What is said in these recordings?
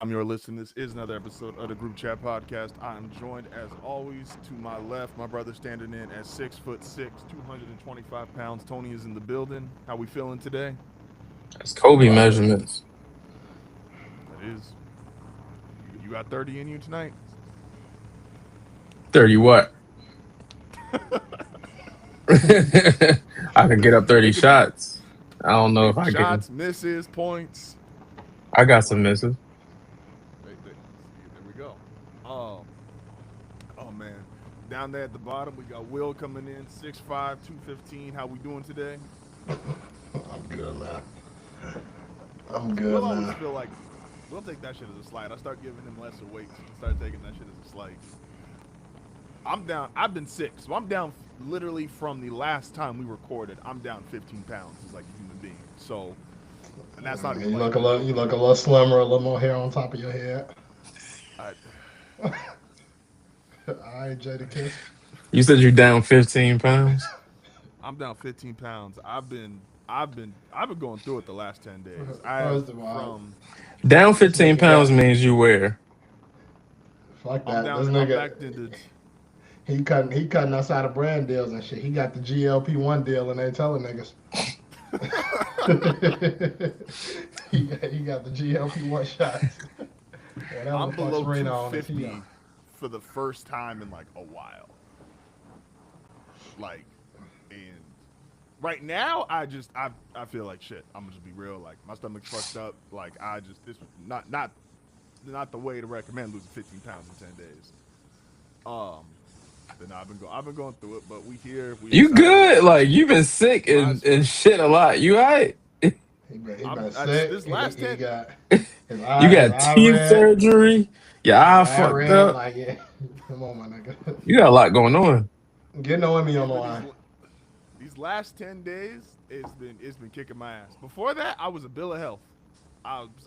I'm your listener. This is another episode of the Group Chat podcast. I am joined, as always, to my left, my brother standing in at 6'6", 225 pounds. Tony is in the building. How we feeling today? That's Kobe measurements. That is. You got 30 in you tonight? 30 what? I could get up 30 It could be shots. I don't know if I can. shots, misses, points. I got What? some misses. There we go. Um, oh man, down there at the bottom, we got Will coming in, 6'5", 215. How we doing today? I'm good, man. I'm We'll good, always man. feel like we'll take that shit as a slight. I start giving him lesser weights and start taking that shit as a slight. I'm down. I've been sick, so I'm down literally from the last time we recorded. I'm down 15 pounds as like a human being. So, and that's not even You like look a the little, joke you of look it. a little slimmer, a little more hair on top of your head. I, All right, Jada Kiss. You said you're down 15 pounds? I'm down 15 pounds. I've been going through it the last 10 days. I have First of all, from. Down this 15 nigga pounds got means you wear. fuck I'm that. This down. I'm nigga, back into. he cutting us out of brand deals and shit. He got the GLP-1 deal and they telling niggas. he got the GLP-1 shots. Whatever I'm the fuck below Serena on is he 250 on. for the first time in like a while. Like, and right now I feel like shit. I'm gonna just be real. Like my stomach's fucked up. Like I just this not the way to recommend losing 15 pounds in 10 days. Um, but no, I've been going through it. But we here. We You excited about good? this Like, you've been sick live and stream. shit a lot. You all right? He I'm been I just sick. this He, last he 10. got You his got eye teeth red. surgery. Your His eye eye fucked red. up. Like, yeah. Come on, my nigga. You got a lot going on. Get no me Yeah, on the but line. these last 10 days, it's been kicking my ass. Before that, I was a bill of health.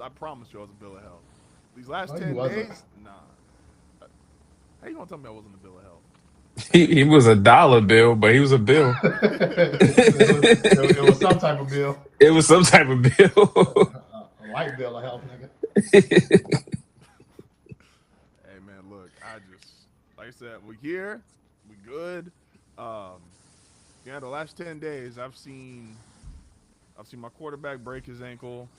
I promise you, I was a bill of health. These last No, you 10 wasn't. days, nah. How you gonna tell me I wasn't a bill of health? He was a dollar bill, but he was a bill. It was some type of bill. It was some type of bill. A light bill of health, nigga. Hey man, look, I just like I said, we here, we good. Um, yeah, the last 10 days, I've seen my quarterback break his ankle,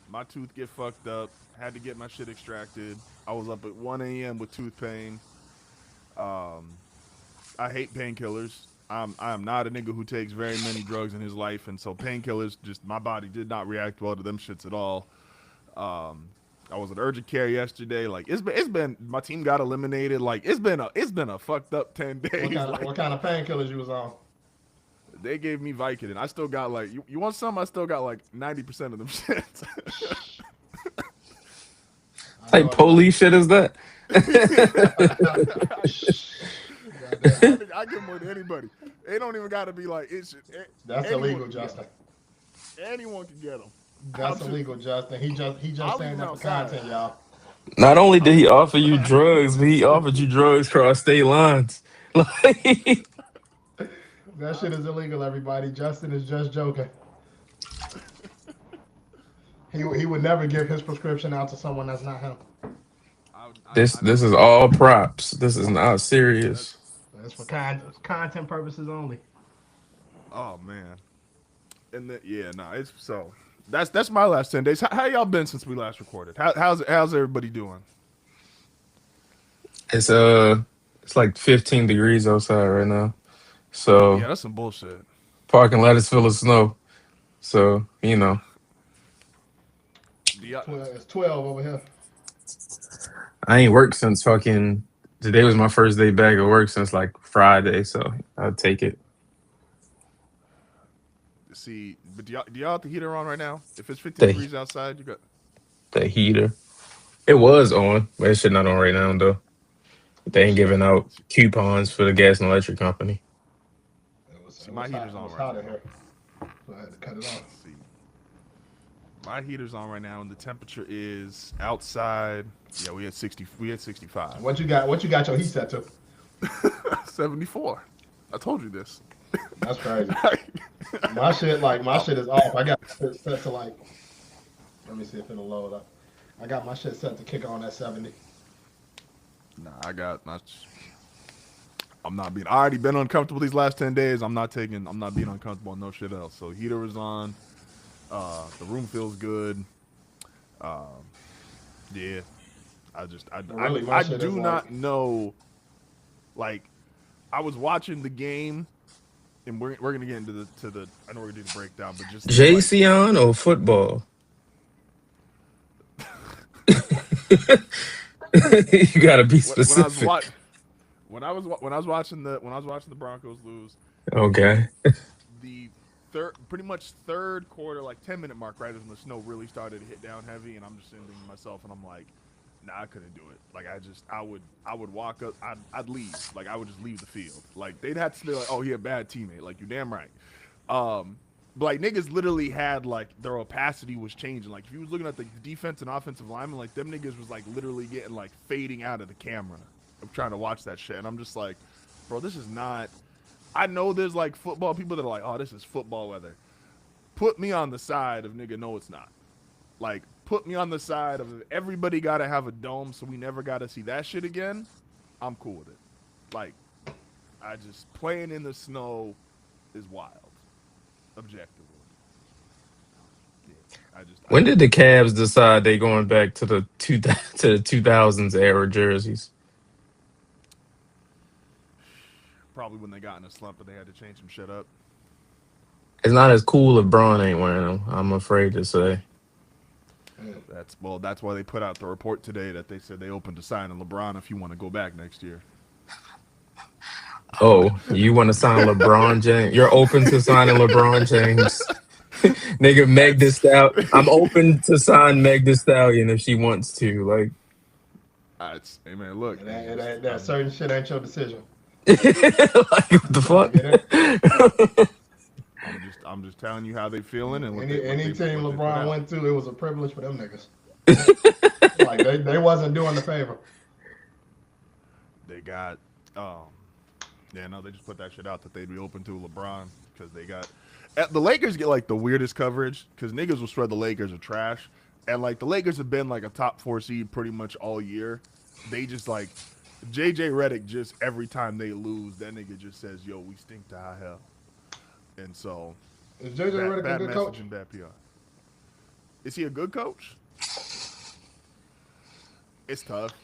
my tooth get fucked up, had to get my shit extracted. I was up at 1 a.m. with tooth pain. Um, I hate painkillers. I am not a nigga who takes very many drugs in his life, and so painkillers just my body did not react well to them shits at all. Um, I was at urgent care yesterday. Like it's been my team got eliminated. Like it's been a fucked up 10 days. What Like kind of painkillers you was on? they gave me Vicodin. I still got like you want some? I still got like 90% of them shits. I Type know a lot. police shit is that? I, Goddamn. I give more than anybody. They don't even got to be like it's That's anyone illegal, can get them. Justin. Anyone can get them. I'm That's just illegal, Justin. He just I'll leave saying them that for outside. content, y'all. Not only I'll did leave he them offer you outside. drugs, but he offered you drugs across state lines. Like, That shit is illegal, everybody. Justin is just joking. He would never give his prescription out to someone that's not him. I this never is do. all props. This is not That's serious. That's for content purposes only. oh man. And then yeah, no, it's so that's my last 10 days. How y'all been since we last recorded? How's everybody doing? It's it's like 15 degrees outside right now. Yeah, So that's some bullshit. parking lot is full of snow. So, you know, Do y'all, 12 over here. I ain't worked since fucking today was my first day back at work since like Friday, so I'll take it. see, but do y'all have the heater on right now? If it's 50 The degrees outside, you got. the heater. It was on, but it's shit not on right now though. They ain't See, giving out coupons for the gas and electric company. see, It my was hot. heater's It on was right hot in now. here, so I had to cut it off. Let's see, my heater's on right now, and the temperature is outside. Yeah, we had 60. We had 65. What you got? What you got your heat set to? 74. I told you this. That's crazy. My shit is off. I got it set to like. Let me see if it'll load up. I got my shit set to kick on at 70. Nah, I got my. I'm not being. I already been uncomfortable these last 10 days. I'm not taking. I'm not being uncomfortable on no shit else. So heater is on. The room feels good. Um, yeah. But really, my I shit is do like, not know. Like, I was watching the game, and we're gonna get into the. I know we're gonna do the breakdown, but just like JC on or football? You gotta be when I was specific. when I was watching the Broncos lose, Okay. the pretty much third quarter, like 10-minute mark, right, is when the snow really started to hit down heavy, and I'm just thinking to myself, and I'm like, nah, I couldn't do it. Like, I would walk up, I'd leave. Like, I would just leave the field. Like, they'd have to be like, oh, he a bad teammate. Like, you damn right. But like niggas literally had like their opacity was changing. Like if you was looking at the defense and offensive linemen, like them niggas was like literally getting like fading out of the camera. I'm trying to watch that shit, and I'm just like, bro, this is not. I know there's like football people that are like, oh, this is football weather. Put me on the side of nigga, no, it's not. Like, put me on the side of everybody got to have a dome, so we never got to see that shit again. I'm cool with it. Like, I just playing in the snow is wild, objectively. Yeah, I When don't did the know. Cavs decide they going back to the 2000s era jerseys? Probably when they got in a slump, but they had to change some shit up. It's not as cool if Braun ain't wearing them. I'm afraid to say. That's why they put out the report today that they said they open to signing LeBron if you want to go back next year. Oh, you want to sign LeBron James? You're open to signing LeBron James. Nigga, Meg Thee That's Stallion. I'm open to sign Meg Thee Stallion if she wants to. Like, hey man, look, it ain't, that certain shit ain't your decision. like what the Like it ain't. fuck? I'm just telling you how they feeling and Any team what they put LeBron out. went to, it was a privilege for them niggas. Like they wasn't doing the favor. They got yeah, no, they just put that shit out that they'd be open to LeBron because they got the Lakers get like the weirdest coverage because niggas will spread the Lakers are trash, and like the Lakers have been like a top 4 seed pretty much all year. They just like JJ Redick just every time they lose, that nigga just says, "Yo, we stink to high hell," and so Is JJ Redick a bad good message coach? and bad PR. Is he a good coach? It's tough.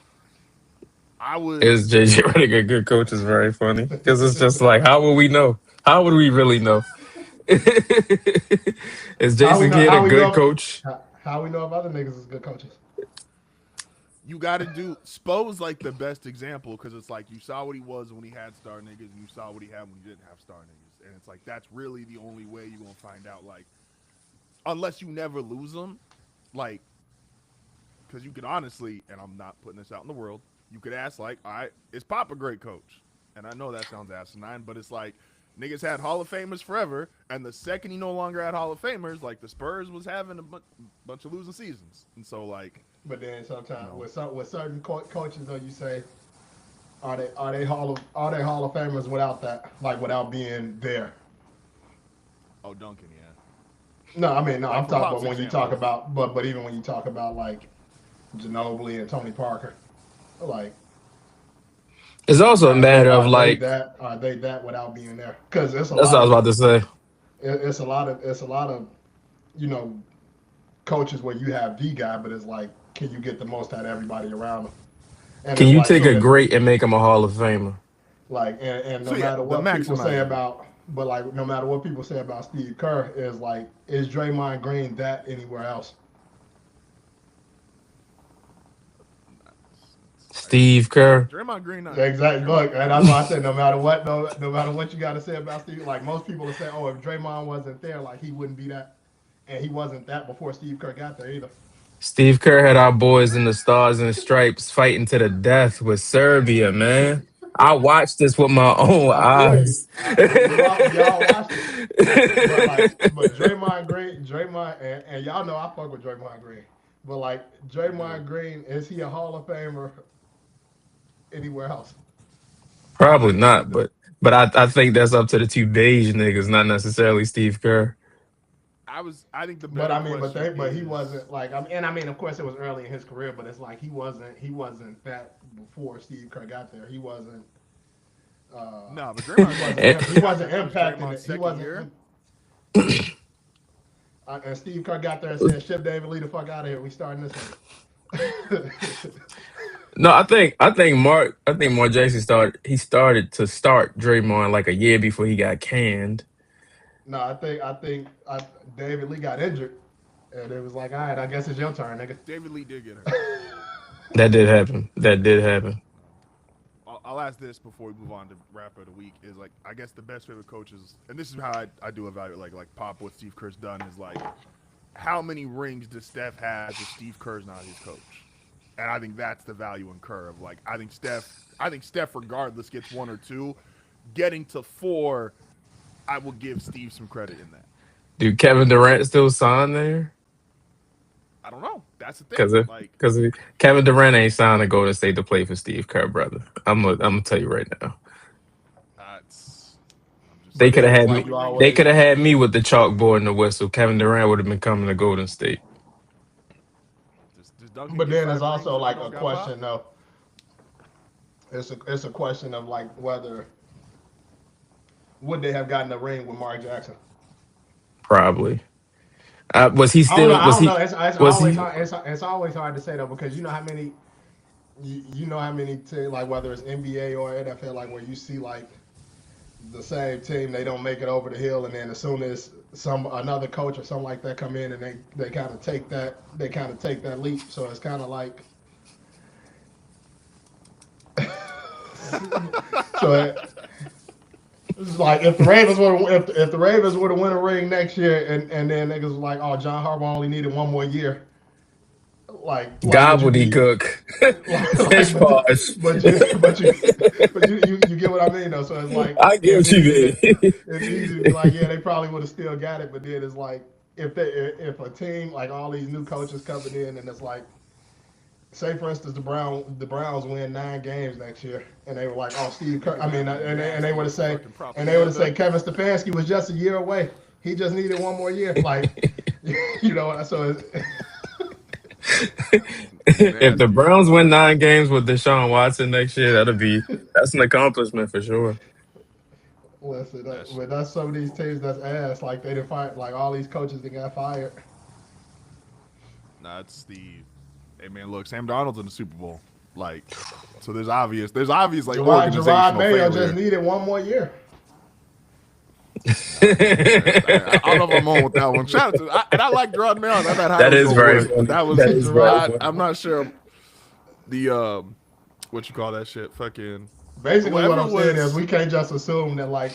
I would. Is JJ Redick a good coach? Is very funny because it's just like, how will we know? How would we really know? Is How we Jason know? Kidd a How we good know? coach? How we know if other niggas is good coaches? You got to do Spo's like the best example because it's like you saw what he was when he had star niggas and you saw what he had when he didn't have star niggas, and it's like that's really the only way you're gonna find out. Like, unless you never lose them, like, because you could honestly, and I'm not putting this out in the world, you could ask like, all right, is Pop a great coach? And I know that sounds asinine, but it's like niggas had Hall of Famers forever, and the second he no longer had Hall of Famers, like the Spurs was having a bunch of losing seasons, and so like, But then you sometimes know, with certain coaches though, you say, are they Hall of Famers without that, like without being there? oh Duncan, yeah. No, I mean no, Like I'm for talking Pop's about when you talk example, about, but even when you talk about like Ginobili and Tony Parker, like It's also a matter of like, are they that without being there? Because it's a that's lot what I was of about to say. it's a lot of you know coaches where you have the guy, but it's like can you get the most out of everybody around them? And Can it's you like take so a that great and make him a Hall of Famer? like and so no yeah, matter the what people say maximizing. about but like no matter what people say about Steve Kerr is like is Draymond Green that anywhere else? Steve Kerr. Exactly. Draymond Look, Green and not that's why I shit. said no matter what you got to say about Steve. Like most people will say, oh, if Draymond wasn't there, like he wouldn't be that, and he wasn't that before Steve Kerr got there either. Steve Kerr had our boys in the Stars and Stripes fighting to the death with Serbia, man. I watched this with my own I feel you. eyes. We all watched it, but Draymond, and y'all know I fuck with Draymond Green, but like We do. Draymond Green, is he a Hall of Famer anywhere else? Probably I think not, but I think that's up to the two beige niggas, not necessarily Steve Kerr. I think the But better I mean, question but he is wasn't like, and I mean, of course, it was early in his career, but it's like he wasn't that before Steve Kerr got there. He wasn't. no, but He Draymond wasn't. Green He got wasn't there. That was impacting Draymond's it. He second wasn't. year. And Steve Kerr got there and said, "Ship David Lee the fuck out of here. We starting this one." No, I think Mark Jackson started to start Draymond like a year before he got canned. No, I think David Lee got injured, and it was like, all right, I guess it's your turn, nigga. David Lee did get hurt. That did happen. That did happen. I'll ask this before we move on to rapper of the week. Is like I guess the best favorite coaches, and this is how I do evaluate like Pop what Steve Kerr's done is like how many rings does Steph has if Steve Kerr's not his coach, and I think that's the value in Kerr of like I think Steph regardless gets 1 or 2, getting to 4, I will give Steve some credit in that. Dude, Kevin Durant still signed there? I don't know. That's the thing. Because Like because Kevin Durant ain't signed to Golden State to play for Steve Kerr, brother. I'm gonna tell you right now. that's I'm just They But could saying. then have it's had like me. you They always. could have had me with the chalkboard and the whistle. Kevin Durant would have been coming to Golden State. Does Duncan But get then it's 5 rings also if he like a don't got Pop? question though. It's a question of like whether would they have gotten a ring with Mark Jackson. Probably. Was he I don't know. still? I Was don't know. he? It's Was always he? hard. It's always hard to say though because you know how many like whether it's NBA or NFL like where you see like the same team they don't make it over the hill and then as soon as some another coach or something like that come in and they kind of take that leap. So it's kind of like so it's like if the Ravens would if the Ravens were to win a ring next year and then niggas was like oh John Harbaugh only needed 1 more year like would you be Gobbledygook. like Fish posh. you get what I mean though. So it's like I get what you mean. it's easy to be like, yeah, they probably would have still got it, but then it's like if a team like all these new coaches coming in and it's like say for instance the Browns win 9 games next year and they were like, oh Steve Kerr, I Nigga, mean that would be and they nasty would have say fucking Kevin Stefanski was just a year away. He just needed 1 more year. Like you know, so it's If the nasty. Browns win 9 games with Deshaun Watson next year, that's an accomplishment for sure. listen, That shit. but that's some of these teams that's ass. Like they didn't fire like all these coaches that got fired. Nah, it's the. Hey man, look, Sam Darnold's in the Super Bowl. Like, so there's obvious like Gerard organizational Mayo just failure. needed 1 more year. I don't know if I'm on with that one. Shout out and I like Gerard Mayo. I thought how it That was is gonna very work, but funny. that was That is very Gerard funny. I'm not sure the what you call that shit. Fucking Basically, what whoever I'm saying is was. we can't just assume that like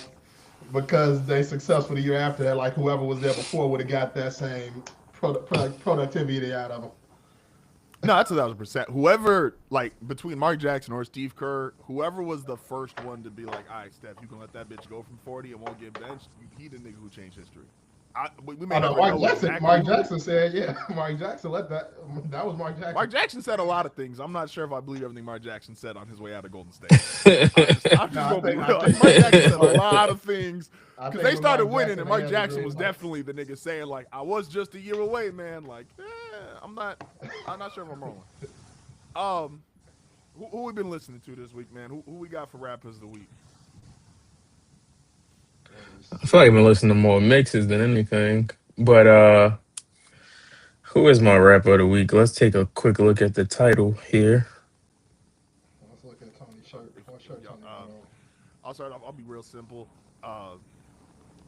because they successful the year after that, like whoever was there before would have got that same productivity out of them. No, that's 1,000%. Whoever, like, between Mark Jackson or Steve Kerr, whoever was the first one to be like, all right, Steph, you can let that bitch go from 40 and won't get benched, he the nigga who changed history. We may Oh no, never know exactly Mark who. Jackson said, yeah, Mark Jackson let that. That was Mark Jackson. Mark Jackson said a lot of things. I'm not sure if I believe everything Mark Jackson said on his way out of Golden State. I'm just gonna be real. Like, Mark Jackson said a lot of things because they started winning, and Mark Jackson was definitely the nigga saying like, "I was just a year away, man." Like, I'm not sure if I'm wrong. Who we been listening to this week, man? Who we got for rappers of the week? I feel like I've been listening to more mixes than anything. But who is my rapper of the week? Let's take a quick look at the title here. Let's look at Tony's shirt. What shirt Tony got on? I'll start off. I'll be real simple.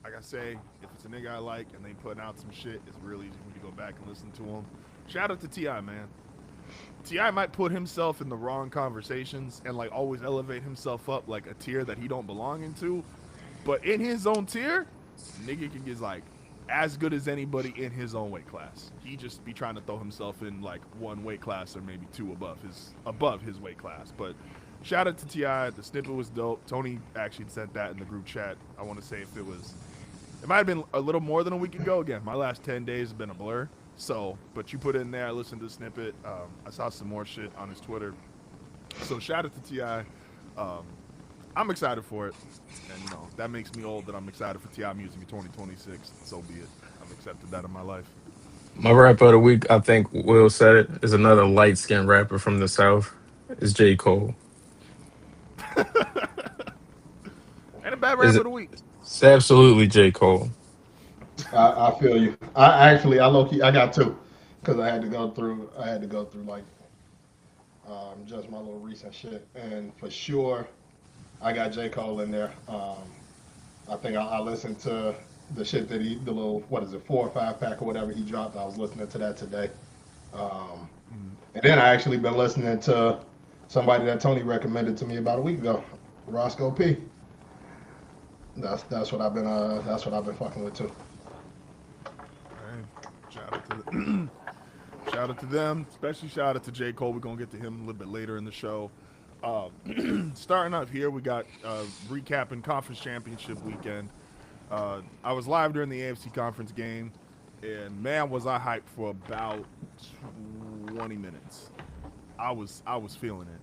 Like I say, if it's a nigga I like and they putting out some shit, it's really easy for me to go back and listen to him. Shout out to T.I., man. T.I. might put himself in the wrong conversations and like always elevate himself up like a tier that he don't belong into. But in his own tier, nigga can get like as good as anybody in his own weight class. He just be trying to throw himself in like one weight class or maybe two above his weight class. But shout out to T.I. The snippet was dope. Tony actually sent that in the group chat. I want to say it might have been a little more than a week ago. Again, my last 10 days have been a blur. So, but you put it in there. I listened to the snippet. I saw some more shit on his Twitter. So shout out to T.I. I'm excited for it, and you know that makes me old that I'm excited for T.I. music in 2026. So be it. I accepted that in my life. My rapper of the week, I think Will said it, is another light skinned rapper from the South. It's J. Cole. Ain't a bad Is rapper it? of the week. It's absolutely J. Cole. I feel you. I low key I got two because I had to go through like just my little recent shit, and for sure I got J Cole in there. I think I listened to the shit that the little, what is it, 4 or 5 pack or whatever he dropped. I was listening to that today. Um, Mm. and then I actually been listening to somebody that Tony recommended to me about a week ago, Roscoe P. That's what I've been fucking with too. Hey, shout out to the, shout out to them, especially shout out to J. Cole. We're gonna get to him a little bit later in the show. Starting off here, we got recapping conference championship weekend. I was live during the AFC conference game, and man, was I hyped for about 20 minutes. I was feeling it.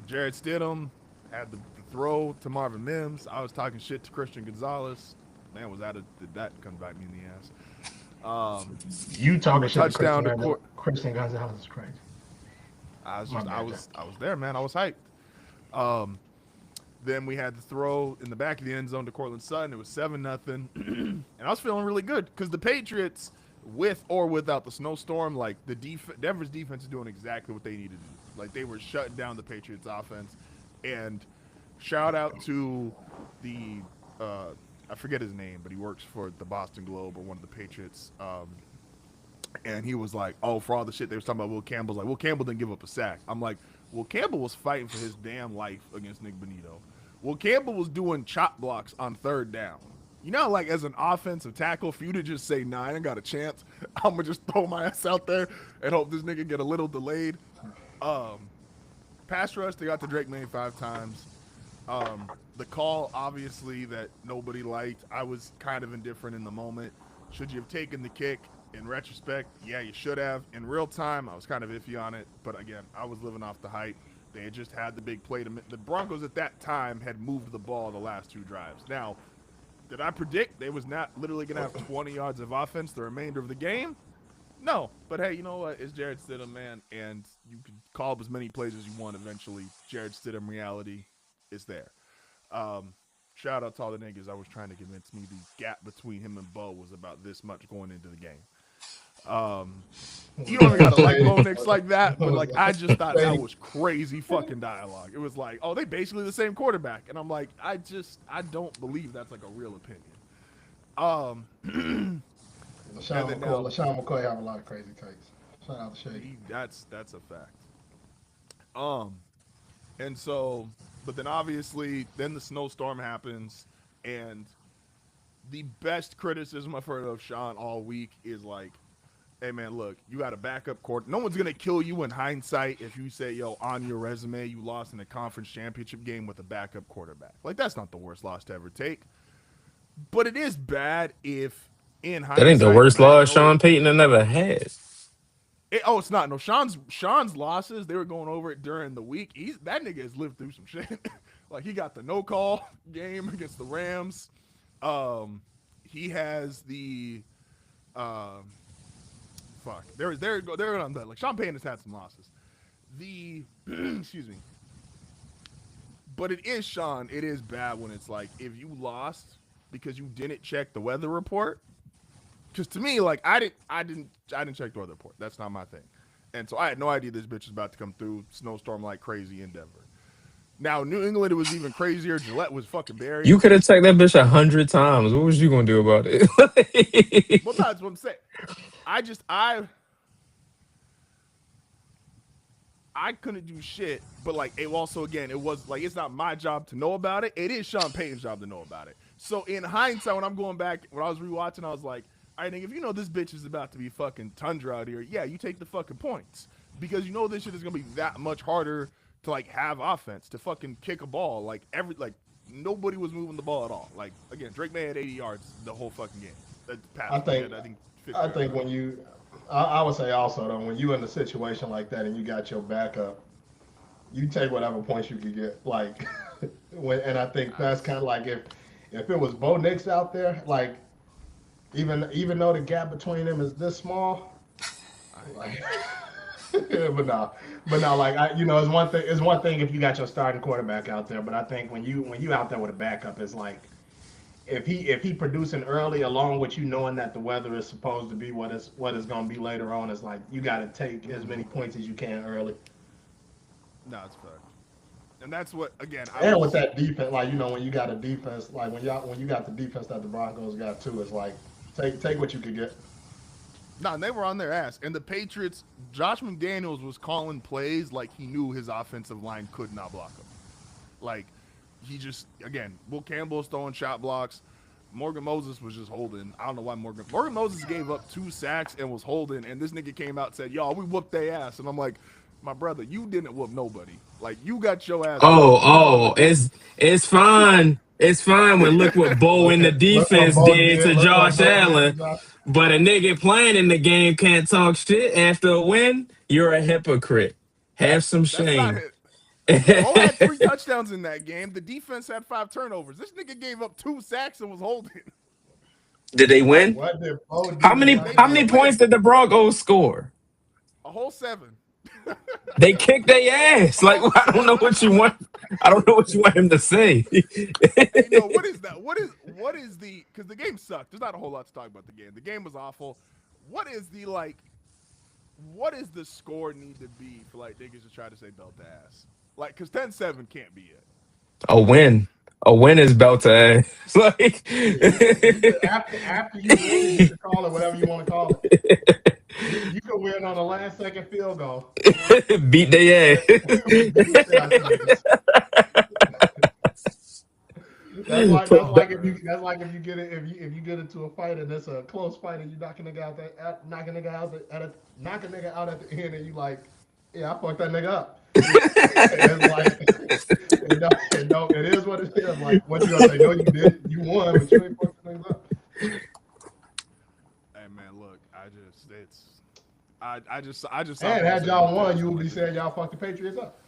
Jared Stidham had the throw to Marvin Mims. I was talking shit to Christian Gonzalez. Man, did that come back me in the ass? You Threw talking a shit to touchdown to court. Christian Gonzalez is crazy. My I bad, Jeff. was I was there, man. I was hyped. Um, then we had the throw in the back of the end zone to Cortland Sutton. It was 7-0, and I was feeling really good because the Patriots, with or without the snowstorm, like Denver's defense is doing exactly what they needed to do. Like they were shutting down the Patriots offense, and shout out to the I forget his name, but he works for the Boston Globe or one of the Patriots. And he was like, "Oh, for all the shit they was talking about, Will Campbell's like, Will Campbell didn't give up a sack." I'm like, Will Campbell was fighting for his damn life against Nick Bonito. Will Campbell was doing chop blocks on third down. You know, like as an offensive tackle, for you to just say, "Nah, I ain't got a chance. I'm gonna just throw my ass out there and hope this nigga get a little delayed." Pass rush, they got to Drake May 5 times. The call, obviously, that nobody liked. I was kind of indifferent in the moment. Should you have taken the kick? In retrospect, yeah, you should have. In real time, I was kind of iffy on it. But again, I was living off the hype. They had just had the big play. The Broncos at that time had moved the ball the last 2 drives. Now, did I predict they was not literally going to have 20 yards of offense the remainder of the game? No. But hey, you know what? It's Jared Stidham, man. And you can call up as many plays as you want eventually. Jared Stidham reality is there. Shout out to all the niggas I was trying to convince me the gap between him and Bo was about this much going into the game. You don't even gotta like Bo Nix like that, but like I just thought that was crazy fucking dialogue. It was like, oh, they basically the same quarterback, and I'm like, I don't believe that's like a real opinion. LaShawn McCoy have a lot of crazy takes. Shout out to Shady. That's a fact. And so, but then obviously, then the snowstorm happens, and the best criticism I've heard of Sean all week is like, hey man, look, you got a backup court. No one's gonna kill you in hindsight if you say, yo, on your resume, you lost in a conference championship game with a backup quarterback. Like that's not the worst loss to ever take. But it is bad if in That ain't the hindsight, worst and I loss know Sean Payton had never had. it's not. No, Sean's losses, they were going over it during the week. That nigga has lived through some shit. Like he got the no call game against the Rams. He has the fuck. There on that. Like Sean Payton has had some losses. The excuse me. But it is Sean. It is bad when it's like if you lost because you didn't check the weather report. Because to me, like I didn't check the weather report. That's not my thing. And so I had no idea this bitch was about to come through snowstorm like crazy in Denver. Now New England, it was even crazier. Gillette was fucking buried. You could have checked that bitch 100 times. What was you gonna do about it? Well, that's what I'm saying. I couldn't do shit, but like it also again, it was like it's not my job to know about it. It is Sean Payton's job to know about it. So in hindsight, when I'm going back, when I was rewatching, I was like, all right, nigga, if you know this bitch is about to be fucking tundra out here, yeah, you take the fucking points because you know this shit is gonna be that much harder to like have offense to fucking kick a ball. Like nobody was moving the ball at all. Like again, Drake May had 80 yards the whole fucking game. I think I think 50 I think yards. when I would say also though, when you in a situation like that and you got your backup, you take whatever points you could get. Like and I think that's kind of like if it was Bo Nix out there, like Even though the gap between them is this small, I hate like, that. but no, like it's one thing. It's one thing if you got your starting quarterback out there, but I think when you out there with a backup, it's like if he producing early, along with you knowing that the weather is supposed to be what it's gonna be later on, it's like you got to take as many points as you can early. No, it's fact. And that's what again I And with was. that defense, like when you got a defense, like when you got the defense that the Broncos got too, it's like take what you could get. No, and they were on their ass. And the Patriots, Josh McDaniels was calling plays like he knew his offensive line could not block him. Like he just again, Will Campbell was throwing shot blocks. Morgan Moses was just holding. I don't know why Morgan Moses gave up 2 sacks and was holding, and this nigga came out and said, "Y'all, we whooped their ass." And I'm like, "My brother, you didn't whoop nobody. Like you got your ass whooped. You was on the bench." It's fine. It's fine when look what Bo and the Look what defense Bo did did. to Look what Josh Bo did to Allen. Josh. But a nigga playing in the game can't talk shit after a win. You're a hypocrite. Have some That's not shame. it. Bo had 3 touchdowns in that game. The defense had 5 turnovers. This nigga gave up 2 sacks and was holding. Did they Like win? What did Bo How do to many Josh they how didn't many Allen? points win. did the Broncos score? A whole 7. They kicked their ass. A Like whole I don't know 7. what you want. I don't know what you want him to say. Hey, no, what is that? What is the? Because the game sucked. There's not a whole lot to talk about the game. The game was awful. What is the like? What is the score need to be for like niggas to try to say belt ass? Like, because 10-7 can't be it. A win. A win is belt to ass. Like After you win, you can call it whatever you want to call it. You can win on That's a crazy. last second field goal. beat their But beat the shit out you niggas. That's Oh like if man. you get it if you get into a fight and it's a close fight and you knock a nigga out knock a nigga out knock a nigga out at the end and you like, yeah, I fucked that nigga up. And it's like it is what it is. Like what you gonna say? No, you did. You won, but you ain't fucked the niggas up. Hey man, look, I just saw And Bo had say y'all belt won, ass. you I'm would be like, saying y'all fucked the Patriots up.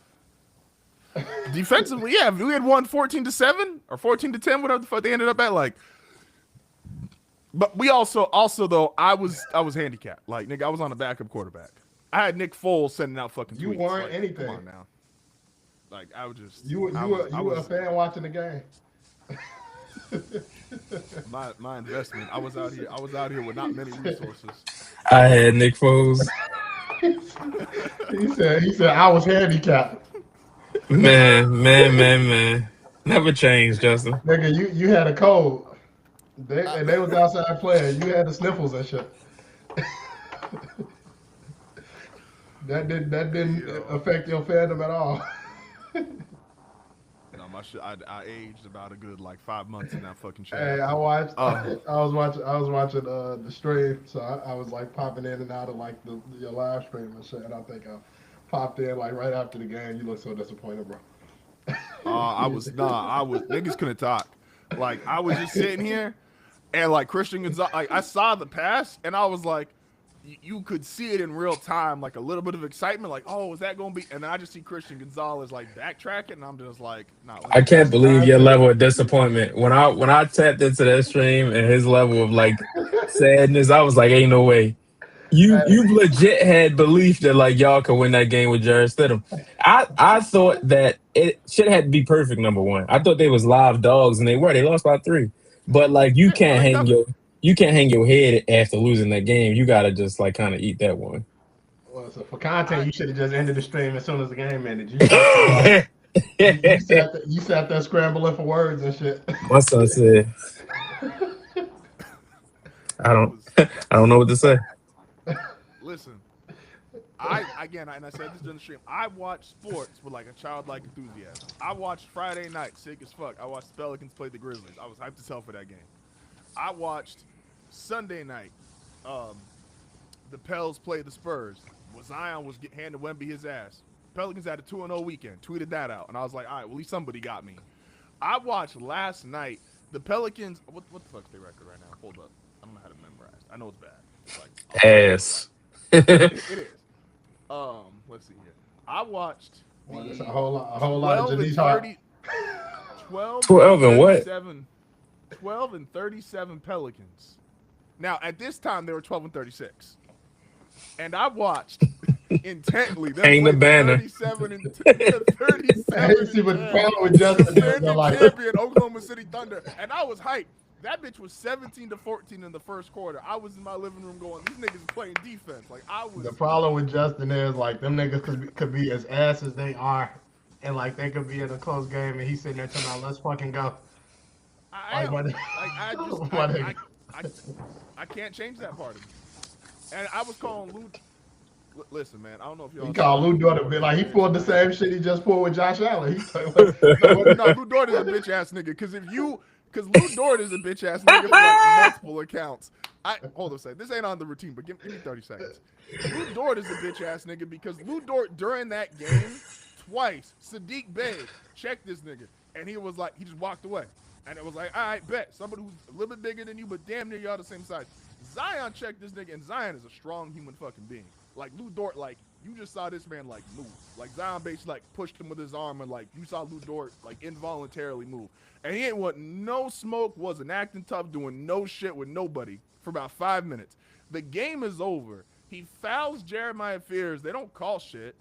defensively, yeah, we had won 14-7 or 14-10, whatever the fuck they ended up at. Like, but we also though I was handicapped. Like nigga, I was on a backup quarterback. I had Nick Foles sending out fucking You tweets. weren't Like, come anything. on now. Like I was just You were I you was were I you were a was fan watching the game. my investment. I was out here with not many resources. I had Nick Foles. He said I was handicapped. Man. Never changed, Justin. Nigga, you had a cold. I, They was outside playing. You had the sniffles and shit. That didn't yo, affect your fandom at all. no, my shit. I aged about a good like 5 months in that fucking chair. Hey, I watched. Uh, I was watching the stream, so I was like popping in and out of like your live stream and shit. And I think I popped in like right after the game. You look so disappointed, bro. I was nah. I was niggas couldn't talk. Like I was just sitting here, and like Christian Gonzalez, like I saw the pass, and I was like, you could see it in real time, like a little bit of excitement, like, oh, is that gonna be? And then I just see Christian Gonzalez like backtracking, and I'm just like, nah, let I me can't That's just. believe fine your too. level of disappointment. When I tapped into that stream and his level of like sadness, I was like, ain't no way. You Hey, legit had belief that like y'all could win that game with Jared Stidham. I thought that it should have to be perfect. Number one, I thought they was live dogs, and they were. They lost by 3. But like Yeah, no, they covered. you can't hang your head after losing that game. You gotta just like kind of eat that one. well, so for content, I you should have just ended the stream as soon as the game ended. You sat there like you sat there scrambling for words and shit. My son said, "I I don't, was I don't know what to say." listen. And I said this during the stream. I watch sports with like a childlike enthusiasm. I watched Friday night, sick as fuck. I watched the Pelicans play the Grizzlies. I was hyped as hell for that game. I watched Sunday night, um, the Pels play the Spurs. Zion was handing Wemby his ass. Pelicans had a 2-0 weekend. Tweeted that out, and I was like, all right, well, at least somebody got me. I watched last night the Pelicans. What the fuck's their record right now? Hold up, I don't know how to memorize. I know it's bad. It's like Ass. it is. Let's see here. I watched Well, there's the a whole lot of 12 and Janice Hart. 30, 12 and 12 and what? 37, 12 and 37 Pelicans Now, at this time, they were 12-36. And I watched intently them Hang the play the banner. 37 and the 37 See what the and 10 problem with Justin is, they're defending like, champion Oklahoma City Thunder, and I was hyped. That bitch was 17-14 in the first quarter. I was in my living room going, these niggas playing defense. Like I was. the problem with Justin is like them niggas could be as ass as they are, and like they could be in a close game, and he's sitting there telling them, let's fucking go. I Like, am. my, Like I just. my I, nigga. I, I, I can't change that part of me. And I was calling Lou. Listen, man. I don't know if y'all. He called Lou Dort a bit like he pulled the same shit he just pulled with Josh Allen. He told like, No, Lou Dort is a bitch ass nigga. Because Lou Dort is a bitch ass nigga for like multiple accounts. Hold on a second. This ain't on the routine, but give me 30 seconds. Lou Dort is a bitch ass nigga because Lou Dort during that game twice, Sadiq Bey checked this nigga, and he was like, he just walked away. And it was like, all right, bet. Somebody who's a little bit bigger than you, but damn near y'all the same size. Zion checked this nigga, and Zion is a strong human fucking being. Like Lou Dort, like you just saw this man like move. Like Zion basically like pushed him with his arm, and like you saw Lou Dort like involuntarily move. And he ain't want no smoke, wasn't acting tough, doing no shit with nobody for about 5 minutes. The game is over. He fouls Jeremiah Fears. They don't call shit.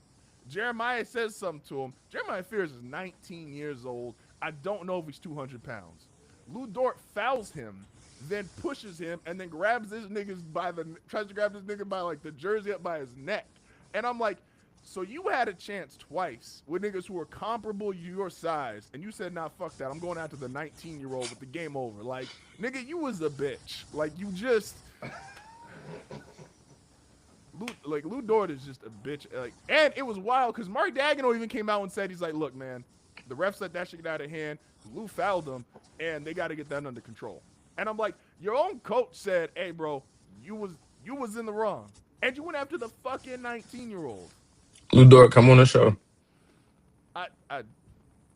Jeremiah says something to him. Jeremiah Fears is 19 years old. I don't know if he's 200 pounds. Lou Dort fouls him, then pushes him, and then grabs this nigga's tries to grab this nigga by like the jersey up by his neck. And I'm like, so you had a chance twice with niggas who were comparable to your size, and you said, nah, fuck that. I'm going after the 19-year-old with the game over. Like, nigga, you was a bitch. Like, you just... Lou Dort is just a bitch. Like, and it was wild because Mark Daigneault even came out and said, he's like, look, man, the refs let that shit get out of hand. Lou fouled him, and they got to get that under control. And I'm like, your own coach said, hey, bro, you was in the wrong. And you went after the fucking 19-year-old. Lou Dort, come on the show.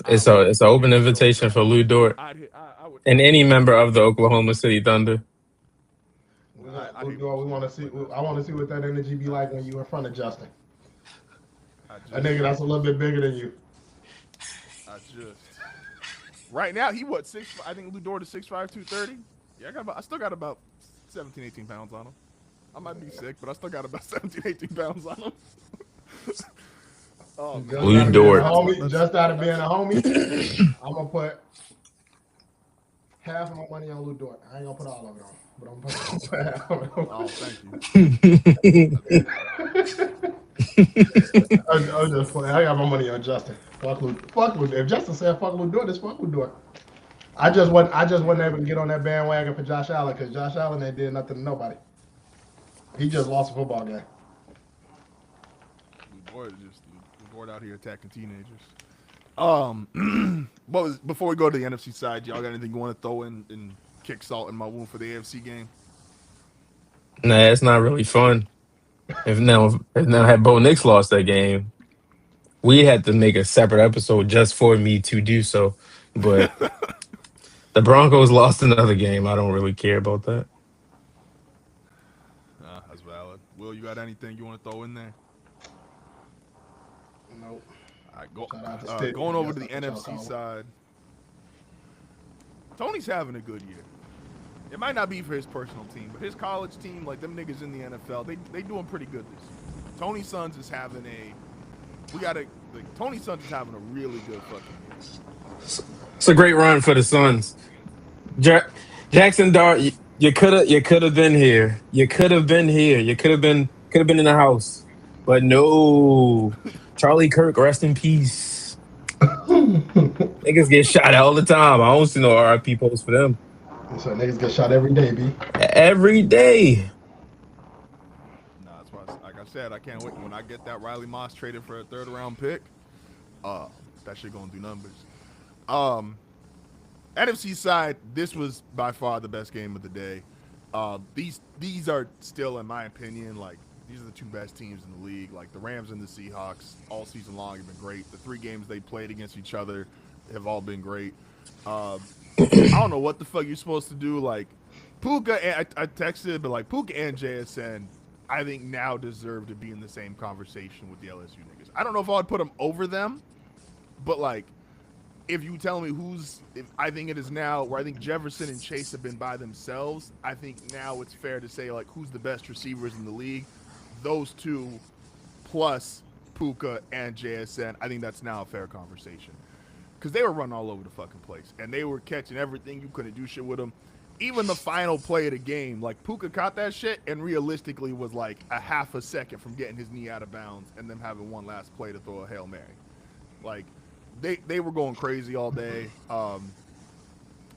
It's an open invitation for Lou Dort and any member of the Oklahoma City Thunder. Lou Dort, we want to see. I want to see what that energy be like when you in front of Justin. A nigga that's a little bit bigger than you. Right now he what 6? I think Lou Dort is 6'5", 230. Yeah, I still got about 17, 18 pounds on him. I might be sick, but I still got about 17, 18 pounds on him. Oh, Lou Dort. Just out of being a homie, I'm gonna put half of my money on Lou Dort. I ain't gonna put all of it on, but I'm gonna put half of it on. Oh, thank you. I'm just playing. I got my money on Justin. Fuck Lou. If Justin said fuck Lou Dort, it's fuck Lou Dort. I just wasn't able to get on that bandwagon for Josh Allen because Josh Allen ain't did nothing to nobody. He just lost a football game. Lou Dort out here attacking teenagers. But before we go to the NFC side, y'all got anything you want to throw in and kick salt in my wound for the AFC game? Nah, it's not really fun. If now had Bo Nix lost that game, we had to make a separate episode just for me to do so. But the Broncos lost another game. I don't really care about that. That's valid. Will, you got anything you want to throw in there? Nope. All right, going over to the NFC side. Tony's having a good year. It might not be for his personal team, but his college team, like them niggas in the NFL, they doing pretty good this year. Tony Sons is having Tony Sons is having a really good fucking year. It's a great run for the Suns. Jackson Dart, you could have been here. You could have been here. You could have been in the house. But no. Charlie Kirk, rest in peace. Niggas get shot all the time. I don't see no RIP posts for them. So niggas get shot every day, B. Every day. Nah, that's why, like I said, I can't wait. When I get that Riley Moss traded for a 3rd-round pick, that shit gonna do numbers. NFC side, this was by far the best game of the day. These are still, in my opinion, like these are the two best teams in the league. Like the Rams and the Seahawks all season long have been great. The 3 games they played against each other have all been great. I don't know what the fuck you're supposed to do. Like Puka, and I texted, but like Puka and JSN, I think now deserve to be in the same conversation with the LSU niggas. I don't know if I would put them over them, but like if you tell me if I think it is now where I think Jefferson and Chase have been by themselves, I think now it's fair to say like who's the best receivers in the league. Those two plus Puka and JSN, I think that's now a fair conversation. Because they were running all over the fucking place. And they were catching everything. You couldn't do shit with them. Even the final play of the game, like Puka caught that shit and realistically was like a half a second from getting his knee out of bounds and them having one last play to throw a Hail Mary. Like, they were going crazy all day.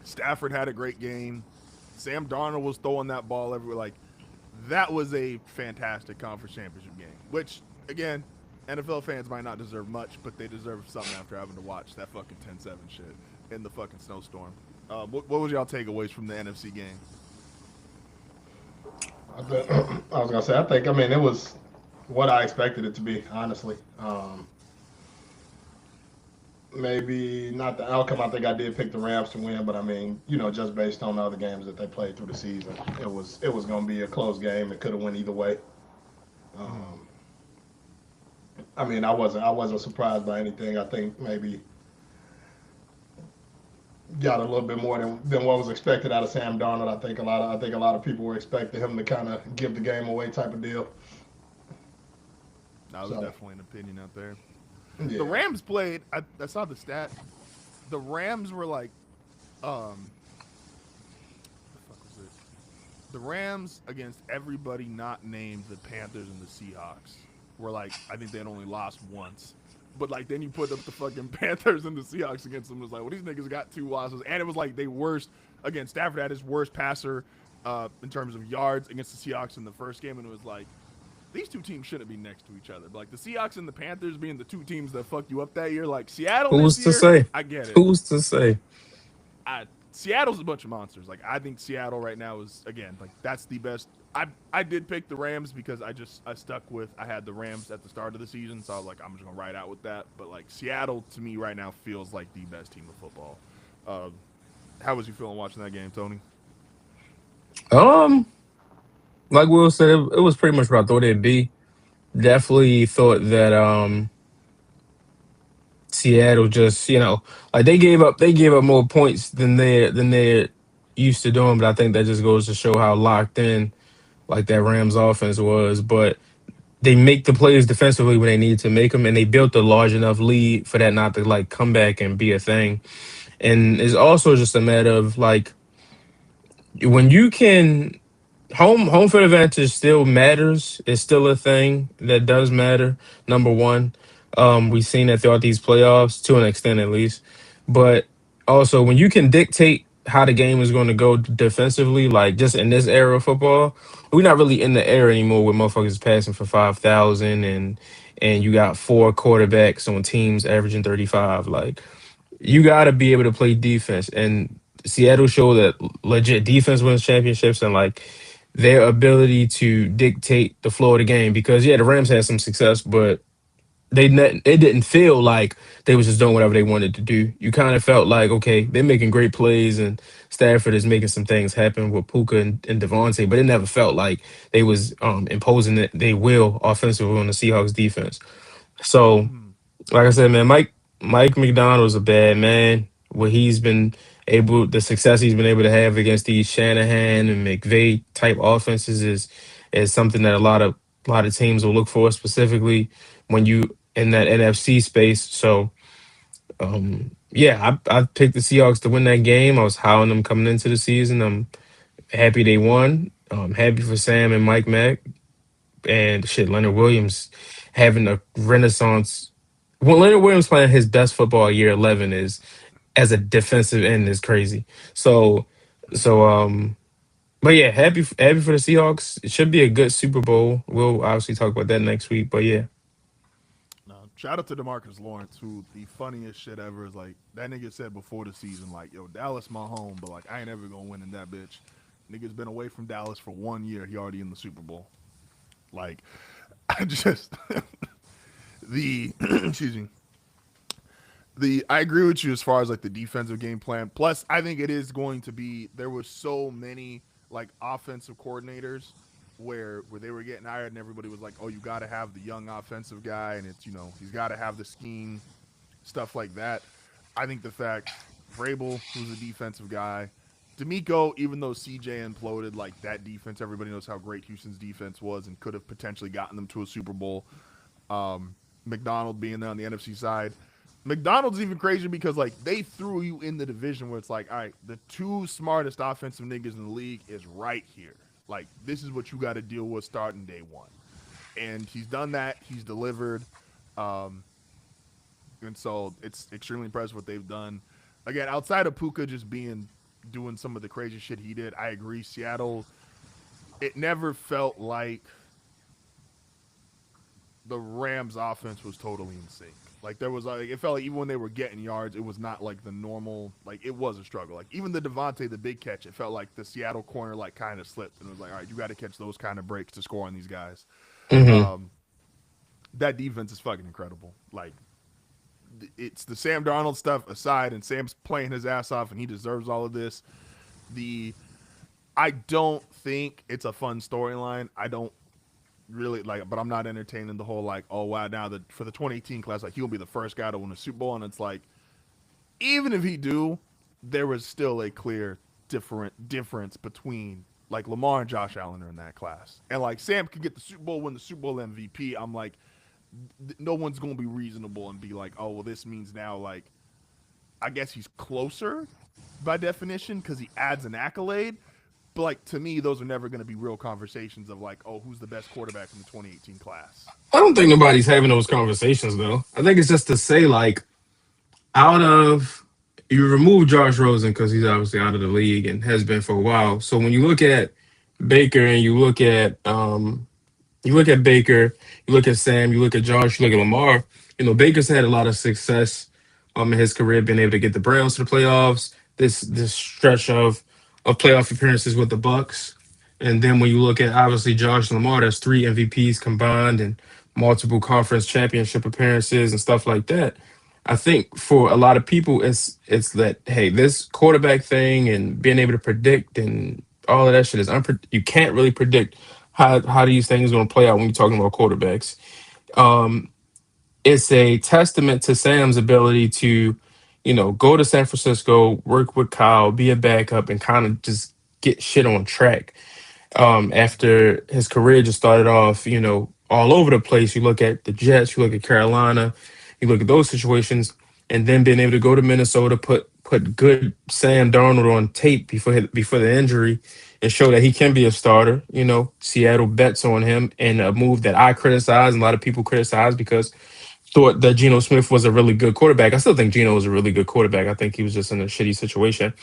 Stafford had a great game. Sam Darnold was throwing that ball everywhere. Like, that was a fantastic conference championship game, which, again, NFL fans might not deserve much, but they deserve something after having to watch that fucking 10-7 shit in the fucking snowstorm. What was y'all takeaways from the NFC game? I was gonna say, I mean, it was what I expected it to be, honestly. Maybe not the outcome. I think I did pick the Rams to win, but I mean, just based on the other games that they played through the season, it was going to be a close game. It could have went either way. Um, I mean, I wasn't surprised by anything. I think maybe got a little bit more than what was expected out of Sam Darnold. I think a lot of people were expecting him to kind of give the game away type of deal. That was So definitely an opinion out there. The yeah, Rams played. I saw the stat. The Rams were like, um, the fuck was it? The Rams against everybody not named the Panthers and the Seahawks were like, I think they had only lost once. But like then you put up the fucking Panthers and the Seahawks against them. It was like, well, these niggas got two losses, and it was like they worst again. Stafford had his worst passer in terms of yards against the Seahawks in the first game, and it was like these two teams shouldn't be next to each other. But like the Seahawks and the Panthers being the two teams that fucked you up that year, like Seattle this Who's to year, say? I get it. Who's to say? Seattle's a bunch of monsters. Like I think Seattle right now is again like that's the best. I did pick the Rams because I stuck with I had the Rams at the start of the season, so I was like I'm just gonna ride out with that. But like Seattle to me right now feels like the best team of football. Uh, how was you feeling watching that game, Tony? Um, like Will said, it was pretty much what I thought it'd be. Definitely thought that Seattle just like they gave up more points than they're used to doing. But I think that just goes to show how locked in like that Rams offense was. But they make the plays defensively when they need to make them, and they built a large enough lead for that not to like come back and be a thing. And it's also just a matter of like when you can home field advantage still matters. It's still a thing that does matter. Number one, we've seen that throughout these playoffs to an extent at least. But also, when you can dictate how the game is going to go defensively, like just in this era of football, we're not really in the era anymore where motherfuckers passing for 5,000 and you got four quarterbacks on teams averaging 35. Like you got to be able to play defense. And Seattle showed that legit defense wins championships and like their ability to dictate the flow of the game. Because yeah, the Rams had some success, but it didn't feel like they was just doing whatever they wanted to do. You kind of felt like okay, they're making great plays and Stafford is making some things happen with Puka and Devontae, but it never felt like they was imposing it. They will offensively on the Seahawks defense. So Mm-hmm. like I said, man, Mike McDonald's a bad man. What he's been the success he's been able to have against these Shanahan and McVay type offenses is something that a lot of teams will look for, specifically when you in that NFC space. So yeah, I picked the Seahawks to win that game. I was high on them coming into the season. I'm happy they won. I'm happy for Sam and Mike Mack and shit, Leonard Williams having a renaissance. When Leonard Williams playing his best football year 11 is as a defensive end is crazy. So so but yeah, happy for the Seahawks. It should be a good Super Bowl. We'll obviously talk about that next week. But yeah, No, shout out to Demarcus Lawrence, who the funniest shit ever is like that nigga said before the season, like, yo, Dallas my home, but like I ain't ever gonna win in that bitch. Nigga's been away from Dallas for 1 year. He already in the Super Bowl. Like, I just the excuse me. I agree with you as far as like the defensive game plan. Plus, I think it is going to be there were so many like offensive coordinators where they were getting hired and everybody was like, oh, you got to have the young offensive guy and it's he's got to have the scheme, stuff like that. I think the fact Vrabel, who's a defensive guy, D'Amico, even though CJ imploded, like that defense, everybody knows how great Houston's defense was and could have potentially gotten them to a Super Bowl. McDonald being there on the NFC side. McDonald's even crazier because like they threw you in the division where it's like, all right, the two smartest offensive niggas in the league is right here. Like this is what you got to deal with starting day one, and he's done that. He's delivered, um, and so it's extremely impressive what they've done. Again, outside of Puka just being doing some of the crazy shit he did, I agree. Seattle, it never felt like the Rams offense was totally in sync. Like there was like it felt like even when they were getting yards, it was not like the normal like it was a struggle. Like even the Devontae, the big catch, it felt like the Seattle corner like kind of slipped and it was like, all right, you got to catch those kind of breaks to score on these guys. Mm-hmm. Um, that defense is fucking incredible. Like it's the Sam Darnold stuff aside, and Sam's playing his ass off, and he deserves all of this. The I don't think it's a fun storyline. I don't really like, but I'm not entertaining the whole like, oh wow, now that for the 2018 class, like he'll be the first guy to win a Super Bowl, and it's like, even if he do, there was still a clear difference between like Lamar and Josh Allen are in that class, and like Sam could get the Super Bowl, win the Super Bowl MVP. I'm like, no one's gonna be reasonable and be like, oh well, this means now like, I guess he's closer by definition because he adds an accolade. But like to me, those are never going to be real conversations of like, oh, who's the best quarterback in the 2018 class? I don't think nobody's having those conversations though. I think it's just to say like out of you remove Josh Rosen because he's obviously out of the league and has been for a while. So when you look at Baker and you look at Baker, you look at Sam, you look at Josh, you look at Lamar. Baker's had a lot of success in his career, being able to get the Browns to the playoffs. This stretch of playoff appearances with the Bucks, and then when you look at obviously Josh and Lamar, that's three MVPs combined and multiple conference championship appearances and stuff like that. I think for a lot of people, it's that hey, this quarterback thing and being able to predict and all of that shit is you can't really predict how these things going to play out when you're talking about quarterbacks. Um, it's a testament to Sam's ability to, go to San Francisco, work with Kyle, be a backup, and kind of just get shit on track after his career just started off, all over the place. You look at the Jets, you look at Carolina, you look at those situations, and then being able to go to Minnesota, put good Sam Darnold on tape before the injury, and show that he can be a starter. Seattle bets on him, and a move that I criticize and a lot of people criticize because thought that Geno Smith was a really good quarterback. I still think Geno was a really good quarterback. I think he was just in a shitty situation,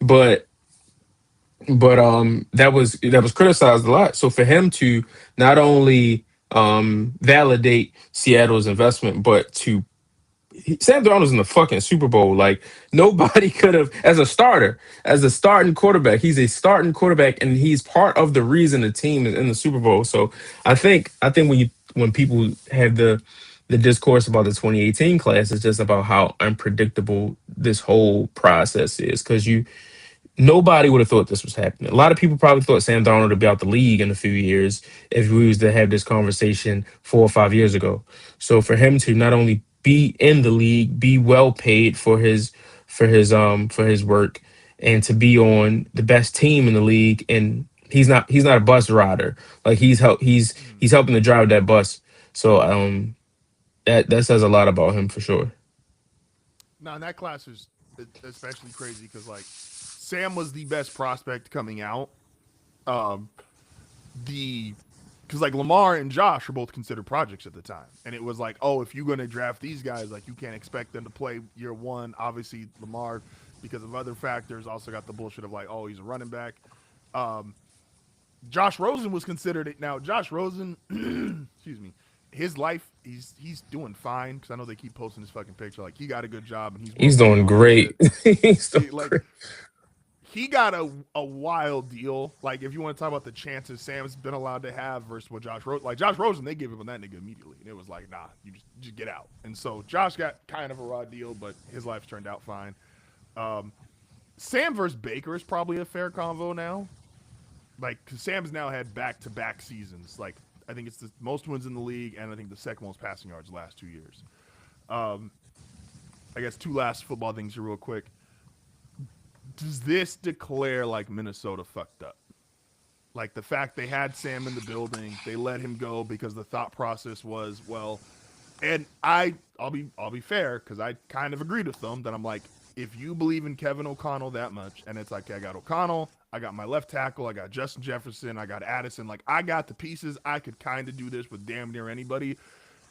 but that was criticized a lot. So for him to not only validate Seattle's investment, but to Sam Darnold's in the fucking Super Bowl. Like nobody could have, as a starting quarterback. He's a starting quarterback, and he's part of the reason the team is in the Super Bowl. So I think when people have the discourse about the 2018 class, it's just about how unpredictable this whole process is because nobody would have thought this was happening. A lot of people probably thought Sam Darnold would be out the league in a few years if we was to have this conversation 4 or 5 years ago. So for him to not only be in the league, be well paid for his work, and to be on the best team in the league, and he's not a bus rider. Like he's helping to drive that bus. So that says a lot about him for sure. Now, in that class is especially crazy because like Sam was the best prospect coming out. Um, the because like Lamar and Josh were both considered projects at the time, and it was like, oh, if you're going to draft these guys, like you can't expect them to play year one. Obviously, Lamar, because of other factors, also got the bullshit of like, oh, he's a running back. Um, Josh Rosen was considered it. Now, Josh Rosen, excuse me, his life, he's doing fine because I know they keep posting his fucking picture. Like he got a good job and he's well He's paid and doing all that great. shit. He's doing Like great. he got a wild deal. Like if you want to talk about the chances Sam's been allowed to have versus what Josh Rosen, like Josh Rosen, they gave him that nigga immediately, and it was like, nah, you just get out. And so Josh got kind of a raw deal, but his life's turned out fine. Um, Sam versus Baker is probably a fair convo now. Like, cause Sam's now had back-to-back seasons. Like, I think it's the most wins in the league, and I think the second most passing yards the last 2 years. Um, I guess two last football things here real quick. Does this declare like Minnesota fucked up? Like the fact they had Sam in the building, they let him go because the thought process was, well, and I'll be fair because I kind of agreed with them that I'm like, if you believe in Kevin O'Connell that much, and it's like, okay, I got O'Connell, I got my left tackle, I got Justin Jefferson, I got Addison, like I got the pieces, I could kind of do this with damn near anybody.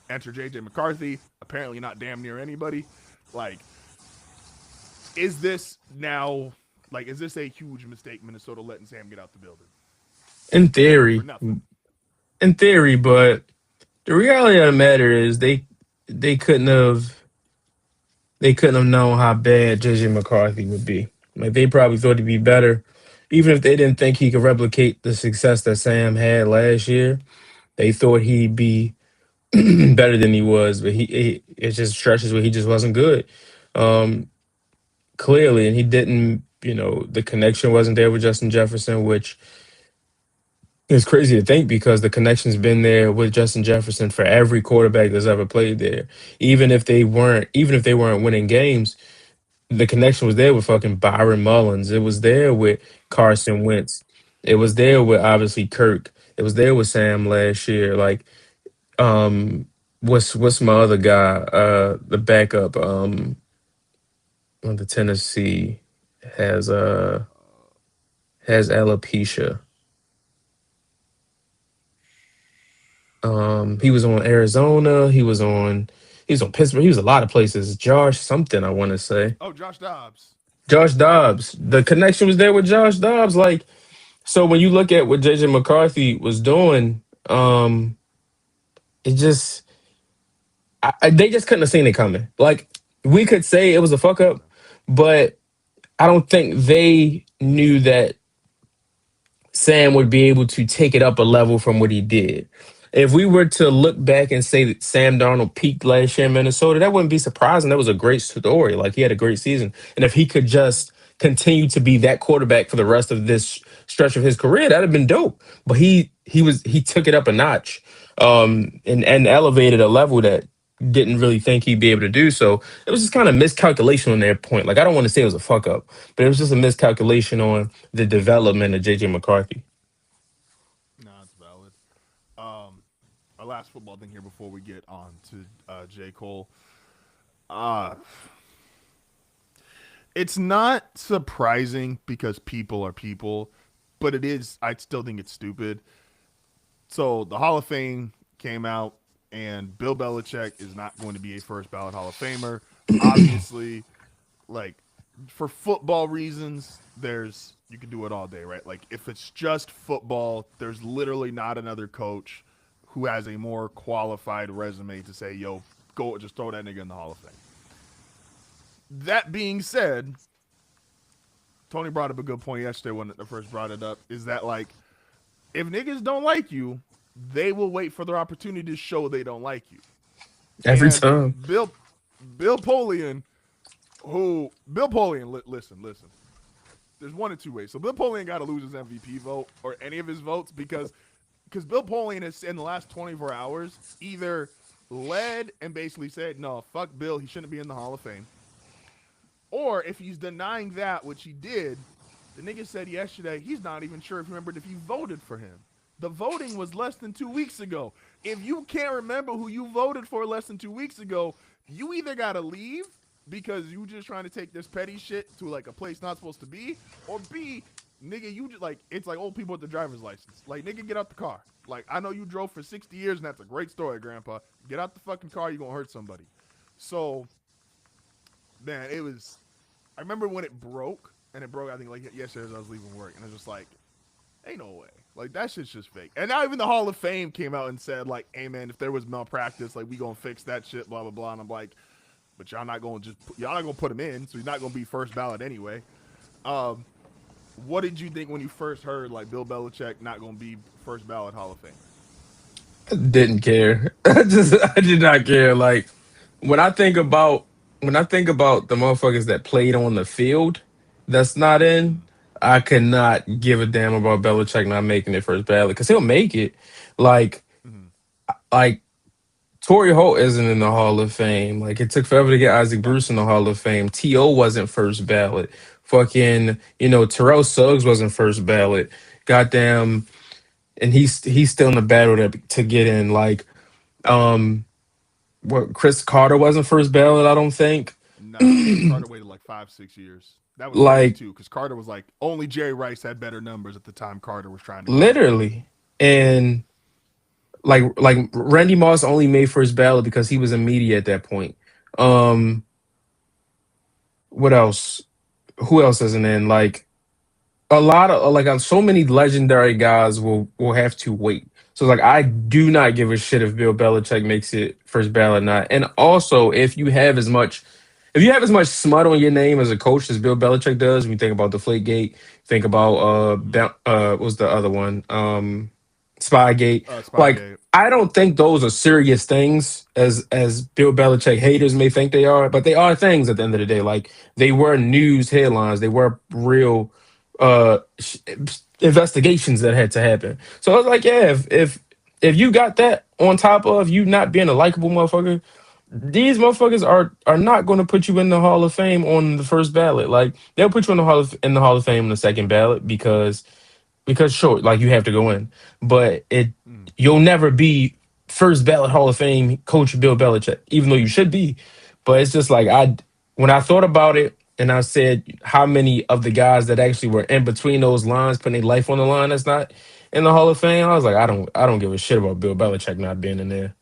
Enter JJ McCarthy, apparently not damn near anybody. Like, is this now like is this a huge mistake Minnesota letting Sam get out the building In for theory, nothing? but the reality of the matter is they couldn't have they couldn't have known how bad JJ McCarthy would be. Like they probably thought he'd be better, even if they didn't think he could replicate the success that Sam had last year. They thought he'd be better than he was, but it's just stretches where he just wasn't good. Um, Clearly, and he didn't. The connection wasn't there with Justin Jefferson, which is crazy to think because the connection's been there with Justin Jefferson for every quarterback that's ever played there. Even if they weren't winning games, the connection was there with fucking Byron Mullins. It was there with Carson Wentz. It was there with obviously Kirk. It was there with Sam last year. Like, um, what's my other guy? The backup on the Tennessee has uh has alopecia. He was on Arizona. He was on Pittsburgh. He was a lot of places. Josh something I want to say. Oh, Josh Dobbs. Josh Dobbs. The connection was there with Josh Dobbs. Like, so when you look at what JJ McCarthy was doing, it just they just couldn't have seen it coming. Like we could say it was a fuck up, but I don't think they knew that Sam would be able to take it up a level from what he did. If we were to look back and say that Sam Darnold peaked last year in Minnesota, that wouldn't be surprising. That was a great story. Like he had a great season. And if he could just continue to be that quarterback for the rest of this stretch of his career, that'd have been dope. But he took it up a notch, and elevated a level that didn't really think he'd be able to do. So it was just kind of miscalculation on their point. Like I don't want to say it was a fuck up, but it was just a miscalculation on the development of JJ McCarthy. No, it's valid. Our last football thing here before we get on to J. Cole. Uh, it's not surprising because people are people, but it is. I still think it's stupid. So the Hall of Fame came out, and Bill Belichick is not going to be a first ballot Hall of Famer. Obviously, like for football reasons, there's you can do it all day, right? Like if it's just football, there's literally not another coach who has a more qualified resume to say, "Yo, go just throw that nigga in the Hall of Fame." That being said, Tony brought up a good point yesterday when I first brought it up. Is that like if niggas don't like you, they will wait for their opportunity to show they don't like you. Every And time. Bill Polian, listen. There's one or two ways. So Bill Polian got to lose his MVP vote or any of his votes because Bill Polian has in the last 24 hours either led and basically said no, fuck Bill, he shouldn't be in the Hall of Fame, or if he's denying that, which he did, the nigga said yesterday he's not even sure if he remembered if he voted for him. The voting was less than 2 weeks ago. If you can't remember who you voted for less than 2 weeks ago, you either gotta leave because you just trying to take this petty shit to like a place not supposed to be, or B, nigga, you just like it's like old people with the driver's license. Like nigga, get out the car. Like I know you drove for 60 years and that's a great story, Grandpa. Get out the fucking car, you gonna hurt somebody. So, man, it was. I remember when it broke, and it broke. I think like yesterday as I was leaving work, and I was just like, ain't no way. Like that shit's just fake. And now even the Hall of Fame came out and said like, "Hey man, if there was malpractice, like we gonna fix that shit." Blah blah blah. And I'm like, but y'all not gonna put him in, so he's not gonna be first ballot anyway. Um, what did you think when you first heard like Bill Belichick not gonna be first ballot Hall of Famer? Didn't care. I did not care. Like when I think about when I think about the motherfuckers that played on the field that's not in, I cannot give a damn about Belichick not making it first ballot because he'll make it. Like Mm-hmm. like Torrey Holt isn't in the Hall of Fame. Like it took forever to get Isaac Bruce in the Hall of Fame. T.O. wasn't first ballot. Fucking, Terrell Suggs wasn't first ballot. Goddamn, and he's still in the battle to get in. Like, what Chris Carter wasn't first ballot, I don't think. Nah, Chris Carter waited like 5-6 years. That was crazy Like too, because Carter was like only Jerry Rice had better numbers at the time. Carter was trying to go in. literally. And like Randy Moss only made first ballot because he was in media at that point. Um, what else? Who else isn't in? Like a lot of so many legendary guys will have to wait. So like I do not give a shit if Bill Belichick makes it first ballot or not. And also if you have as much smut on your name as a coach as Bill Belichick does, when you think about Deflategate, think about what was the other one? Spygate. Like Spygate. I don't think those are serious things as Bill Belichick haters may think they are, but they are things at the end of the day. Like they were news headlines, they were real investigations that had to happen. So I was like, yeah, if you got that on top of you not being a likable motherfucker, these motherfuckers are not going to put you in the Hall of Fame on the first ballot. Like they'll put you in the Hall of Fame on the second ballot because sure, like you have to go in, but Mm. you'll never be first ballot Hall of Fame coach Bill Belichick, even though you should be. But it's just like when I thought about it and I said how many of the guys that actually were in between those lines, putting their life on the line, that's not in the Hall of Fame. I was like, I don't give a shit about Bill Belichick not being in there.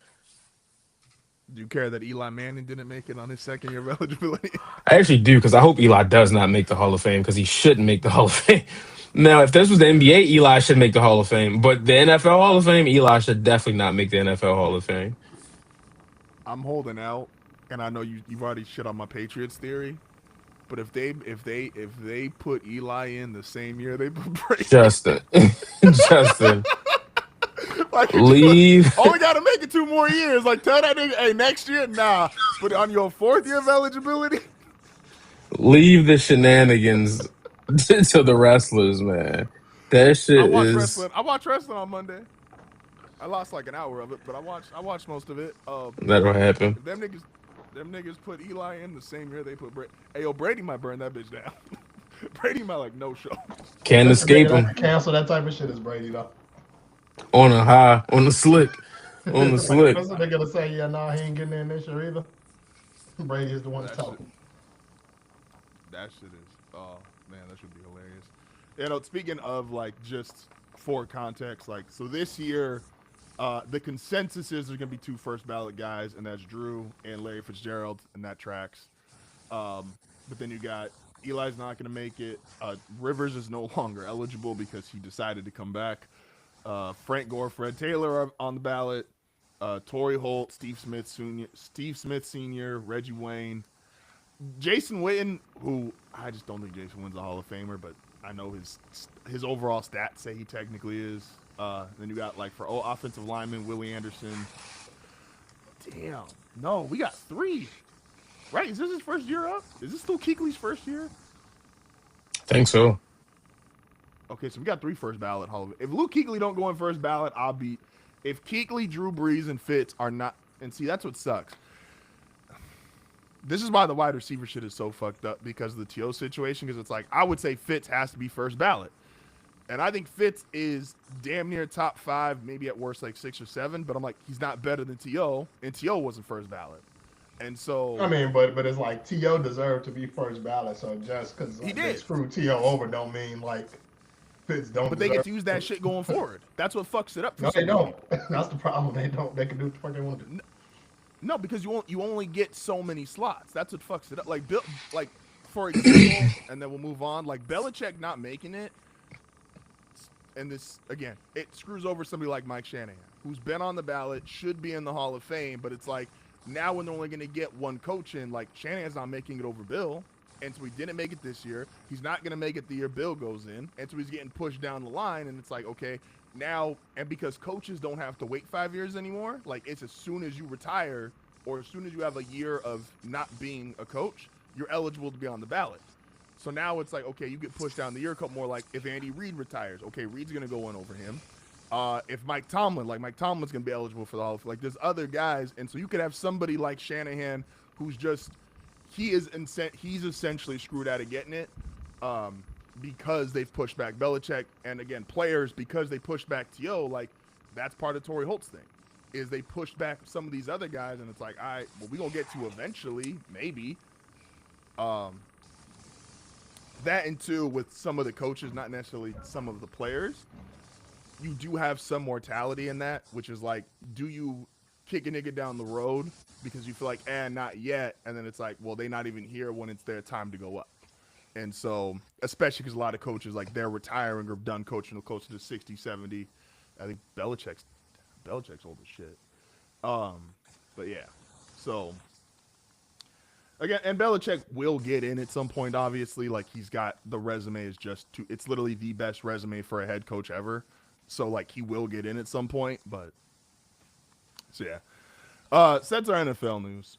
Do you care that Eli Manning didn't make it on his second year of eligibility? I actually do because I hope Eli does not make the Hall of Fame because he shouldn't make the Hall of Fame. Now, if this was the NBA, Eli should make the Hall of Fame. But the NFL Hall of Fame, Eli should definitely not make the NFL Hall of Fame. I'm holding out, and I know you've already shit on my Patriots theory. But if they put Eli in the same year they put Brady, Justin, Justin, like leave, only got to make it 2 more years. Like tell that nigga, hey, next year, nah. But on your fourth year of eligibility, leave the shenanigans to the wrestlers, man. That I shit watch is wrestling. I watch wrestling on Monday. I lost like an hour of it, but I watched most of it. that'll happen. If them niggas put Eli in the same year they put Brady. Hey yo, Brady might burn that bitch down. Brady might like no show. Can't That's the escape nigga that him can cancel that type of shit is Brady though. on a high, on the slick, on the Like, slick. that's what they're gonna say. Yeah, no, he ain't getting in this year either. Brady is the one to That tell shit. him. That shit is. Oh man, that should be hilarious. Speaking of like just for context, like so this year, the consensus is there's gonna be two first ballot guys, and that's Drew and Larry Fitzgerald, and that tracks. But then you got Eli's not gonna make it. Rivers is no longer eligible because he decided to come back. Frank Gore, Fred Taylor are on the ballot. Torrey Holt, Steve Smith Sr., Reggie Wayne, Jason Witten, who I just don't think Jason Witten's a Hall of Famer, but I know his overall stats say he technically is. Then you got like for offensive lineman Willie Anderson. Damn, no, we got three. Right? Is this his first year up? Is this still Kuechly's first year? Think so. Okay, so we got three first ballot Hall of. If Luke Kuechly don't go in first ballot, I'll be. If Kuechly, Drew Brees, and Fitz are not, and see that's what sucks. This is why the wide receiver shit is so fucked up because of the T.O. situation. Because it's like I would say Fitz has to be first ballot, and I think Fitz is damn near top 5, maybe at worst like 6 or 7. But I'm like he's not better than T.O. and T.O. wasn't first ballot, and so I mean, but it's like T.O. deserved to be first ballot. So just because he they did. screwed T.O. over don't mean like Fitz don't But they deserve. get to use that shit going forward. That's what fucks it up for No, so they many don't. people. That's the problem. They don't. They can do what the fuck they want to do. No, because you only get so many slots. That's what fucks it up. Like Bill, like for example, and then we'll move on. Like Belichick not making it, and this again, it screws over somebody like Mike Shanahan, who's been on the ballot, should be in the Hall of Fame, but it's like now when they're only going to get one coach in, like Shanahan's not making it over Bill, and so he didn't make it this year. He's not going to make it the year Bill goes in, and so he's getting pushed down the line, and it's like okay. Now, and because coaches don't have to wait 5 years anymore, like it's as soon as you retire or as soon as you have a year of not being a coach, you're eligible to be on the ballot. So now it's like, okay, you get pushed down the year a couple more. Like if Andy Reid retires, okay, Reid's going to go in over him. If Mike Tomlin's gonna be eligible for the Hall of Fame, like there's other guys, and so you could have somebody like Shanahan who's just he's essentially screwed out of getting it, um, because they've pushed back Belichick, and again players because they pushed back To, like that's part of Torrey Holt's thing, is they pushed back some of these other guys, and it's like, all right, well we gonna get to eventually maybe, um, that and two with some of the coaches, not necessarily some of the players, you do have some mortality in that, which is like, do you kick a nigga down the road because you feel like, not yet, and then it's like, well, they not even here when it's their time to go up. And so, especially because a lot of coaches, like, they're retiring or done coaching closer to 60, 70. I think Belichick's old as shit. Um, but yeah. So, again, and Belichick will get in at some point, obviously. Like, he's got the resume is just too, it's literally the best resume for a head coach ever. So, like, he will get in at some point. But, so yeah. That's our NFL news.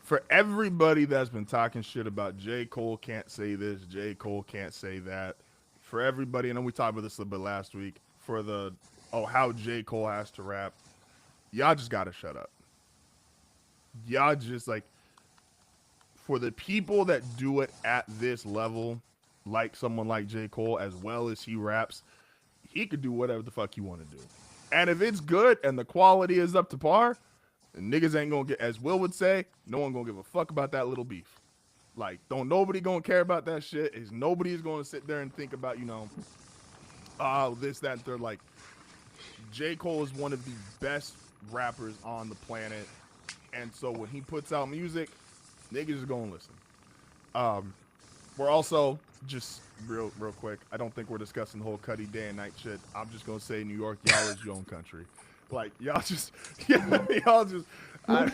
For everybody that's been talking shit about J. Cole can't say this, J. Cole can't say that. For everybody, and then we talked about this a little bit last week, for the, how J. Cole has to rap, y'all just gotta shut up. Y'all just, like, for the people that do it at this level, like someone like J. Cole, as well as he raps, he could do whatever the fuck he want to do. And if it's good and the quality is up to par, niggas ain't gonna get, as Will would say, no one gonna give a fuck about that little beef. Like, don't nobody gonna care about that shit. Is nobody is gonna sit there and think about, this, that, and third. Like, J. Cole is one of the best rappers on the planet. And so when he puts out music, niggas are gonna listen. Um, we're also just real quick. I don't think we're discussing the whole Cuddy day and night shit. I'm just gonna say New York, y'all is your own country. Like y'all just, yeah, y'all just. Oh,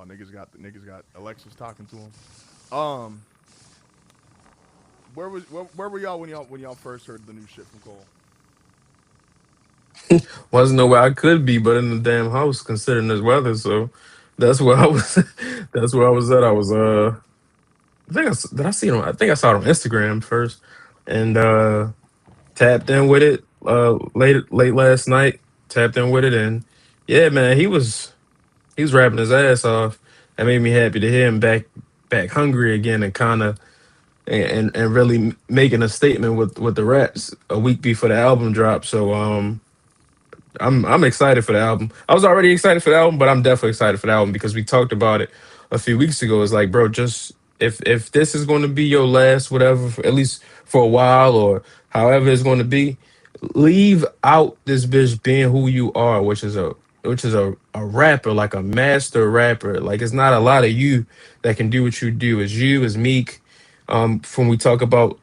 niggas got Alexis talking to him. Where were y'all when y'all first heard the new shit from Cole? Wasn't nowhere I could be but in the damn house, considering this weather. So that's where I was. That's where I was at. I was I think did I see it on? I think I saw it on Instagram first, and tapped in with it late last night. Tapped in with it, and yeah, man, he was rapping his ass off. That made me happy to hear him back hungry again, and kind of and really making a statement with the raps a week before the album drop. So I'm excited for the album. I was already excited for the album, but I'm definitely excited for the album because we talked about it a few weeks ago. It's like, bro, just if this is going to be your last whatever, at least for a while or however it's going to be, leave out this bitch being who you are, which is a rapper, like a master rapper. Like it's not a lot of you that can do what you do. It's you, it's Meek. When we talk about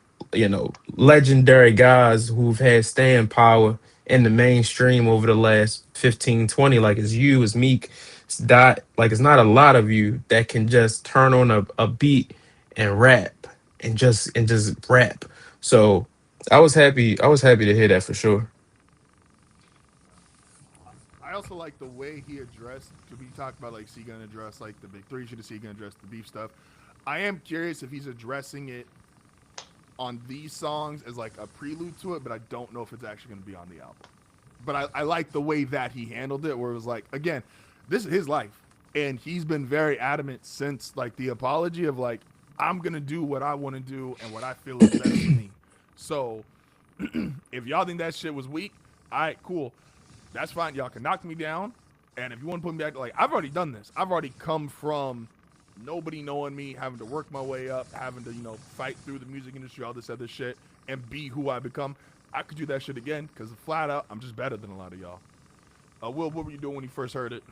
legendary guys who've had staying power in the mainstream over the last 15, 20, like it's you, it's Meek, it's Dot. Like it's not a lot of you that can just turn on a beat and rap and just rap. So I was happy to hear that for sure. I also like the way he addressed. To be talked about, like, is he gonna address like the big three? Should he gonna address the beef stuff? I am curious if he's addressing it on these songs as like a prelude to it, but I don't know if it's actually gonna be on the album. But I like the way that he handled it, where it was like, again, this is his life, and he's been very adamant since like the apology of like, I'm gonna do what I want to do and what I feel is best for me. So if y'all think that shit was weak, all right, cool, that's fine. Y'all can knock me down, and if you want to put me back, like I've already done this. I've already come from nobody knowing me, having to work my way up, having to fight through the music industry, all this other shit, and be who I become. I could do that shit again because flat out, I'm just better than a lot of y'all. Will, what were you doing when you first heard it?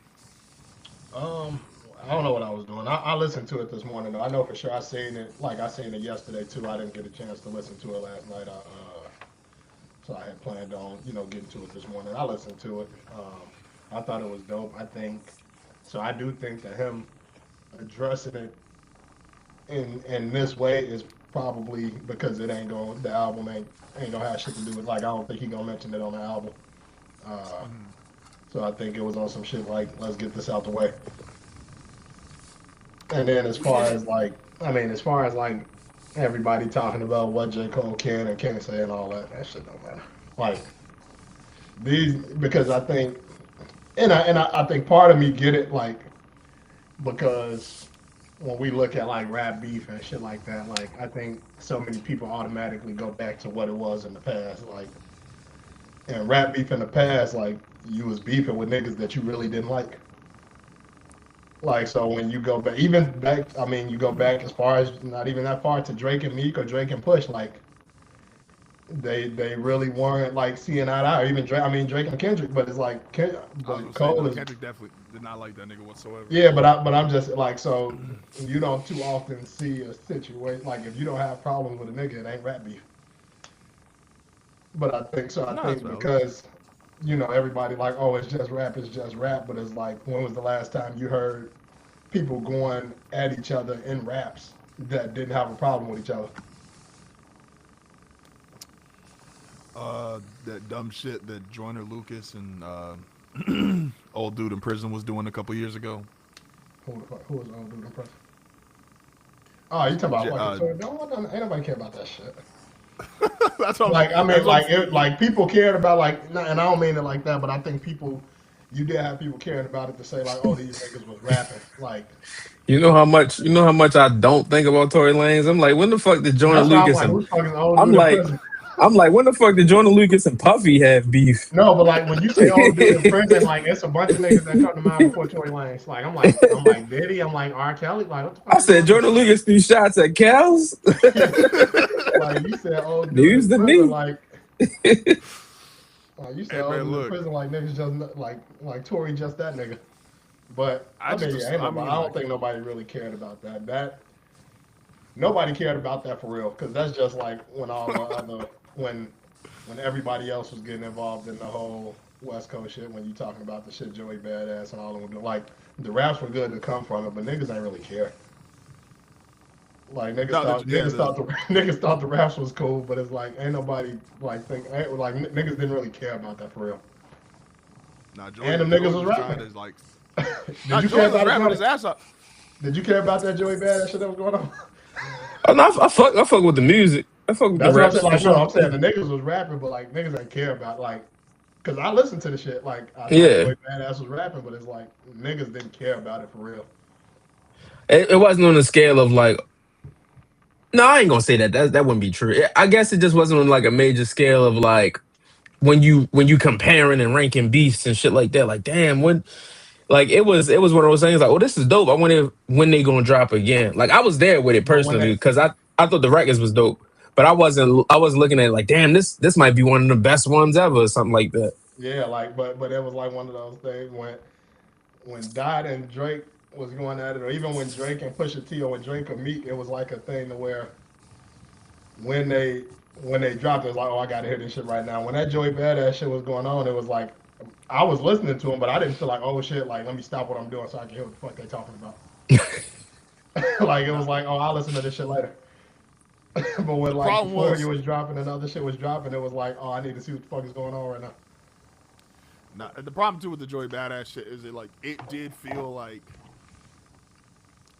Um, I don't know what I was doing. I listened to it this morning though. I know for sure I seen it. Like I seen it yesterday too. I didn't get a chance to listen to it last night. So I had planned on getting to it this morning. I listened to it. I thought it was dope. I think so. I do think that him addressing it in this way is probably because it ain't going. The album ain't gonna have shit to do with. Like I don't think he gonna mention it on the album. Uh, Mm-hmm. so I think it was on some shit like let's get this out the way. And then as far as like, I mean, as far as like everybody talking about what J. Cole can and can't say and all that. That shit don't matter. Like these, because I think, I think part of me get it, like because when we look at like rap beef and shit like that, like I think so many people automatically go back to what it was in the past. Like and rap beef in the past, like you was beefing with niggas that you really didn't like. Like so when you go back, even back, I mean, you go back as far as not even that far to Drake and Meek or Drake and Push, like they really weren't like seeing eye to eye. Or even Drake, I mean Drake and Kendrick, but it's like, I was but gonna say Cole no. is Kendrick definitely did not like that nigga whatsoever. yeah, but I'm just like so you don't too often see a situation like if you don't have problems with a nigga, it ain't rap beef. But I think so. I No, that's think valid. because everybody like oh it's just rap, but it's like when was the last time you heard people going at each other in raps that didn't have a problem with each other? That dumb shit that Joyner Lucas and old dude in prison was doing a couple years ago. Who was old dude in prison? Oh, you talking about J- fucking uh, Twitter? Ain't nobody care about that shit. that's what I'm. Like I mean, That's what like people cared about and I don't mean it like that, but I think people, you did have people caring about it to say like, oh, these niggas was rapping. Like You know how much I don't think about Tory Lanez. I'm like, when the fuck did Jordan that's why I'm Lucas like, and who's fucking old I'm dude in like, prison? I'm like, when the fuck did Jordan Lucas and Puffy have beef? No, but like when you say old dude in prison, like it's a bunch of niggas that come to mind before Tory Lanez. Like I'm like Diddy, I'm like R. Kelly. Like what the fuck I is said going on? Jordan Lucas threw shots at cows. Like you said old dude News in to prison, me. like you said hey old man, dude in look. prison, like niggas just like Tory just that nigga. But I I just. mean, yeah, ain't I nobody. I mean, don't like. think nobody really cared about that. Nobody cared about that for real, because that's just like when all the other when everybody else was getting involved in the whole West Coast shit. When you talking about the shit Joey Badass and all of them, like the raps were good to come from it, but niggas ain't really care. Like No, yeah. niggas thought the raps was cool, but it's like ain't nobody like think ain't, like niggas didn't really care about that for real. Nah, And Joey. them Joey niggas was was trying rapping. to like. Did Nah, you care Joey was about it, rapping Johnny? his ass off. Did you care about that Joey Badass shit that was going on? Oh, no, I fuck with the music. I fuck with the That's what I'm raps saying. for Like, no, sure. I'm saying the niggas was rapping, but like niggas ain't care about like, cause I listened to the shit. Like, I thought Yeah, Joey Badass was rapping, but it's like niggas didn't care about it for real. it wasn't on the scale of like. No, I ain't gonna say that. That wouldn't be true. I guess it just wasn't on like a major scale of like when you comparing and ranking beefs and shit like that. Like, damn, like it was one of those things like, oh, this is dope. I wonder when they gonna drop again. Like I was there with it But when personally they, because I thought the records was dope, but I wasn't looking at it like, damn, this might be one of the best ones ever or something like that. yeah, like, but it was like one of those things when Dot and Drake was going at it, or even when Drake and Pusha T or when Drake or Meek, it was like a thing to where when they when they dropped, it was like, oh, I gotta hear this shit right now. When that Joey Badass shit was going on, it was like I was listening to him, but I didn't feel like, oh shit, like let me stop what I'm doing so I can hear what the fuck they talking about. Like it Nah, was like, oh, I'll listen to this shit later. But when the like problem before he was. was dropping and other shit was dropping, it was like, oh, I need to see what the fuck is going on right now. Nah, the problem too with the Joey Badass shit is it did feel like,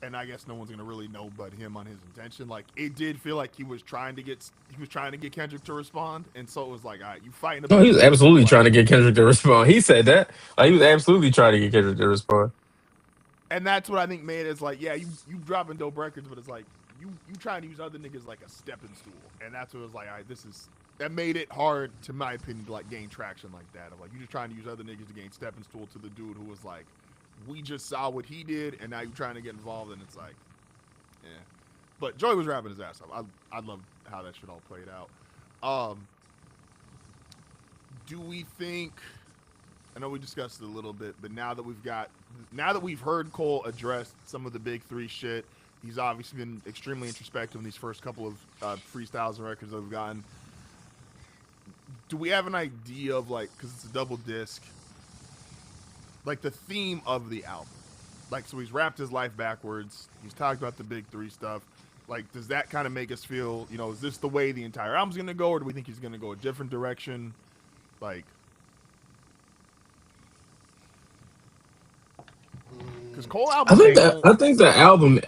and I guess no one's gonna really know but him on his intention. Like it did feel like he was trying to get Kendrick to respond, and so it was like, all right, you fighting No, about he the was beef, but absolutely trying like, to get Kendrick to respond. He said that. Like, he was absolutely trying to get Kendrick to respond. and that's what I think made it. It's like, yeah, you dropping dope records, but it's like you trying to use other niggas like a stepping stool, and that's what it was like. All right, this is that made it hard, to my opinion, to like gain traction like that. Of like you just trying to use other niggas to gain stepping stool to the dude who was like, we just saw what he did, and now you trying to get involved, and it's like, yeah. But Joey was rapping his ass off. I love how that shit all played out. Um, do we think? I know we discussed it a little bit, but now that we've heard Cole address some of the big three shit, he's obviously been extremely introspective in these first couple of freestyles and records that we've gotten. Do we have an idea of like, because it's a double disc, like the theme of the album? Like, so he's rapped his life backwards. He's talked about the big three stuff. Like, does that kind of make us feel, is this the way the entire album's gonna go, or do we think he's gonna go a different direction? Like, because Cole I albums think think that don't. I think the album.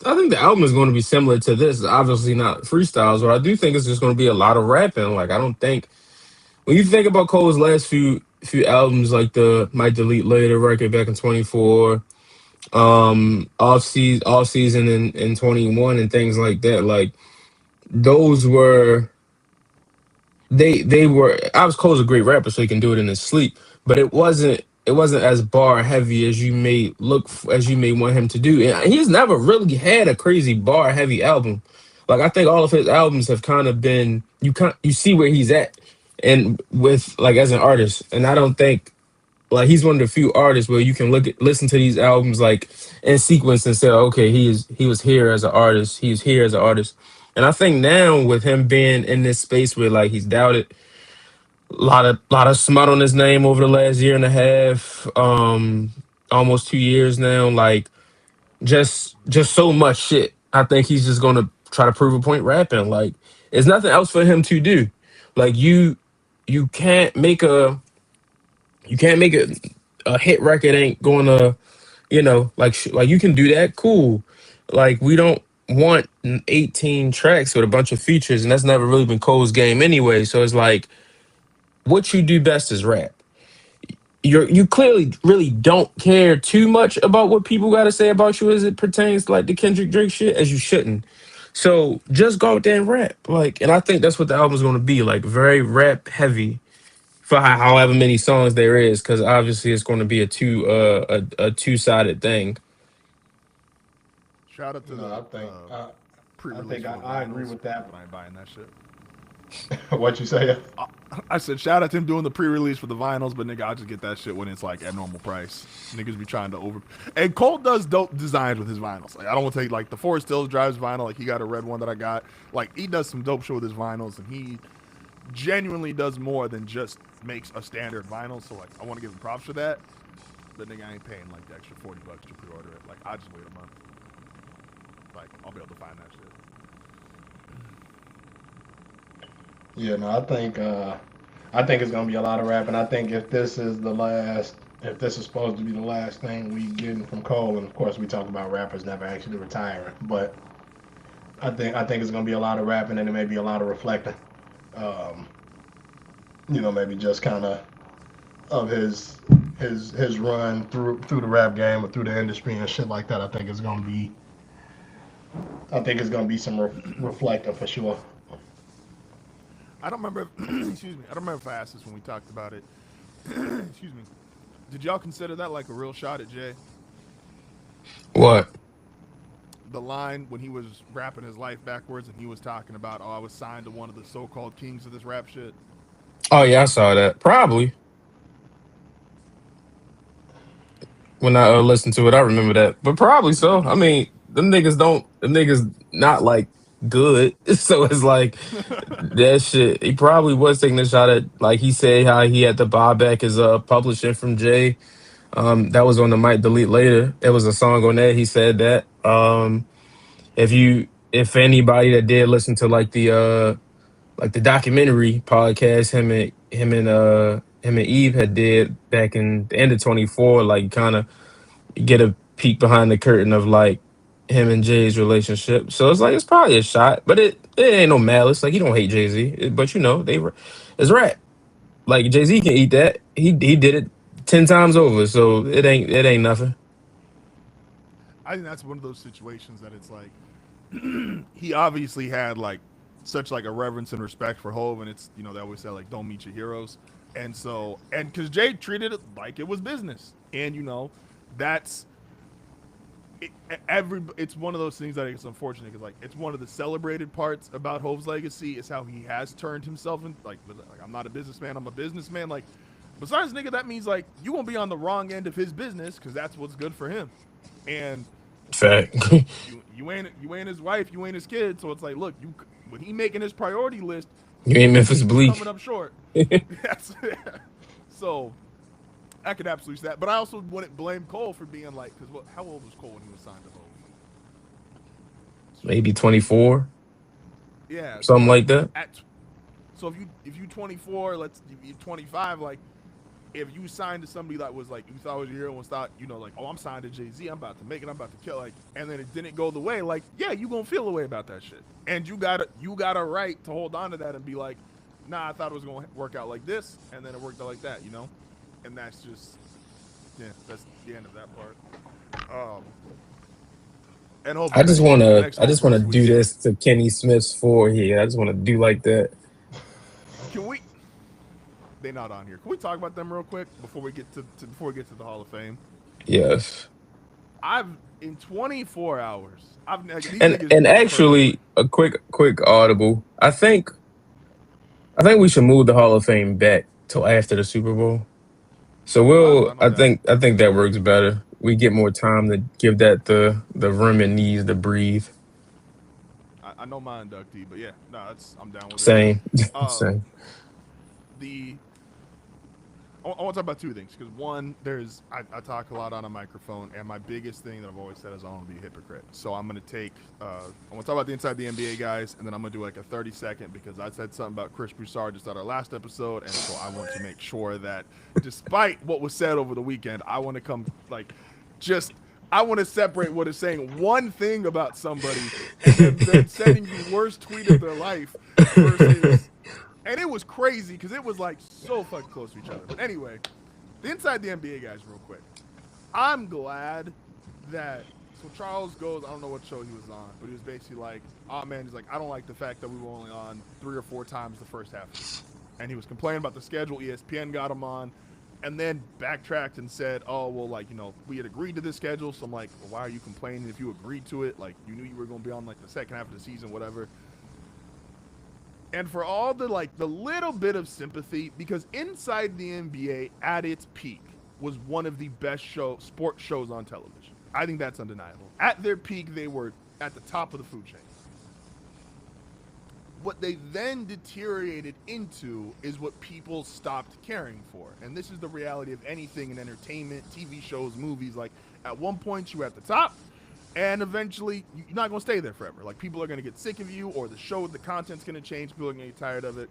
I think the album is going to be similar to this. Obviously not freestyles, but I do think it's just going to be a lot of rapping. Like I don't think when you think about Cole's last few albums, like the Might Delete Later record back in 24, off season in 21 and things like that, like those were they were I was Cole's a great rapper, so he can do it in his sleep, but it wasn't as bar heavy as as you may want him to do. And he's never really had a crazy bar heavy album. Like I think all of his albums have kind of been you see where he's at and with like as an artist. And I don't think like he's one of the few artists where you can listen to these albums like in sequence and say, okay, he was here as an artist, he's here as an artist. And I think now with him being in this space where like he's doubted, a lot of smut on his name over the last year and a half, almost 2 years now, like just so much shit. I think he's just gonna try to prove a point rapping. Like there's nothing else for him to do. Like you can't make a hit record ain't gonna like you can do that cool. Like we don't want 18 tracks with a bunch of features, and that's never really been Cole's game anyway. So it's like what you do best is rap. You clearly really don't care too much about what people got to say about you as it pertains to like the Kendrick Drake shit, as you shouldn't. So just go out there and rap. Like, and I think that's what the album's gonna be, like very rap heavy for however many songs there is, because obviously it's going to be a two-sided thing. Shout out to No, the I pre-release think for the I agree vinyls, with that. but I ain't buying that shit. What you say? I, I said shout out to him doing the pre-release for the vinyls, but nigga, I'll just get that shit when it's like at normal price. Niggas be trying to over. And Cole does dope designs with his vinyls. Like I don't want to take like the Forest Hills Drives vinyl. Like he got a red one that I got. Like he does some dope shit with his vinyls, and he genuinely does more than just makes a standard vinyl. So like I want to give him props for that. But nigga, I ain't paying like the extra $40 to pre-order it. Like I just wait a month. Like I'll be able to find that shit. Yeah, no, I think it's gonna be a lot of rapping. I think if this is supposed to be the last thing we getting from Cole, and of course we talk about rappers never actually retiring, but I think it's gonna be a lot of rapping and it may be a lot of reflecting. Um, maybe just kind of his run through the rap game or through the industry and shit like that. I think it's gonna be some reflecting for sure. I don't remember. Excuse me. I don't remember if I asked this when we talked about it. Excuse me. Did y'all consider that like a real shot at Jay? What? The line when he was rapping his life backwards and he was talking about, oh, I was signed to one of the so-called kings of this rap shit. Oh yeah, I saw that. Probably when I listened to it, I remember that. But probably so. I mean, them niggas not like good. So it's like that shit. He probably was taking a shot at, like he said, how he had to buy back his publishing from Jay. That was on the Might Delete Later. There was a song on there. He said that. If anybody that did listen to like the documentary podcast him and Eve had did back in the end of 24, like kind of get a peek behind the curtain of like him and Jay's relationship. So it's like it's probably a shot, but it ain't no malice. Like he don't hate Jay-Z, but it's rap. Like Jay-Z can eat that. He did it 10 times over, so it ain't nothing. I think that's one of those situations that it's like he obviously had like such like a reverence and respect for Hove, and it's they always say like don't meet your heroes, and so and because Jay treated it like it was business, and that's it, it's one of those things that it's unfortunate because like it's one of the celebrated parts about Hove's legacy is how he has turned himself in like I'm not a businessman, I'm a businessman. Like besides nigga, that means like you won't be on the wrong end of his business because that's what's good for him, and Fact. you ain't his wife, you ain't his kid. So it's like, look, you when he making his priority list, You ain't Memphis you coming Bleak. up short. That's so I could absolutely see that, but I also wouldn't blame Cole for being like, because how old was Cole when he was signed to Hove? Maybe 24, Yeah, so something like like that. at so if you 24, let's you 25, like if you signed to somebody that was like you thought was your hero and thought, like, oh, I'm signed to Jay-Z, I'm about to make it, I'm about to kill, like, and then it didn't go the way, like, yeah, you gonna feel a way about that shit. And you got a right to hold on to that and be like, nah, I thought it was gonna work out like this, and then it worked out like that. And that's just, yeah, that's the end of that part. Um and I hopefully just the wanna next I goal just for wanna us we do see. this to Kenny Smith's four here. I just wanna do like that. Can we they not on here. Can we talk about them real quick before we get before we get to the Hall of Fame? Yes. I've in 24 hours. I've like, these And niggas and do it perfectly. actually a quick audible. I think we should move the Hall of Fame back till after the Super Bowl. So I'm down. I think that works better. We get more time to give that the room it needs to breathe. I know my inductee, but yeah, no, that's I'm down with it. Same. Um, Same. the I want to talk about two things because one, I talk a lot on a microphone, and my biggest thing that I've always said is I don't want to be a hypocrite. So I'm gonna take I want to talk about the inside the NBA guys, and then I'm gonna do like a 30-second because I said something about Chris Broussard just on our last episode, and so I want to make sure that despite what was said over the weekend, I want to come like just I want to separate what is saying one thing about somebody and then them sending you worst tweet of their life versus and it was crazy because it was like so fucking close to each other. But anyway, the inside the NBA guys, real quick. I'm glad that so Charles goes. I don't know what show he was on, but he was basically like, "Oh man," he's like, "I don't like the fact that we were only on 3 or 4 times the first half of the season," and he was complaining about the schedule. ESPN got him on, and then backtracked and said, "Oh well, like we had agreed to this schedule." So I'm like, well, "Why are you complaining if you agreed to it? Like you knew you were going to be on like the second half of the season, whatever." And for all the little bit of sympathy, because Inside the NBA at its peak was one of the best sports shows on television. I think that's undeniable. At their peak, they were at the top of the food chain. What they then deteriorated into is what people stopped caring for. And this is the reality of anything in entertainment, TV shows, movies. Like, at one point, you were at the top, and eventually, you're not going to stay there forever. Like, people are going to get sick of you, or the content's going to change, people are going to get tired of it.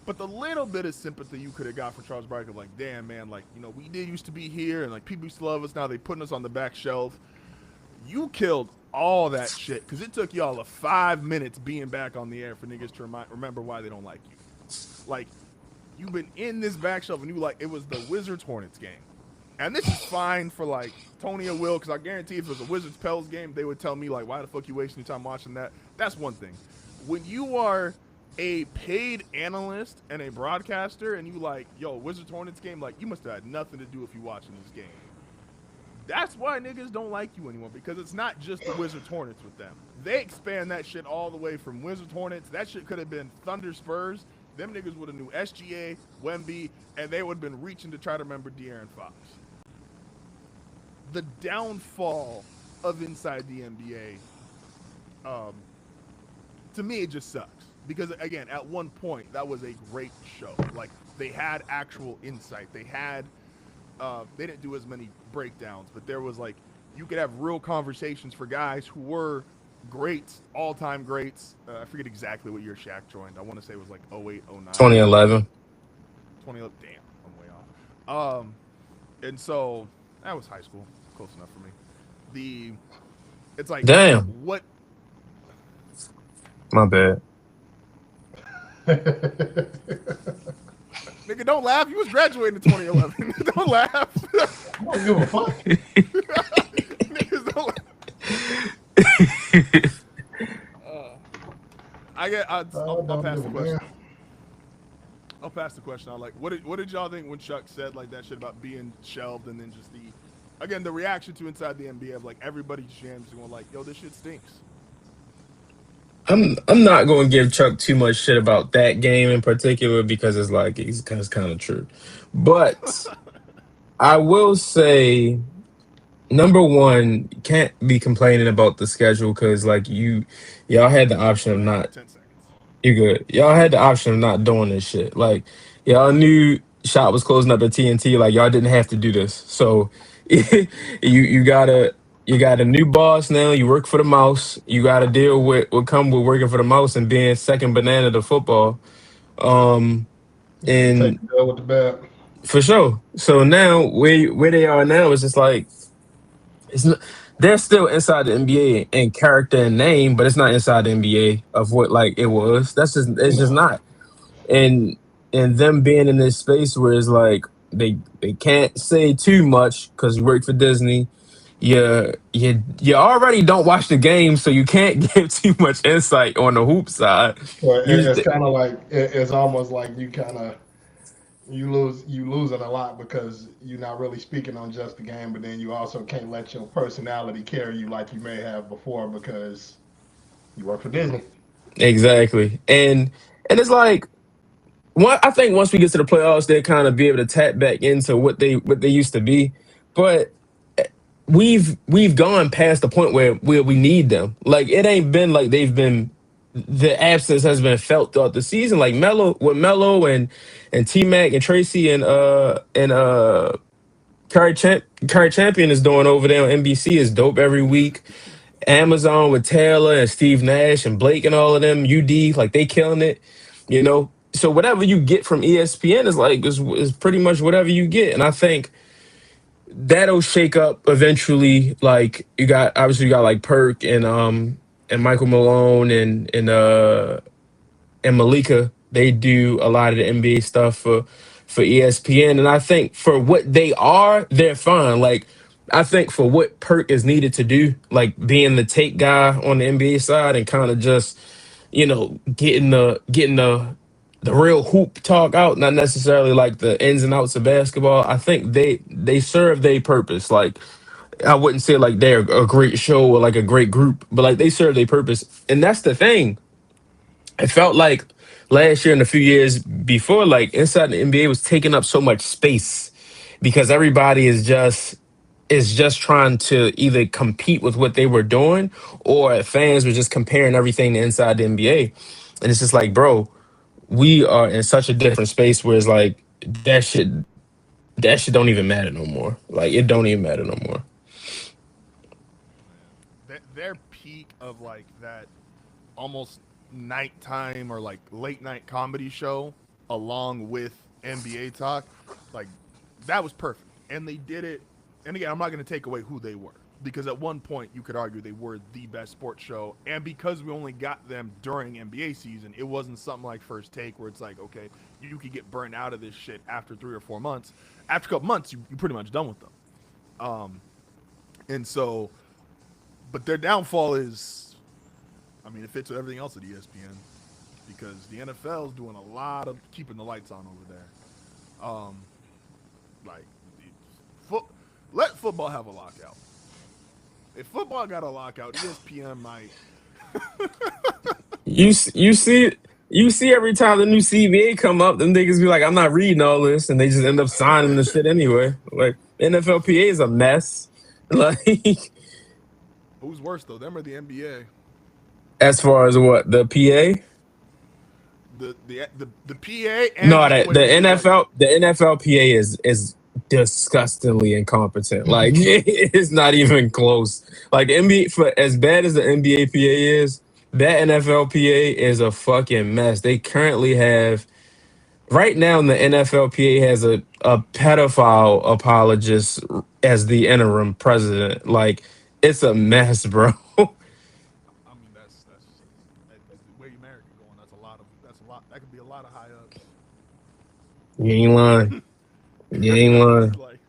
But the little bit of sympathy you could have got from Charles Barkley, like, damn, man, like, we did used to be here, and, like, people used to love us, now they putting us on the back shelf. You killed all that shit because it took y'all 5 minutes being back on the air for niggas to remember why they don't like you. Like, you've been in this back shelf and you like, it was the Wizards Hornets game. And this is fine for like Tony or Will, because I guarantee if it was a Wizards Pels game, they would tell me like, why the fuck you wasting your time watching that? That's one thing. When you are a paid analyst and a broadcaster and you like, yo, Wizards Hornets game, like you must have had nothing to do if you watching this game. That's why niggas don't like you anymore, because it's not just the Wizards Hornets with them. They expand that shit all the way from Wizards Hornets. That shit could have been Thunder Spurs. Them niggas would have knew SGA, Wemby, and they would have been reaching to try to remember De'Aaron Fox. The downfall of Inside the NBA, to me, it just sucks. Because, again, at one point, that was a great show. Like, they had actual insight. They didn't do as many breakdowns, but there was, like, you could have real conversations for guys who were greats, all-time greats. I forget exactly what year Shaq joined. I want to say it was, like, 08, 09. 2011. 2011. Damn, I'm way off. And so, that was high school. Close enough for me. It's like, Damn. what My bad. Nigga, don't laugh. You was graduating in 2011. Don't laugh. I don't give a fuck. Niggas don't laugh. I'll pass the question. I'll pass the question. I'm like, what did y'all think when Chuck said like that shit about being shelved, and then just the reaction to Inside the NBA of like everybody jams going like, yo, this shit stinks. I'm not going to give Chuck too much shit about that game in particular because it's kind of true. But I will say number one, you can't be complaining about the schedule because like y'all had the option of I got not. like 10 seconds. You good. Y'all had the option of not doing this shit. Like y'all knew shop was closing up at TNT. Like y'all didn't have to do this. So you got a new boss now. You work for the mouse. You got to deal with what come with working for the mouse and being second banana to football. Um Take and the L with the bad. for sure. So now where they are now is just like it's not, they're still inside the NBA in character and name, but it's not inside the NBA of what like it was. That's just it's just No. not. And them being in this space where it's like they can't say too much because you work for Disney. You already don't watch the game, so you can't give too much insight on the hoop side. Well, You it's kind of like it's almost like you kind of you losing a lot because you're not really speaking on just the game, but then you also can't let your personality carry you like you may have before because you work for Disney. exactly, and it's like I think once we get to the playoffs, they'll kind of be able to tap back into what they used to be. But we've gone past the point where we need them. Like it ain't been like they've been the absence has been felt throughout the season. Like Mello and T Mac and Tracy and Curry Champion is doing over there on NBC is dope every week. Amazon with Taylor and Steve Nash and Blake and all of them, UD, like they killing it, you know. So whatever you get from ESPN is pretty much whatever you get. And I think that'll shake up eventually. Like you got like Perk and Michael Malone and Malika, they do a lot of the NBA stuff for ESPN, and I think for what they are, they're fine. Like I think for what Perk is needed to do, like being the tape guy on the NBA side and kind of just getting the real hoop talk out, not necessarily like the ins and outs of basketball. I think they serve their purpose. Like I wouldn't say like they're a great show or like a great group, but like they serve their purpose, and that's the thing. It felt like last year and a few years before, like inside the NBA was taking up so much space because everybody is just trying to either compete with what they were doing or fans were just comparing everything to inside the NBA. And it's just like, bro, we are in such a different space where it's like that shit don't even matter no more. Like it don't even matter no more. Their peak of like that almost nighttime or like late night comedy show along with NBA talk, like that was perfect. And they did it. And again, I'm not going to take away who they were because at one point you could argue they were the best sports show. And because we only got them during NBA season, it wasn't something like First Take where it's like, okay, you could get burned out of this shit after 3 or 4 months. After a couple months, you're pretty much done with them. Um, and so, but their downfall is, I mean, it fits with everything else at ESPN because the NFL is doing a lot of keeping the lights on over there. Like, foot, let football have a lockout. If football got a lockout, ESPN might. You see every time the new CBA come up, them niggas be like, I'm not reading all this, and they just end up signing the shit anyway. Like NFLPA is a mess. Like Who's worse though, them or the NBA? as far as what the PA? The PA and No, just the that way we do like. The NFLPA is disgustingly incompetent. Like it's not even close. Like NBA for as bad as the NBA PA is, that NFLPA is a fucking mess. They currently have right now the NFLPA has a pedophile apologist as the interim president. Like it's a mess, bro. I mean, that's the way America going. That's a lot. That could be a lot of high ups. You ain't lying. You ain't lying. Like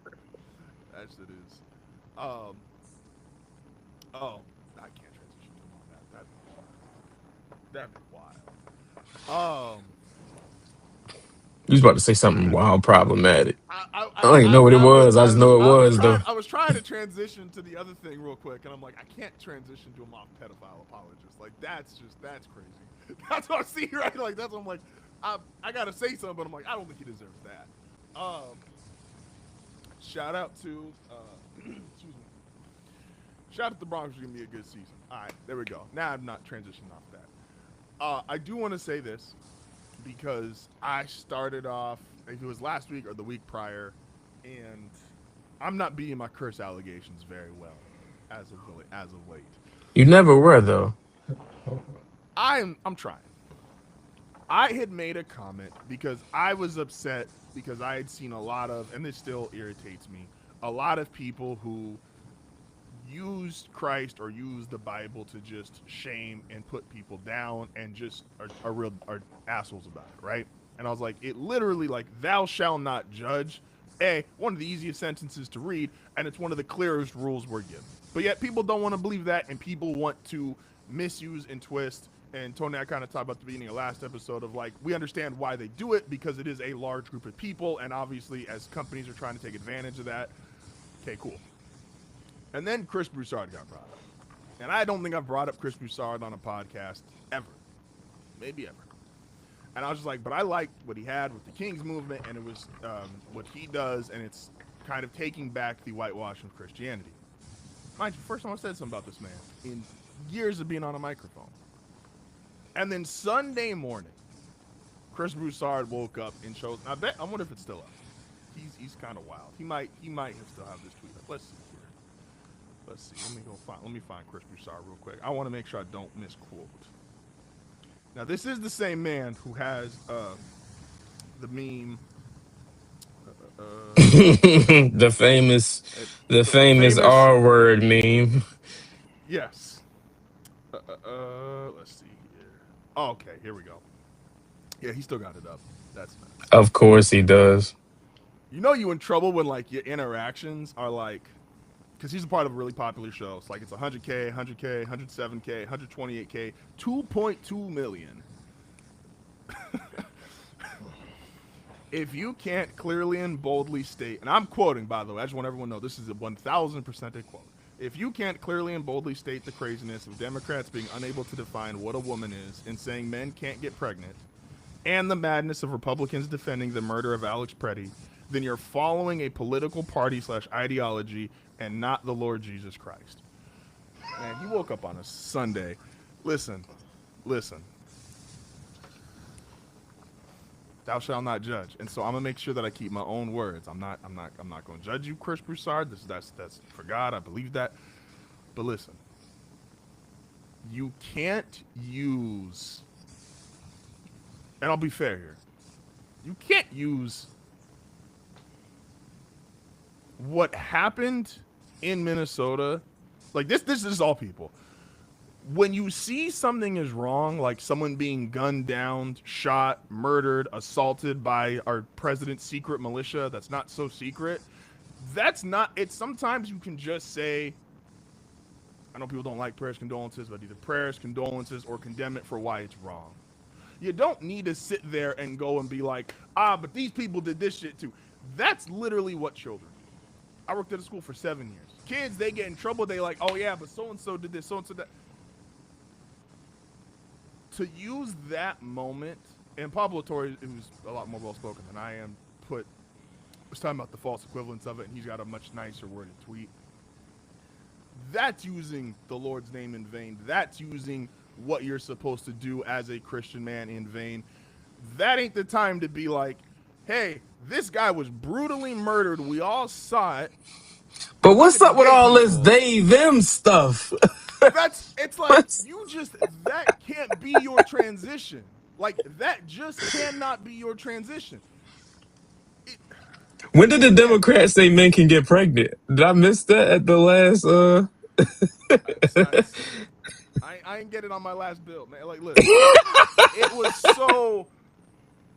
that shit is. Um. Oh, I can't transition to all that. That'd be wild. You was about to say something wild problematic. I don't even know what it I was was. I just know it was though. I was trying to transition to the other thing real quick, and I'm like, I can't transition to a mock pedophile apologist. Like that's crazy. That's what I see right. Like that's what I'm like. I gotta say something, but I'm like, I don't think he deserves that. Shout out to excuse me. Shout out to the Broncos for giving me a good season. All right, there we go. Now I'm not transitioning off that. I do want to say this because I started off, if it was last week or the week prior, and I'm not beating my curse allegations very well as of late. You never were though. I'm trying. I had made a comment because I was upset because I had seen a lot of, and this still irritates me, a lot of people who use Christ or use the Bible to just shame and put people down and just are assholes about it, right? And I was like, it literally like thou shalt not judge. One of the easiest sentences to read, and it's one of the clearest rules we're given. But yet people don't want to believe that, and people want to misuse and twist. And Tony, I kind of talked about at the beginning of last episode of like, we understand why they do it because it is a large group of people, and obviously as companies are trying to take advantage of that. Okay, cool. And then Chris Broussard got brought up. And I don't think I've brought up Chris Broussard on a podcast ever. Maybe ever. And I was just like, but I liked what he had with the King's movement, and it was what he does, and it's kind of taking back the whitewashing of Christianity. Mind you, first time I said something about this man in years of being on a microphone. And then Sunday morning, Chris Broussard woke up and chose. I wonder if it's still up. He's kind of wild. He might still have this tweet up. Let's see here. Let's see. Let me find Chris Broussard real quick. I want to make sure I don't misquote. Now this is the same man who has the meme. The famous R word meme. Yes. Let's see here. Oh, okay, here we go. Yeah, he still got it up. That's nice. Of course he does. You know you in trouble when like your interactions are like, because he's a part of a really popular show. It's like it's 100K, 100K, 107K, 128K, 2.2 million. If you can't clearly and boldly state, and I'm quoting, by the way, I just want everyone to know this is a 1,000% a quote. If you can't clearly and boldly state the craziness of Democrats being unable to define what a woman is and saying men can't get pregnant, and the madness of Republicans defending the murder of Alex Preddy, then you're following a political party / ideology and not the Lord Jesus Christ. Man, he woke up on a Sunday. Listen. Thou shalt not judge, and so I'm gonna make sure that I keep my own words. I'm not gonna judge you, Chris Broussard. That's for God. I believe that. But listen, you can't use, and I'll be fair here. You can't use what happened in Minnesota. Like this is all people. When you see something is wrong, like someone being gunned down, shot, murdered, assaulted by our president's secret militia that's not so secret, that's not, it's sometimes you can just say, I know people don't like prayers, condolences, but either prayers, condolences, or condemn it for why it's wrong. You don't need to sit there and go and be like, but these people did this shit too. That's literally what children do. I worked at a school for 7 years. Kids, they get in trouble, they like, oh yeah, but so-and-so did this, so-and-so that. To use that moment, and Pablo Torre, who's a lot more well-spoken than I am, was talking about the false equivalence of it, and he's got a much nicer worded tweet. That's using the Lord's name in vain. That's using what you're supposed to do as a Christian man in vain. That ain't the time to be like, hey, this guy was brutally murdered. We all saw it. But what's up with all this they, them stuff? It's like, that can't be your transition. Like, that just cannot be your transition. When did the Democrats say men can get pregnant? Did I miss that at the last, I ain't get it on my last bill, man. Like, listen, it was so,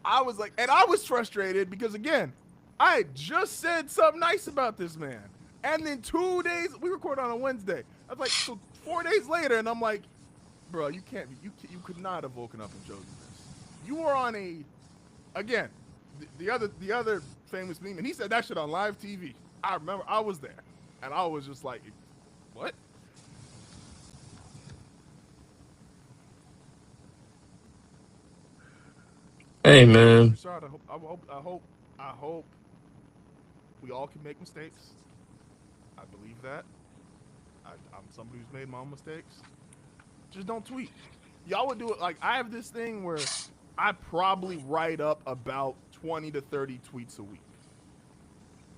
I was like, and I was frustrated because, again, I had just said something nice about this man. And then 2 days, we record on a Wednesday. I was like, so 4 days later, and I'm like, bro, you could not have woken up and chosen this. You were on again, the other famous meme, and he said that shit on live TV. I remember I was there, and I was just like, what? Hey man, I hope we all can make mistakes. I believe that. I'm somebody who's made my own mistakes. Just don't tweet. Y'all would do it like, I have this thing where I probably write up about 20 to 30 tweets a week.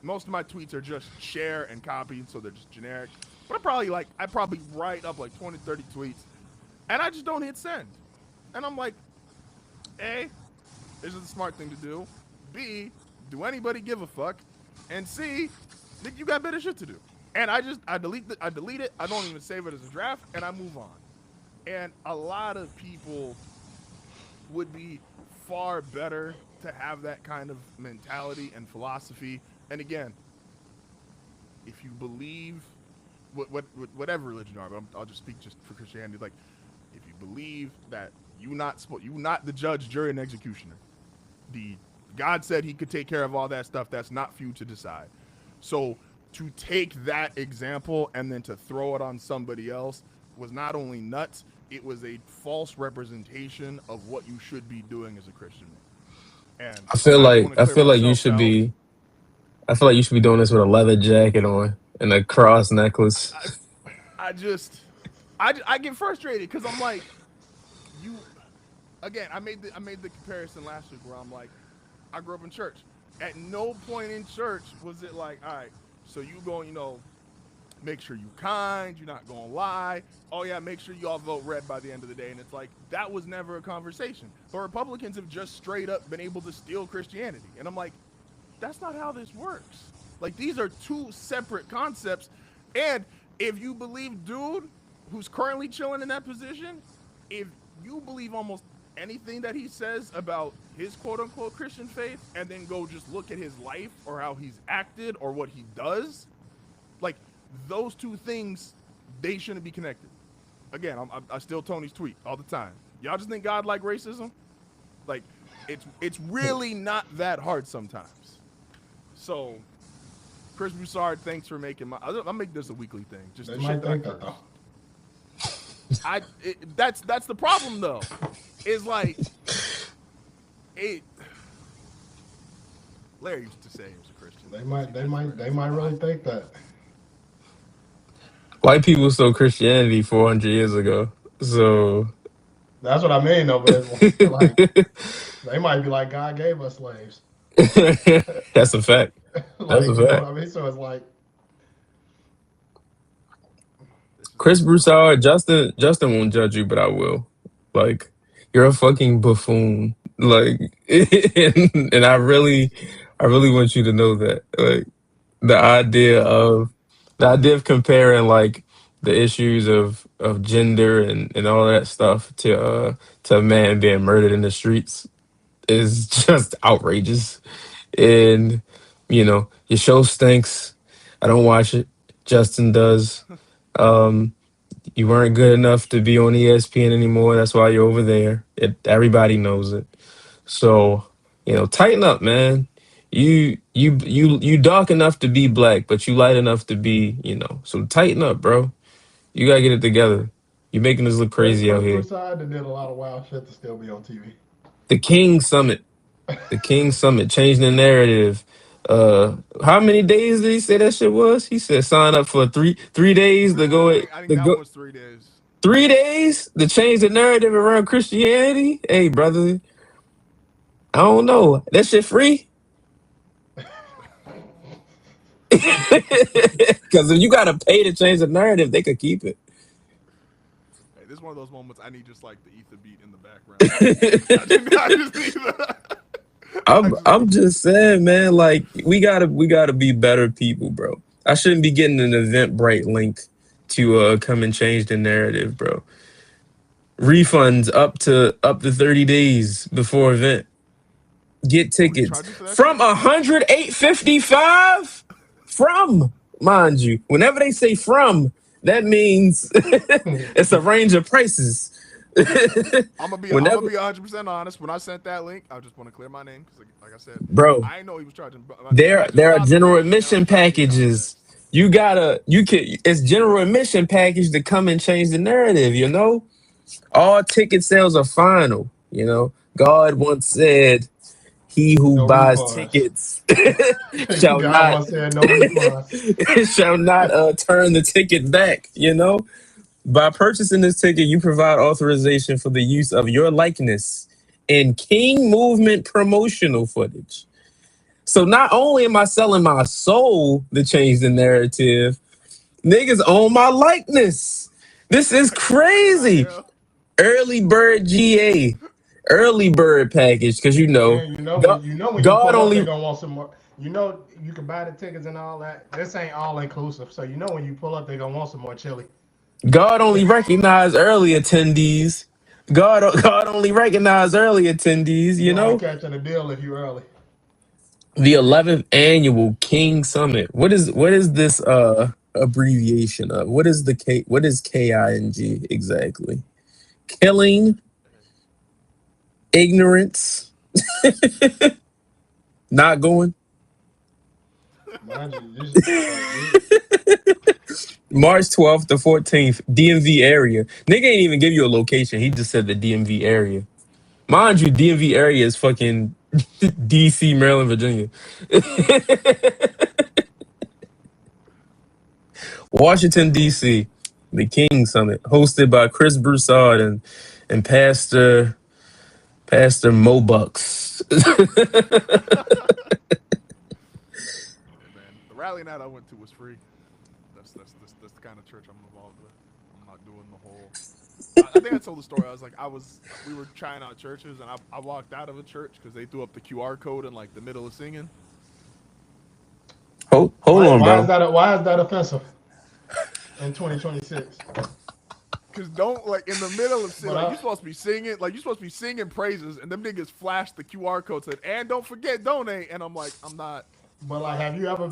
Most of my tweets are just share and copy, so they're just generic. But I probably write up like 20, 30 tweets, and I just don't hit send. And I'm like, A, is it the smart thing to do? B, do anybody give a fuck? And C, nigga, you got better shit to do. And I delete it. I don't even save it as a draft, and I move on. And a lot of people would be far better to have that kind of mentality and philosophy. And again, if you believe whatever religion you are, but I'll just speak just for Christianity. Like, if you believe that you not the judge, jury, and executioner, the God said He could take care of all that stuff. That's not for you to decide. So to take that example and then to throw it on somebody else was not only nuts, it was a false representation of what you should be doing as a Christian. And I just want to I clear feel like you myself should out. be I feel like you should be doing this with a leather jacket on and a cross necklace. I, I just, I get frustrated because I'm like, you, again, I made the comparison last week where I'm like, I grew up in church. At no point in church was it like, all right, so you going, make sure you kind, you're not gonna lie. Oh yeah, make sure you all vote red by the end of the day. And it's like that was never a conversation. But Republicans have just straight up been able to steal Christianity. And I'm like, that's not how this works. Like these are two separate concepts. And if you believe dude who's currently chilling in that position, if you believe almost anything that he says about his quote unquote Christian faith and then go just look at his life or how he's acted or what he does, like those two things, they shouldn't be connected. Again, I steal Tony's tweet all the time. Y'all just think God like racism? Like, it's really not that hard sometimes. So, Chris Broussard, thanks for making I'll make this a weekly thing. Just They the shit might that I think that curse. though. That's the problem though. Is like it. Larry used to say he was a Christian. They Once might he they gets might rid, they it's a might lie. really think that. White people stole Christianity 400 years ago. So That's what I mean though. But it's like they might be like God gave us slaves. that's a fact. That's a Like you know what fact. I mean. So it's like This is Chris why I'm Broussard, Justin won't judge you, but I will. Like, you're a fucking buffoon. Like, and I really want you to know that. Like, the idea of the idea of comparing like the issues of gender and all that stuff to a man being murdered in the streets is just outrageous. And your show stinks. I don't watch it. Justin does. Um, you weren't good enough to be on ESPN anymore. That's why you're over there. Everybody knows it. So, tighten up, man. You dark enough to be black, but you light enough to be, So tighten up, bro. You gotta get it together. You're making us look crazy Chris out here. Broussard that did a lot of wild shit to still be on TV. The King Summit. The King Summit changing the narrative. How many days did he say that shit was? He said sign up for three days to go I think to that one go was 3 days. 3 days to change the narrative around Christianity. Hey, brother, I don't know. That shit free? Because if you gotta pay to change the narrative, they could keep it. Hey, this is one of those moments I need just like the ether beat in the background. I just need that. I just need I'm just saying, man. Like we gotta be better people, bro. I shouldn't be getting an Eventbrite link to come and change the narrative, bro. Refunds up to 30 days before event. Get What are you tickets charging for that from shit? 108.55. From, mind you, whenever they say from, that means it's a range of prices. I'm gonna Whenever, be 100% honest. When I sent that link, I just want to clear my name because, like I said, bro, I didn't know he was charging. But there I just there are saw the general link and I was admission trying to get packages. context. It's general admission package to come and change the narrative. All ticket sales are final. God once said, he who No buys refunds. tickets shall God not once said no refunds. shall not turn the ticket back. By purchasing this ticket, you provide authorization for the use of your likeness in King Movement promotional footage. So not only am I selling my soul to change the narrative, niggas own my likeness. This is Like, crazy. NIL. Early bird GA. early bird package because And then God, when you God pull up, they're only gonna want some more. You know you can buy the tickets and all that. This ain't all inclusive, so you know when you pull up, they're gonna want some more chili. God only recognized early attendees. God only recognized early attendees. You only catching a deal if you early. The 11th annual King Summit. What is this abbreviation of? What is KING exactly? Killing ignorance. Not going. Mind you, like you, March 12th to 14th, DMV area. Nigga ain't even give you a location. He just said the DMV area. Mind you, DMV area is fucking DC, Maryland, Virginia. Washington, D.C., the King Summit, hosted by Chris Broussard and Pastor Mo Bucks. Yeah, man. The rally night I went to was free. That's the kind of church I'm involved with. I'm not doing the whole. I think I told the story. We were trying out churches, and I walked out of a church because they threw up the QR code in like the middle of singing. Hold on, bro. why is that offensive in 2026? Cause don't like in the middle of singing, But like you supposed to be singing, praises, and them niggas flashed the QR code said, and don't forget donate, and I'm like, I'm not. but like, have you ever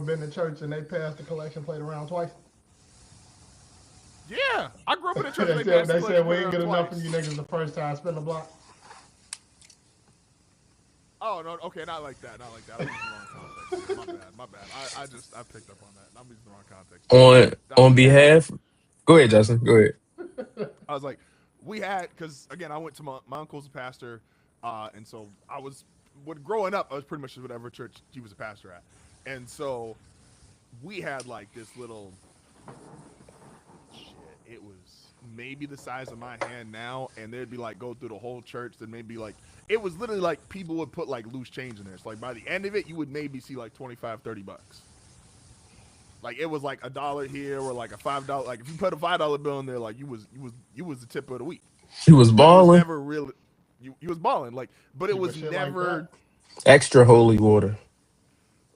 been to church and they passed the collection plate around twice? Yeah, I grew up in a church and they passed the They said collection we plate ain't around good enough for twice. you niggas the first time. Spin the block. Oh no, okay, not like that, not like that. I'm using the wrong context. Yeah, my bad. I picked up on that. I'm using the wrong context. But On we had behalf, go ahead, Justin. Go ahead. I was like, we had because again, I went to my uncle's a pastor, and so I was growing up, I was pretty much just whatever church he was a pastor at, and so we had like this little shit. It was maybe the size of my hand now, and there'd be like go through the whole church. Then maybe like it was literally like people would put like loose change in there. So like by the end of it, you would maybe see like 25, $30. Like it was like $1 here or like a $5. Like if you put a $5 bill in there, like you was the tip of the week. He was But it was balling. never really you was balling. Like but it See, but was shit like that. never Extra holy water.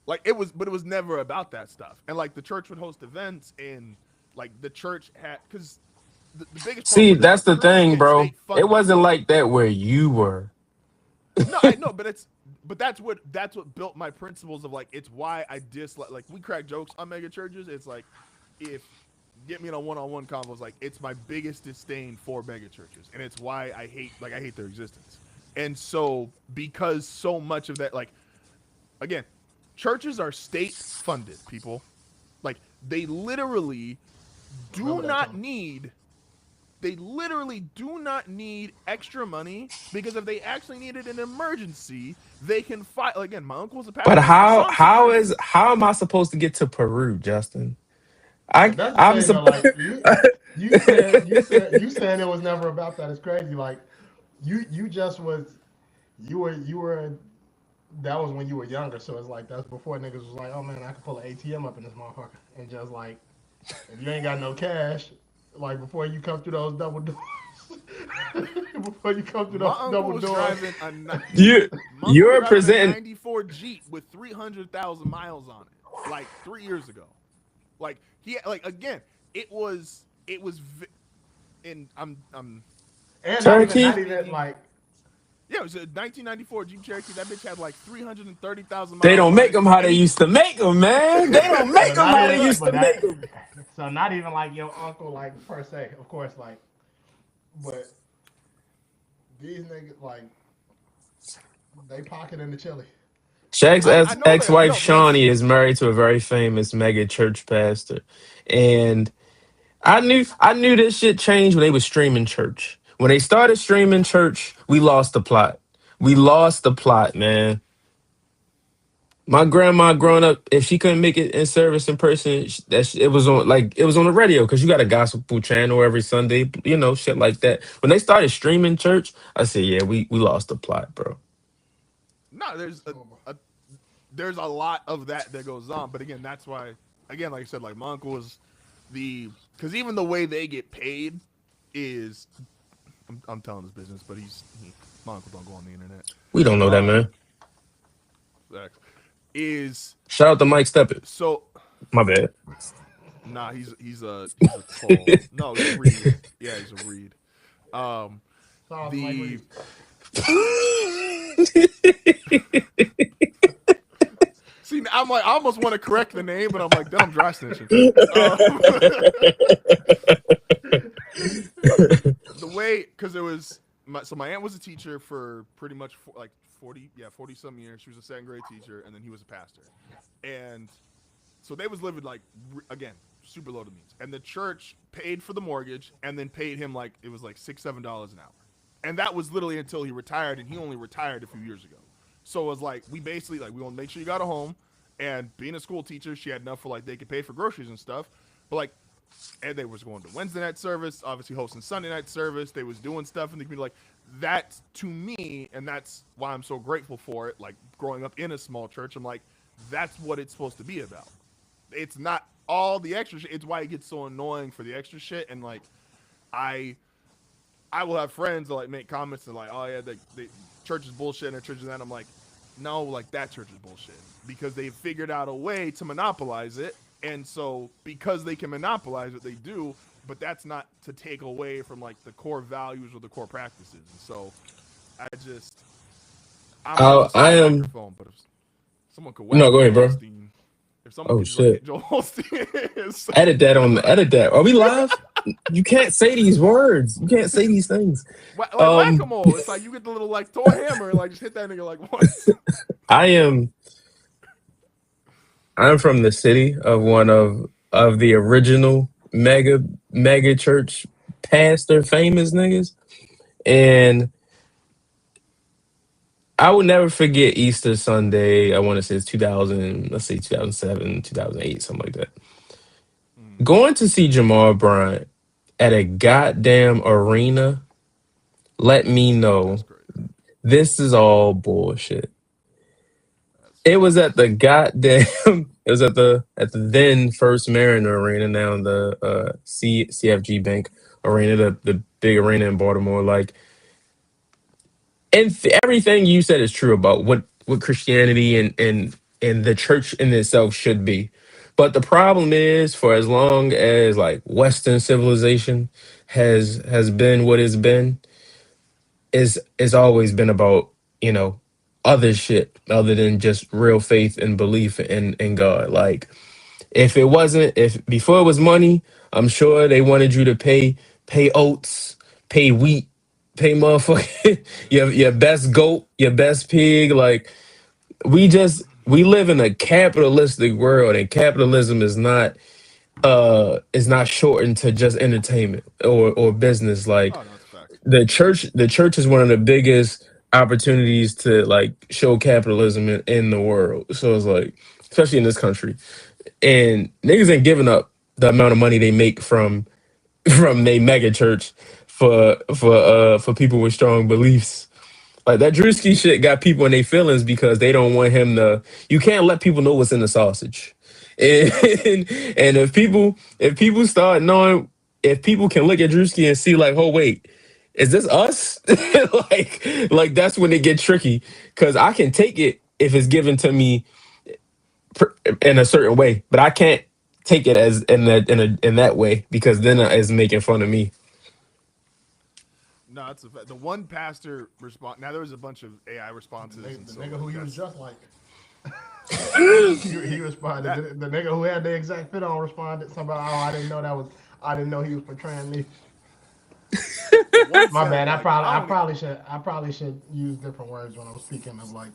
but it was never about that stuff. And like the church would host events and like the church had because the biggest problem See, with it is that's like the churches thing, get bro. state It funding. wasn't like that where you were. No, I know, but that's what built my principles of like it's why I dislike like we crack jokes on mega churches. It's like if get me in a one-on-one convo, it's like it's my biggest disdain for mega churches, and it's why I hate their existence. And so because so much of that like again, churches are state funded, people. Like they literally do Remember that not time. need they literally do not need extra money because if they actually needed an emergency, they can fight. Again, my uncle's a But pastor. My son's security. how am I supposed to get to Peru, Justin? But that's the I'm thing though. supposed. Like you saying it was never about that is crazy. Like you just was you were that was when you were younger. So it's like that's before niggas was like, oh man, I can pull an ATM up in this motherfucker and just like if you ain't got no cash, like before you come through those double doors, before you come through My those uncle double was doors, driving you my uncle was you're driving a presenting. '94 Jeep with 300,000 miles on it, like 3 years ago. Like he like again, it was, and I'm and Turkey. not even like yeah, it was a 1994 Jeep Cherokee. That bitch had like 330,000 They miles don't on make it, them how and they he used to make them, man. They don't make so them not how they even used but to make that them. so not even like your uncle like per se, of course, like but these niggas like they pocket in the chili. Shaq's I know that ex-wife no, but that's Shawnee is married to a very famous mega church pastor, and I knew this shit changed when they was streaming church. When they started streaming church, we lost the plot. We lost the plot, man. My grandma growing up, if she couldn't make it in service in person, it was on it was on the radio because you got a gospel channel every Sunday, shit like that. When they started streaming church, I said, yeah, we lost the plot, bro. no, Oh, a there's a lot of that goes on. But again, that's why again, like I said, like my uncle is because even the way they get paid is I'm telling his business, but my uncle don't go on the internet. We don't know that, man. Um, is Shout out to Mike Steppett. so My bad. nah. He's a tall. No, he's a reed. Yeah, he's a reed. Um, Shout out to Mike the Reed. See, I'm like, I almost want to correct the name, but I'm like, then I'm dry snitching. The way, because it was, my aunt was a teacher for pretty much like 40 some years. She was a second grade teacher, and then he was a pastor. And so they was living like, again, super low to means. And the church paid for the mortgage and then paid him like, it was like $6-7 an hour. And that was literally until he retired, and he only retired a few years ago. So it was like, we basically, like, we want to make sure you got a home. And being a school teacher, she had enough for like, they could pay for groceries and stuff. But like, and they was going to Wednesday night service, obviously hosting Sunday night service. They was doing stuff in the community. Like, that's to me, and that's why I'm so grateful for it. Like, growing up in a small church, I'm like, that's what it's supposed to be about. It's not all the extra shit. It's why it gets so annoying for the extra shit. And like, I I will have friends that like make comments and like, oh yeah, the church is bullshit and their church is that. I'm like, no, like that church is bullshit because they figured out a way to monopolize it, and so because they can monopolize it, they do. But that's not to take away from like the core values or the core practices. And so I just, I'm holding this on I the am. microphone, but if someone could No, whack go Joel ahead, bro. Osteen, if someone Oh could just like shit. hit Joel Osteen, Edit that on. Edit that. Are we live? You can't say these words. You can't say these things. like whack a Um, mole. It's like you get the little like Thor hammer and like just hit that nigga like once. I am. I'm from the city of one of the original mega church pastor famous niggas, and I will never forget Easter Sunday. I want to say it's 2000. Let's say 2007, 2008, something like that. Going to see Jamal Bryant at a goddamn arena let me know That's crazy. this is all bullshit. It was That's at the goddamn. It was at the then First Mariner Arena, now the CFG Bank Arena, the big arena in Baltimore. Like, and everything you said is true about what Christianity and the church in itself should be. But the problem is, for as long as like Western civilization has been what it's been, is always been about, you know, other shit other than just real faith and belief in God. Like, if before it was money, I'm sure they wanted you to pay oats, pay wheat, pay motherfucker your best goat, your best pig. Like, we live in a capitalistic world, and capitalism is not shortened to just entertainment or business. Like, oh no, it's a fact. the church is one of the biggest opportunities to like show capitalism in the world. So it's like, especially in this country, and niggas ain't giving up the amount of money they make from a mega church for people with strong beliefs. Like, that Drewski shit got people in their feelings because they don't want him to. You can't let people know what's in the sausage, and and if people start knowing, if people can look at Drewski and see like, oh wait, is this us? like that's when it get tricky, because I can take it if it's given to me in a certain way, but I can't take it as in that way, because then it's making fun of me. No, it's a fact. The one pastor response. Now there was a bunch of AI The responses, and nigga, the so nigga who like he was that's just like. he responded. that. The nigga who had the exact fit on responded. Somebody, oh, I didn't know that was. I didn't know he was portraying me. The one My said bad. like I don't. I probably should use different words when I'm speaking of like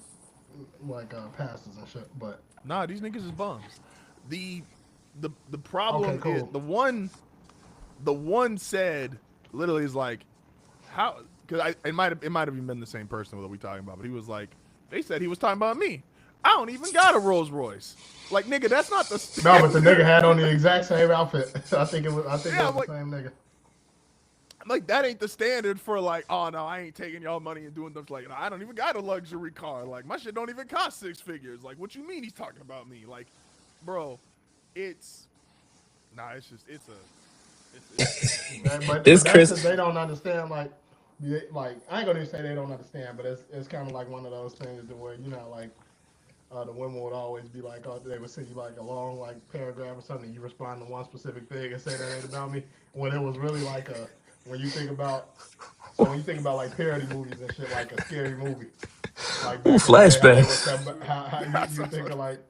pastors and shit. But Nah, these niggas is bums. The the okay, problem is cool. the one said literally is like how, because it might have even been the same person that we talking about, but he was like, they said he was talking about me. I don't even got a Rolls Royce. Like, nigga, that's not the No, but the nigga standard. had on the exact same outfit. I think it was. I think it Yeah, was the same nigga. I'm like, that ain't the standard for like, oh no, I ain't taking y'all money and doing stuff like, no, I don't even got a luxury car. Like, my shit don't even cost 6 figures. Like, what you mean he's talking about me? Like, bro, it's nah, it's just it's a it's But This that's because Chris, they don't understand. Like, like I ain't gonna even say they don't understand, but it's kind of like one of those things to where like the women would always be like, oh, they would send you like a long like paragraph or something. You respond to one specific thing and say that ain't about me. When it was really like a when you think about when you think about like parody movies and shit, like a scary movie, like Ooh, back in the day, how they would flashbacks. come, how you think of like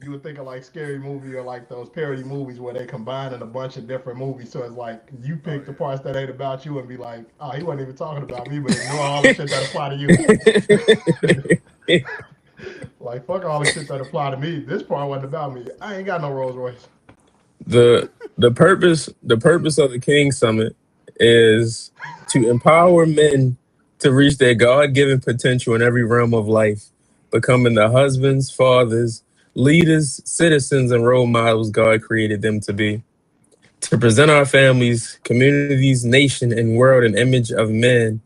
you would think of like scary movie or like those parody movies where they combine in a bunch of different movies. So it's like you Oh pick the yeah. parts that ain't about you and be like, oh, he wasn't even talking about me, but ignore all the shit that apply to you. Like fuck all the shit that apply to me. This part wasn't about me. I ain't got no Rolls Royce. The purpose of the King Summit is to empower men to reach their God-given potential in every realm of life, becoming the husbands, fathers, leaders, citizens, and role models God created them to be. To present our families, communities, nation, and world an image of men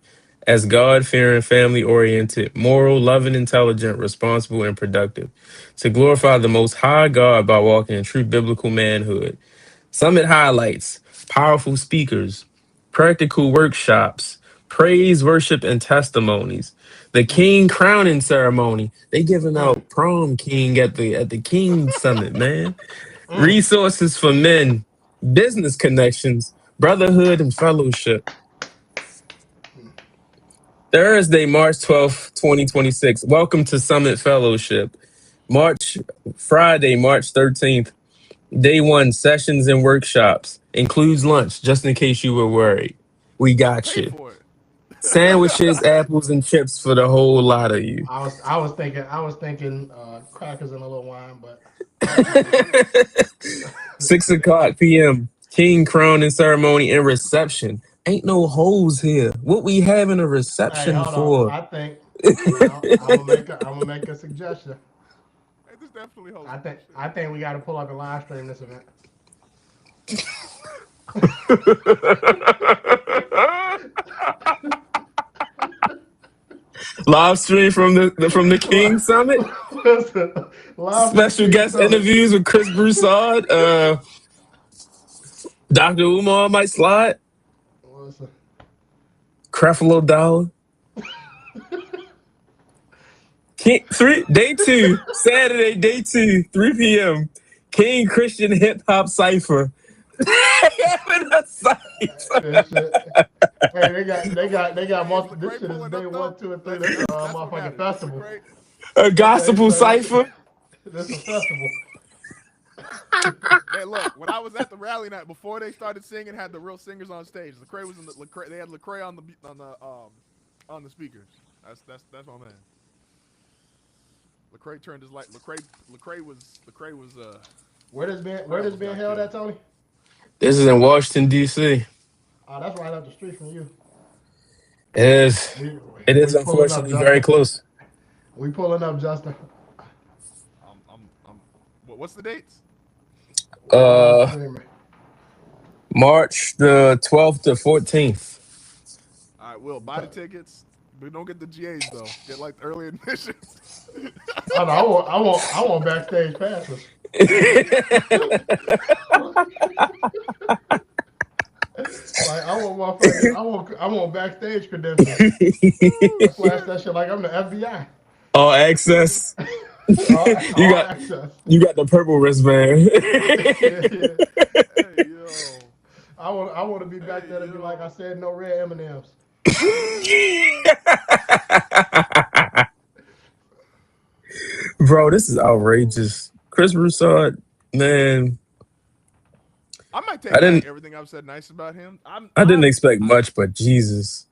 as God fearing, family oriented, moral, loving, intelligent, responsible, and productive. To glorify the Most High God by walking in true biblical manhood. Summit highlights, powerful speakers, practical workshops, praise, worship, and testimonies. The Mm, King crowning ceremony. They giving mm, out prom king at the King Summit, man. mm, Resources for men, business connections, brotherhood, and fellowship. mm. Thursday, March 12th, 2026. Welcome to Summit Fellowship. March Friday, March 13th. Day one, sessions and workshops. Includes lunch, just in case you were worried. We I got paid you. for it. Sandwiches, apples, and chips for the whole lot of you. I was thinking crackers and a little wine, but that's cool. 6 o'clock p.m. King crowning ceremony and reception. Ain't no hoes here. What we having a Hey, reception hold on. for? I think I'm gonna make a suggestion. Hey, this definitely I hosting think this shit. I think we got to pull up and live stream this event. Live stream from the King Summit. Listen, live from the Special King guest Summit. interviews with Chris Broussard. Dr. Umar might slide. Listen. Creflo Dollar. Day two, Saturday, day two, 3 p.m. King Christian Hip Hop Cipher. Having a cipher. This shit. Hey, they got Hey, is multiple. This Lecrae shit is pulling day up one, though? 2, and 3. That's This that's a that's what motherfucking matters. Is festival. Lecrae? A He gospel say cipher. this a festival. Man, look, when I was at the rally night before they started singing, had the real singers on stage. Lecrae was in the Lecrae. They had Lecrae on the speakers. That's my man. Lecrae turned his light. Lecrae was Where I this almost being got held killed. at, Tony? This is in Washington, D.C. Oh, that's right up the street from you. It is. We It is we pulling up, unfortunately very Justin. close. We pulling up, Justin. I'm what's the dates? We live Uh, streaming. March the 12th to 14th. All right, Will buy the tickets, but don't get the GAs though. Get like the early admissions. Oh no, I want backstage passes. Like I want backstage credentials. Oh I flash shit! that shit like I'm the FBI. All access. you All got access. you got the purple wristband. Yeah, yeah. Hey yo, I want to be back hey there to be like I yo. said, no red M&Ms. Bro, this is Ooh. outrageous. Chris Broussard, man, I might I take back didn't everything I've said nice about him. I didn't expect much, but Jesus.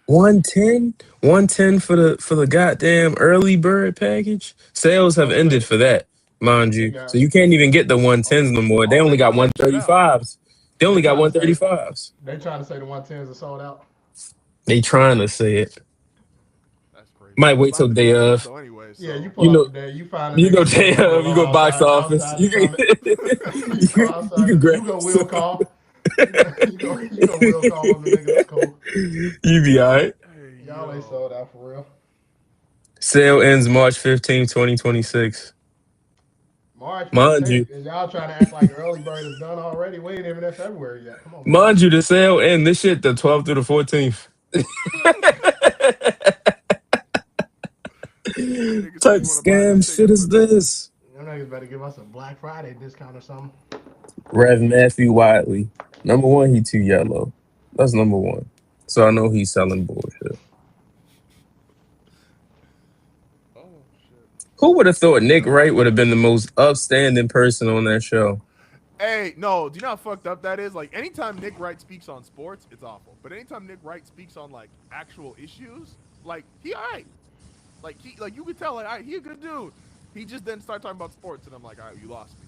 110? 110 for the goddamn early bird package? Sales have So ended say for that, mind they you. So got you can't even get the oh 110s no more. They only they got got that shit out. 135s. They they only got trying to say 135s. they trying to say the 110s are sold out. They trying to say it. That's crazy. Might I was wait till buying the day tickets of. though anyway, Yeah, you so pull You up know, today. You find a you nigga know sitting day on the of. You low go box office. outside the summit. You go outside. You grab go wheel some. call. You go wheel call on the nigga. That's cool. You be all right. hey Y'all ain't sold yo. out for real. Sale ends March 15th, 2026. March mind 15th, you, and y'all trying to act like early bird is done already. We ain't even in February yet. Come on, man. mind you, the sale and this shit the 12th through the 14th. Niggas say Type you want to buy that scam shit ticket for is this? You niggas better give us a Black Friday discount or something. Rev Matthew Wiley. Number one, he too yellow. That's number one. So I know he's selling bullshit. Oh shit. Who would have thought Nick Yeah. Wright would have been the most upstanding person on that show? Hey, no, do you know how fucked up that is? Like, anytime Nick Wright speaks on sports, it's awful. But anytime Nick Wright speaks on like actual issues, like he alright. Like you could tell, like he a good dude. He just then start talking about sports, and I'm like, all right, you lost me.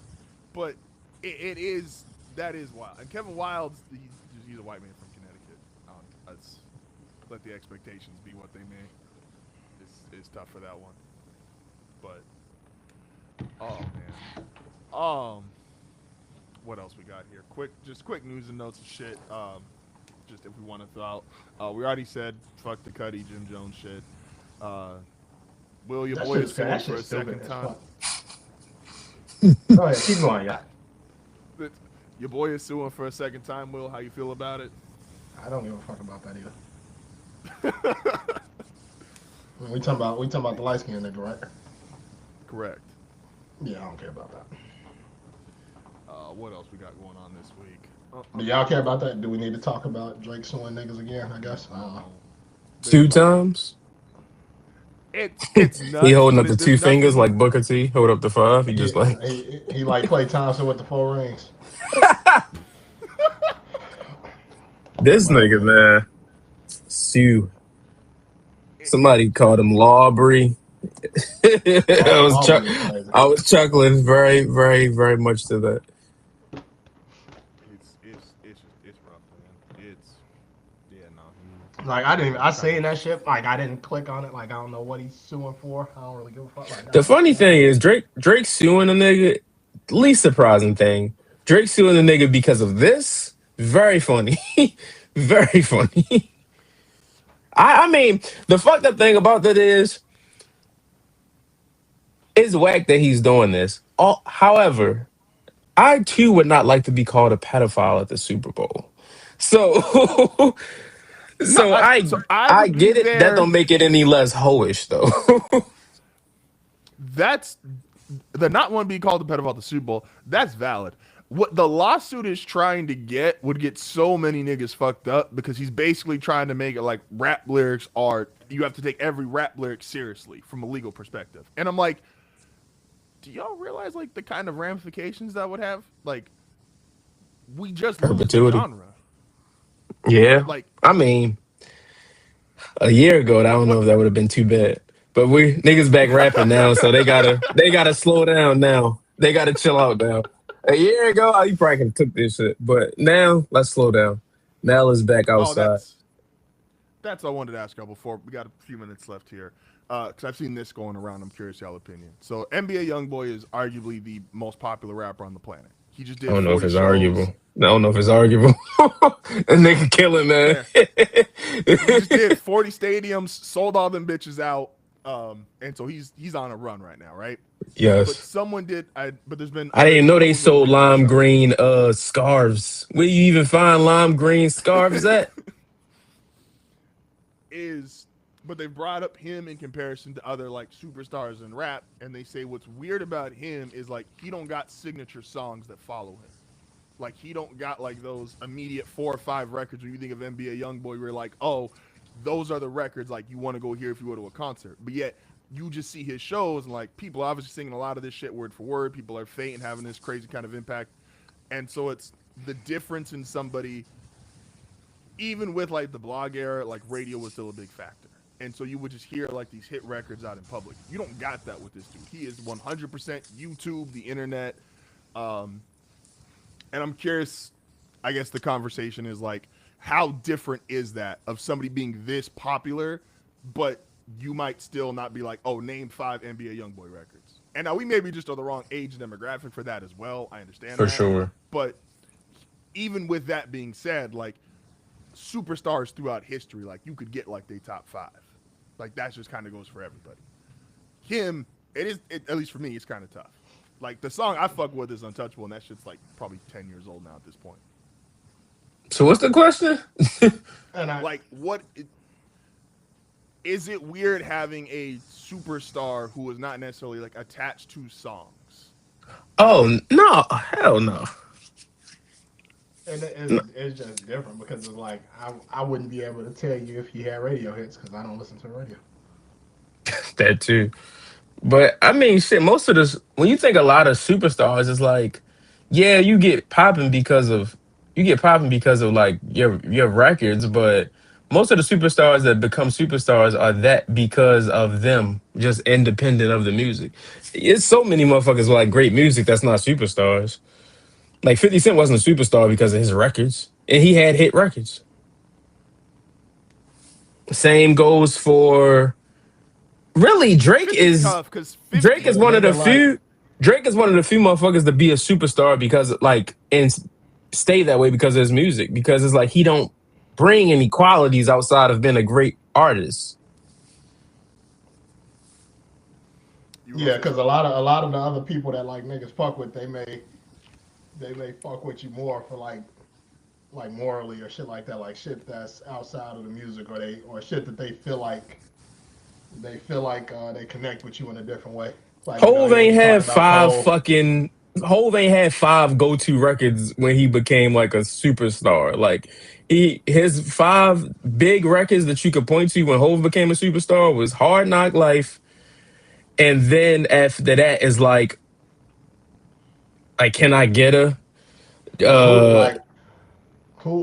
But it is that is wild. And Kevin Wildes, he's a white man from Connecticut. Let's let the expectations be what they may. It's tough for that one. But oh man, what else we got here? Just quick news and notes and shit. Just if we want to throw out, we already said fuck the Cuddy Jim Jones shit. Uh, Will, your boy is suing That for shit's a stupid second as time. fuck. Go ahead, keep going, yeah. Your boy is suing for a second time. Will, how you feel about it? I don't give a fuck about that either. We talking about the light skinned nigga, right? Correct. Yeah, I don't care about that. What else we got going on this week? Do y'all care about that? Do we need to talk about Drake suing niggas again? I guess. Two times? It's He nuts, holding but up the there's two fingers nothing. like Booker T. Hold up the five. He just He, like he like Klay Thompson with the 4 rings. this nigga, Whatever. man. Sue. It, Somebody called him Lawbry. I was chuck Aubrey is crazy. I was chuckling very, very, very much to that. it's rough, man. It's yeah, no. Like I didn't. I He trying to. seen that shit. Like I didn't click on it. Like I don't know what he's suing for. I don't really give a fuck. Like The I just funny seen thing it. is Drake suing a nigga. Least surprising thing, Drake suing a nigga because of this. Very funny, very funny. I mean, the fucked up thing about that is it's whack that he's doing this. However, I too would not like to be called a pedophile at the Super Bowl. So, No, so I so I I would be get it. That there. don't make it any less hoish though. That's the not one being called a pedophile at the Super Bowl. That's valid. What the lawsuit is trying to get would get so many niggas fucked up because he's basically trying to make it like rap lyrics are you have to take every rap lyric seriously from a legal perspective. And I'm like, do y'all realize like the kind of ramifications that would have? Like, we just lose the Perpetuity. genre. Yeah, Like, I mean, a year ago, I don't know what if that would have been too bad. But we niggas back rapping now, so they gotta slow down now. They gotta chill out now. A year ago, you probably could have took this shit, but now let's slow down. Now let's back oh, outside. that's what I wanted to ask y'all before. We got a few minutes left here. Because I've seen this going around. I'm curious y'all opinion. So NBA YoungBoy is arguably the most popular rapper on the planet. He just I did don't know if 40 it's arguable. shows. I don't know if it's arguable. A nigga killing, man. Fair. He just did 40 stadiums, sold all them bitches out. And so he's on a run right now, right? But Yes. someone did but there's been I didn't other even know they someone was sold bringing this lime up. green scarves. Where you even find lime green scarves at? Is but they brought up him in comparison to other like superstars in rap, and they say what's weird about him is like he don't got signature songs that follow him. Like he don't got like those immediate 4 or 5 records when you think of NBA YoungBoy, where you're like, oh, those are the records like you want to go hear if you go to a concert. But yet you just see his shows and like people are obviously singing a lot of this shit word for word. People are fainting, having this crazy kind of impact, and so it's the difference in somebody. Even with like the blog era, like radio was still a big factor. And so you would just hear like these hit records out in public. You don't got that with this dude. He is 100% YouTube, the internet. Um, and I'm curious, I guess the conversation is like, how different is that of somebody being this popular, but you might still not be like, oh, name 5 NBA YoungBoy records. And now we maybe just are the wrong age demographic for that as well. I understand For that. sure. But even with that being said, like, superstars throughout history, like you could get like they top 5. Like that just kind of goes for everybody. Him, at least for me, it's kind of tough. Like the song I fuck with is Untouchable, and that shit's like probably 10 years old now at this point. So what's the question? And I Like, what is it weird having a superstar who is not necessarily like attached to songs? Oh no, hell no. and No, it's just different because it's like I wouldn't be able to tell you if he had radio hits because I don't listen to the radio. that too. But I mean, shit. Most of this, when you think a lot of superstars, it's like, yeah, you get popping because of like your records. But most of the superstars that become superstars are that because of them, just independent of the music. It's so many motherfuckers with like great music that's not superstars. Like 50 Cent wasn't a superstar because of his records, and he had hit records. Same goes for really Fifty's tough because Drake is But a one of the nigga like few Drake is one of the few motherfuckers to be a superstar because like and stay that way because of his music because it's like he don't bring any qualities outside of being a great artist. you were gonna yeah, say because something. a lot of the other people that like niggas fuck with, they may fuck with you more for like morally or shit like that, like shit that's outside of the music or shit that they feel like they connect with you in a different way. Like Hove he ain't was had talking about five Cole. fucking Hove ain't had five go-to records when he became like a superstar. Like his five big records that you could point to when Hove became a superstar was Hard Knock Life, and then after that is like Can I Get Her? But Uh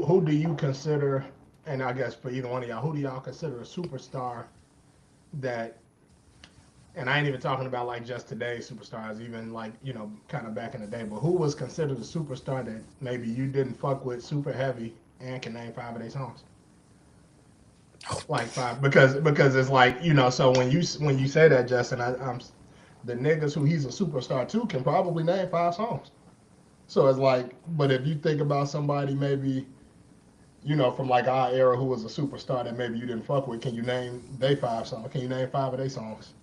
who do you consider? And I guess for either one of y'all, who do y'all consider a superstar that? And I ain't even talking about like just today's superstars, even like kind of back in the day. But who was considered a superstar that maybe you didn't fuck with super heavy and can name five of their songs? Like five, because it's like So when you say that, Justin, I'm the niggas who he's a superstar to can probably name five songs. So it's like, but if you think about somebody maybe from like our era who was a superstar that maybe you didn't fuck with, can you name they five songs? Can you name five of their songs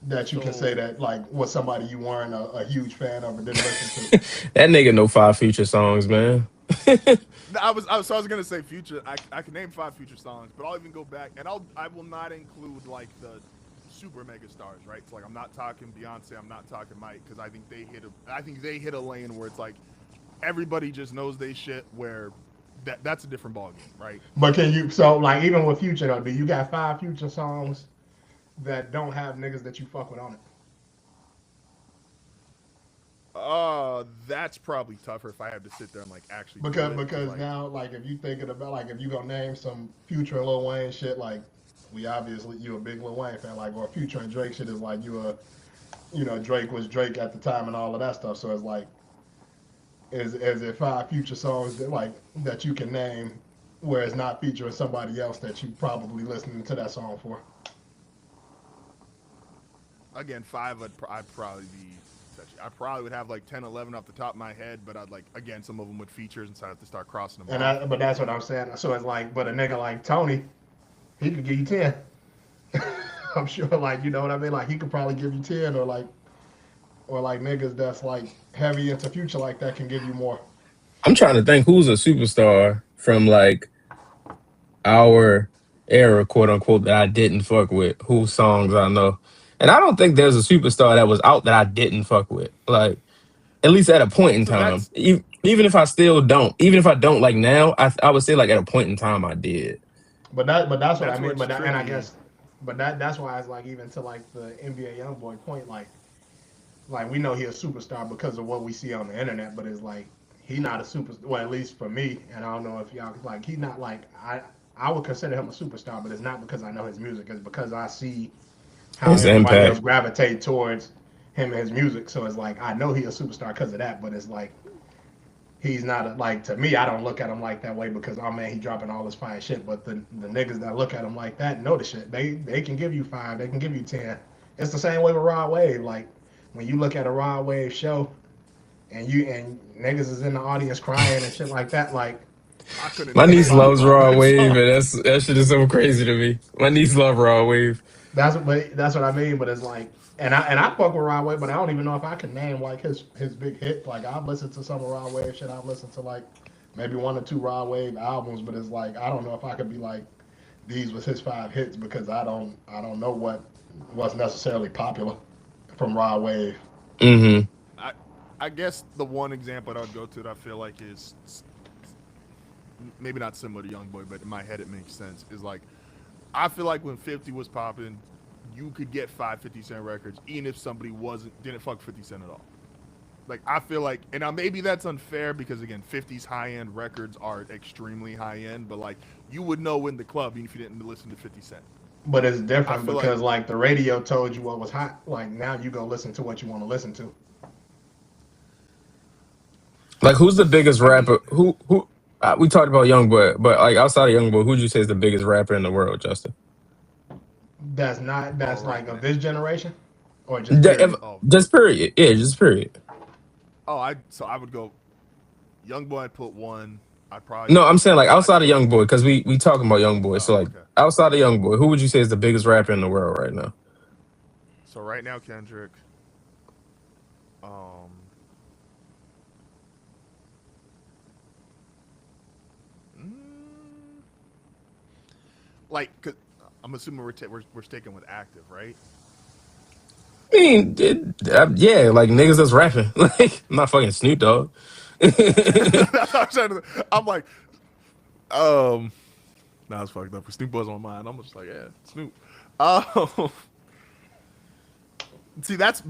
that you can say So that like was somebody you weren't a huge fan of or didn't listen to? that nigga know five Future songs, man. no, I was gonna say Future. I can name five Future songs, but I'll even go back and I will not include like the super mega stars, right? So like I'm not talking Beyonce, I'm not talking Mike because I think they hit a lane where it's like everybody just knows they shit where that's a different ball game, right? But can you so like even with Future though, do you got five Future songs that don't have niggas that you fuck with on it? That's probably tougher if I have to sit there and like actually do Because it because because like now like if you thinking about like if you gonna name some Future and Lil Wayne shit like we obviously you a big Lil Wayne fan like or Future and Drake shit is like Drake was Drake at the time and all of that stuff so it's like is it five Future songs that you can name where it's not featuring somebody else that you probably listening to that song for? again I'd probably be touchy. I probably would have like 10, 11 off the top of my head, but I'd like again some of them with features, and so I have to start crossing them off. But that's what I'm saying. So it's like, but a nigga like Tony, he could give you 10. I'm sure, like, you know what I mean? Like, he could probably give you 10, or like niggas that's like heavy into Future like that can give you more. I'm trying to think who's a superstar from like our era, quote unquote, that I didn't fuck with. Whose songs I know, and I don't think there's a superstar that was out that I didn't fuck with. Like at least at a point in So time. that's Even if I still don't, even if I don't like now, I would say like at a point in time I did. But that's what I that's where mean. it's And I tricky. guess, but that's why it's like even to like the NBA YoungBoy point, like we know he's a superstar because of what we see on the internet, but it's like he not a super. Well, at least for me, and I don't know if y'all like he's not like I would consider him a superstar, but it's not because I know his music. It's because I see how His everybody impact. else gravitate towards him and his music. So it's like I know he's a superstar because of that, but it's like he's not like to me. I don't look at him like that way because oh man, he dropping all this fire shit. But the niggas that look at him like that know the shit. They can give you five. They can give you 10. It's the same way with Rod Wave. Like when you look at a Rod Wave show and niggas is in the audience crying and shit like that. Like I couldn't My name niece five loves Raw Raw Wave Wave, and songs. that shit is so crazy to me. My niece love Raw Wave. that's what I mean. But it's like And I fuck with Rod Wave, but I don't even know if I can name like his big hits. Like I've listened to some of Rod Wave shit. I've listened to like maybe one or two Rod Wave albums, but it's like I don't know if I could be like these was his 5 hits because I don't know what's necessarily popular from Rod Wave. Mm-hmm. I I guess the one example that I would go to that I feel like is maybe not similar to YoungBoy, but in my head it makes sense. Is like I feel like when 50 was popping, you could get 5 50 Cent records even if somebody didn't fuck 50 Cent at all. Like I feel like, and now maybe that's unfair because again, 50's high end records are extremely high end, but like you would know in the club even if you didn't listen to 50 Cent. But it's I different feel like because like the radio told you what was hot. Like now you go listen to what you want to listen to. Like, who's the biggest I mean, rapper? Who? We talked about YoungBoy, but like outside of YoungBoy, who would you say is the biggest rapper in the world, Justin? oh That's right like now. of this generation or just The- if- period. Oh just period. Yeah, just period. I would go Young Boy. I'd put one. I'd probably No, I'm put saying like I'd outside of say YoungBoy, because we talking about YoungBoy. So oh like okay. outside of YoungBoy, who would you say is the biggest rapper in the world right now? So right now Kendrick, um, mm, like cause I'm assuming we're sticking with active, right? I mean, yeah, like niggas that's rapping. Like, I'm not fucking Snoop Dogg. That's what I'm trying to. I'm like, um, nah, it's fucked up. Snoop was on my mind. I'm just like, yeah, Snoop. Um, see, that's.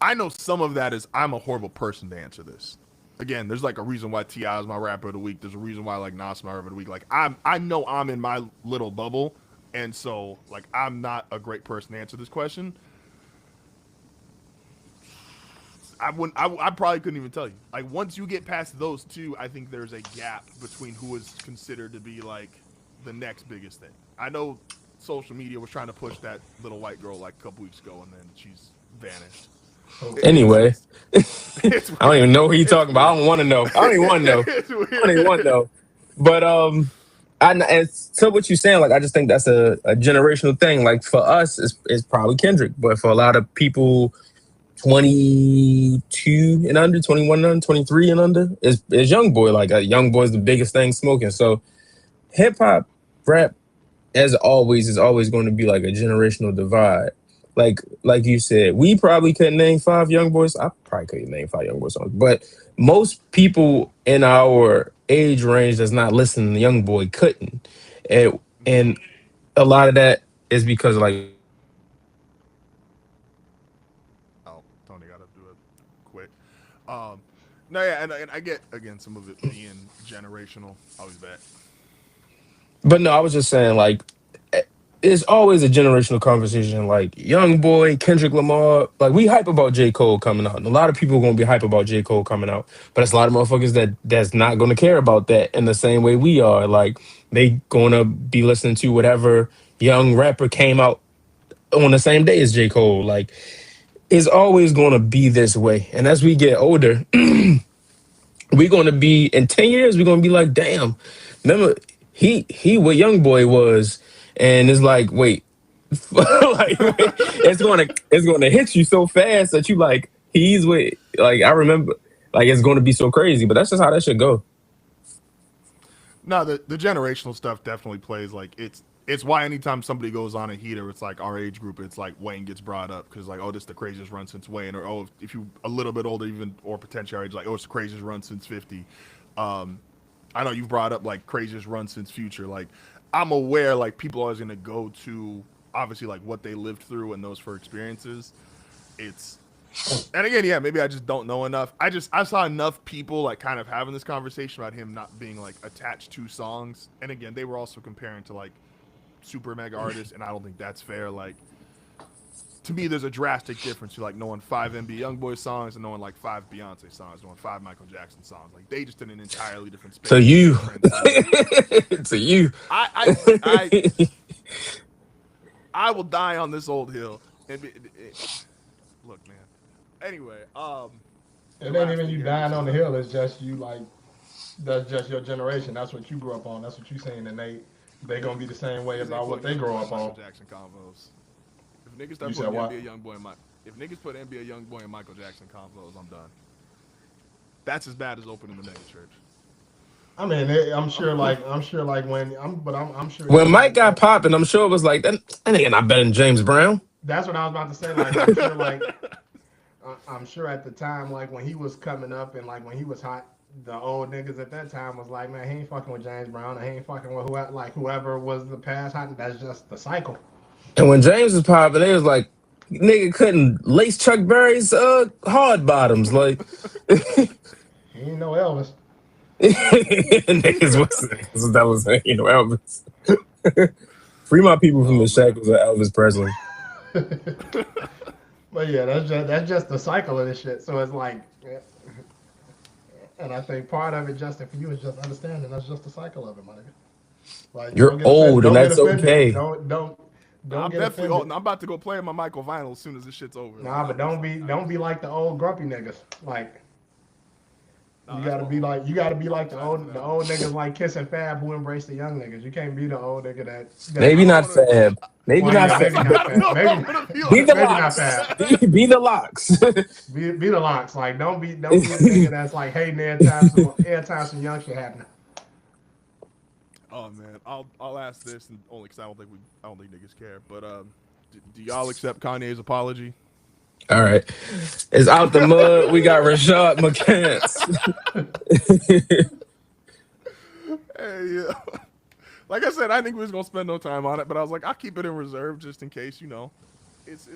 I know some of that is I'm a horrible person to answer this. Again, there's like a reason why Ti is my rapper of the week. There's a reason why like Nas is my rapper of the week. Like I know I'm in my little bubble, and so like I'm not a great person to answer this question. I wouldn't. I probably couldn't even tell you. Like once you get past those two, I think there's a gap between who is considered to be like the next biggest thing. I know social media was trying to push that little white girl like a couple weeks ago, and then she's vanished. So It's Anyway, it's I it's don't weird. even know who you It's talking about. I weird. don't want to know. I don't even want to know. It's I don't even want to weird. know. But and so what you're saying, like I just think that's a generational thing. Like for us, it's probably Kendrick, but for a lot of people, 22 and under, 21 and under, 23 and under, is young boy. Like a young boy is the biggest thing smoking. So hip hop, rap, as always, is always going to be like a generational divide. Like you said, we probably couldn't name 5 young boys. I probably couldn't name 5 young boy songs, but most people in our age range that's not listening to young boy couldn't, Mm-hmm. and a lot of that is because like we talked about like we grew up on like Oh, Tony got to do it quick. Um, no, yeah, and I get again some of it being generational. I'll be back. But no, I was just saying, like, it's always a generational conversation. Like, Young Boy, Kendrick Lamar, like, we hype about J. Cole coming out. And a lot of people are going to be hype about J. Cole coming out. But it's a lot of motherfuckers that's not going to care about that in the same way we are. Like, they going to be listening to whatever young rapper came out on the same day as J. Cole. Like, it's always going to be this way. And as we get older, we're going to be, in 10 years, we're going to be like, damn, remember, he what Young Boy was. And it's like, wait, like it's gonna hit you so fast that you like he's with like I remember like it's gonna be so crazy, but that's just how that should go. No, the generational stuff definitely plays. Like it's why anytime somebody goes on a heater, it's like our age group. It's like Wayne gets brought up because like, oh, this is the craziest run since Wayne, or oh, if you a little bit older, even or potentially our age, like, oh, it's the craziest run since 50. Um, I know you've brought up like craziest run since Future. Like I'm aware like people are always gonna go to obviously like what they lived through and those for experiences. It's and again, yeah, maybe I just don't know enough. I saw enough people like kind of having this conversation about him not being like attached to songs. And again, they were also comparing to like super mega artists, and I don't think that's fair. Like to me, there's a drastic difference to like knowing 5 MB Youngboy songs and knowing like 5 Beyonce songs, knowing 5 Michael Jackson songs. Like they just in an entirely different So space and they you transcended. to you I I will die on this old hill. Look, man. Anyway, your it ain't last even thing you you heard me dying say on the something. hill. It's just you like that's just your generation. That's what you grew up on. That's what you saying, and they gonna be the same way Niggas ain't about what putting they me on grow five up Michael on. Jackson convos. If niggas You start said putting what? NBA young boy in my, if niggas put NBA young boy and Michael Jackson combos, I'm done. That's as bad as opening the mega church. I mean, I'm sure, like I'm sure When even Mike like got that. popping, I'm sure it was like that nigga not better than James Brown. That's what I was about to say. Like, I'm sure, like I'm sure at the time, like when he was coming up and like when he was hot, the old niggas at that time was like, man, he ain't fucking with James Brown, and he ain't fucking with whoever was the past hot. That's just the cycle. And when James was popping, they was like, nigga couldn't lace Chuck Berry's hard bottoms. Like He ain't no Elvis. niggas was that was Elvis. Free my people from the Oh man. shackles of Elvis Presley. But yeah, that's just the cycle of this shit. So it's like, yeah. And I think part of it, Justin, for you is just understanding that's just the cycle of it, my nigga. Like, You're don't get offended. old and Don't get that's offended. okay. Don't I'm get definitely. Oh, offended. I'm about to go play my Michael vinyl as soon as this shit's over. Like Nah, but don't be like the old grumpy niggas. Like, no, that's my homie. you gotta be like Shout out to the them. old niggas like Kiss and Fab who embrace the young niggas. You can't be the old nigga that Maybe I don't not want to. Fab. Maybe well, not yeah, Fab. maybe not I don't Fab. know if I want to be Be like the Maybe not locks. Fab. Be the locks. Be the locks. Like, don't be the nigga that's like hating every time some young shit happening. Oh man, I'll ask this and only because I don't think niggas care. But do y'all accept Kanye's apology? All right. It's out the mud. We got Rashad McCants. Hey, yeah. Like I said, I think we was gonna spend no time on it, but I was like, I'll keep it in reserve just in case. You know, it's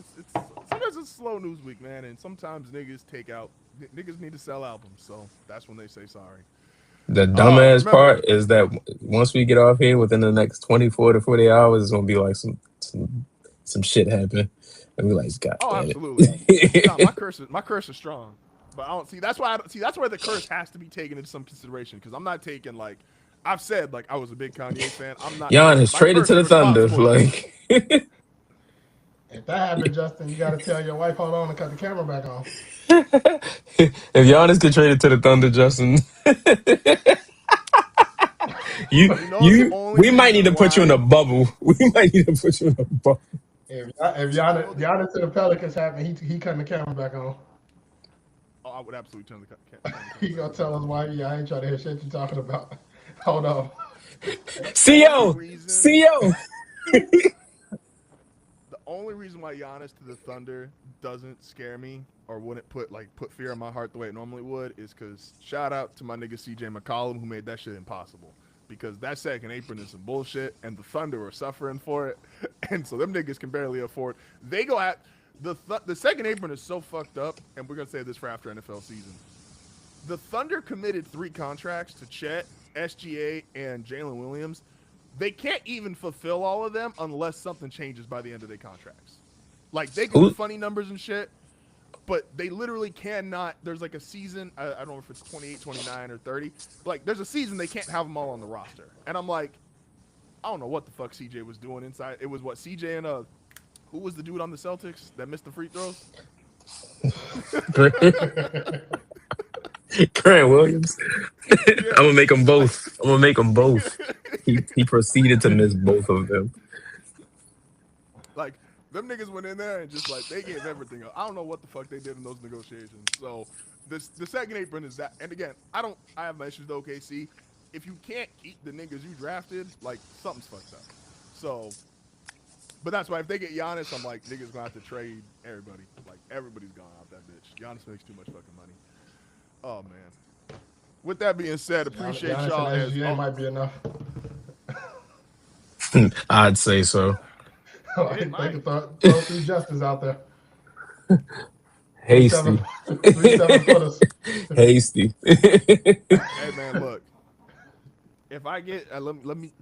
sometimes it's a slow news week, man, and sometimes niggas need to sell albums, so that's when they say sorry. The dumbass Remember, part is that once we get off here within the next 24 to 48 hours, it's gonna be like some shit happen. And we like, God oh, damn absolutely. No, it. my curse is strong, but I don't see. That's why I don't see. That's where the curse has to be taken into some consideration because I'm not taking like I've said like I was a big Kanye fan. I'm not taking Giannis my traded curse to is the Thunder. responsible. Like If that happened, Justin, you gotta tell your wife, hold on, and cut the camera back on. if Giannis get traded to the Thunder, Justin, you You know the only we might need reason to put you in why. a bubble. We might need to put you in a bubble. If You know the. Giannis to the Pelicans happened, he cutting the camera back on. Oh, I would absolutely turn the He camera gonna back tell on. us why. Yeah, I ain't trying to hear shit you talking about. Hold on. The only CO, reason CO. the only reason why Giannis to the Thunder doesn't scare me or wouldn't put fear in my heart the way it normally would is because shout out to my nigga CJ McCollum who made that shit impossible. Because that second apron is some bullshit, and the Thunder are suffering for it, and so them niggas can barely afford. They go at the second apron is so fucked up, and we're gonna say this for after NFL season. The Thunder committed 3 contracts to Chet, SGA, and Jalen Williams. They can't even fulfill all of them unless something changes by the end of their contracts. Like they can do Who funny numbers and shit, but they literally cannot. There's like a season. I don't know if it's 28, 29, or 30. Like there's a season they can't have them all on the roster, and I'm like, I don't know what the fuck CJ was doing inside. It was what CJ and who was the dude on the Celtics that missed the free throws? Grant Williams. I'm Yeah, gonna make them like both. I'm gonna make them both. He proceeded to miss both of them. like them niggas went in there and just like they gave everything up. I don't know what the fuck they did in those negotiations. So the second apron is that. And again, I have my issues with OKC. If you can't eat the niggas you drafted, like something's fucked up. So, but that's why if they get Giannis, I'm like niggas gonna have to trade everybody. Like everybody's gone out that bitch. Giannis makes too much fucking money. Oh man. With that being said, appreciate Giannis and y'all as SGA might be enough. I'd say so. Like, it they might. could throw 3 Justins out there. Three Hasty. seven, 3 7 footers. Hasty. Hey man, look. If I get let me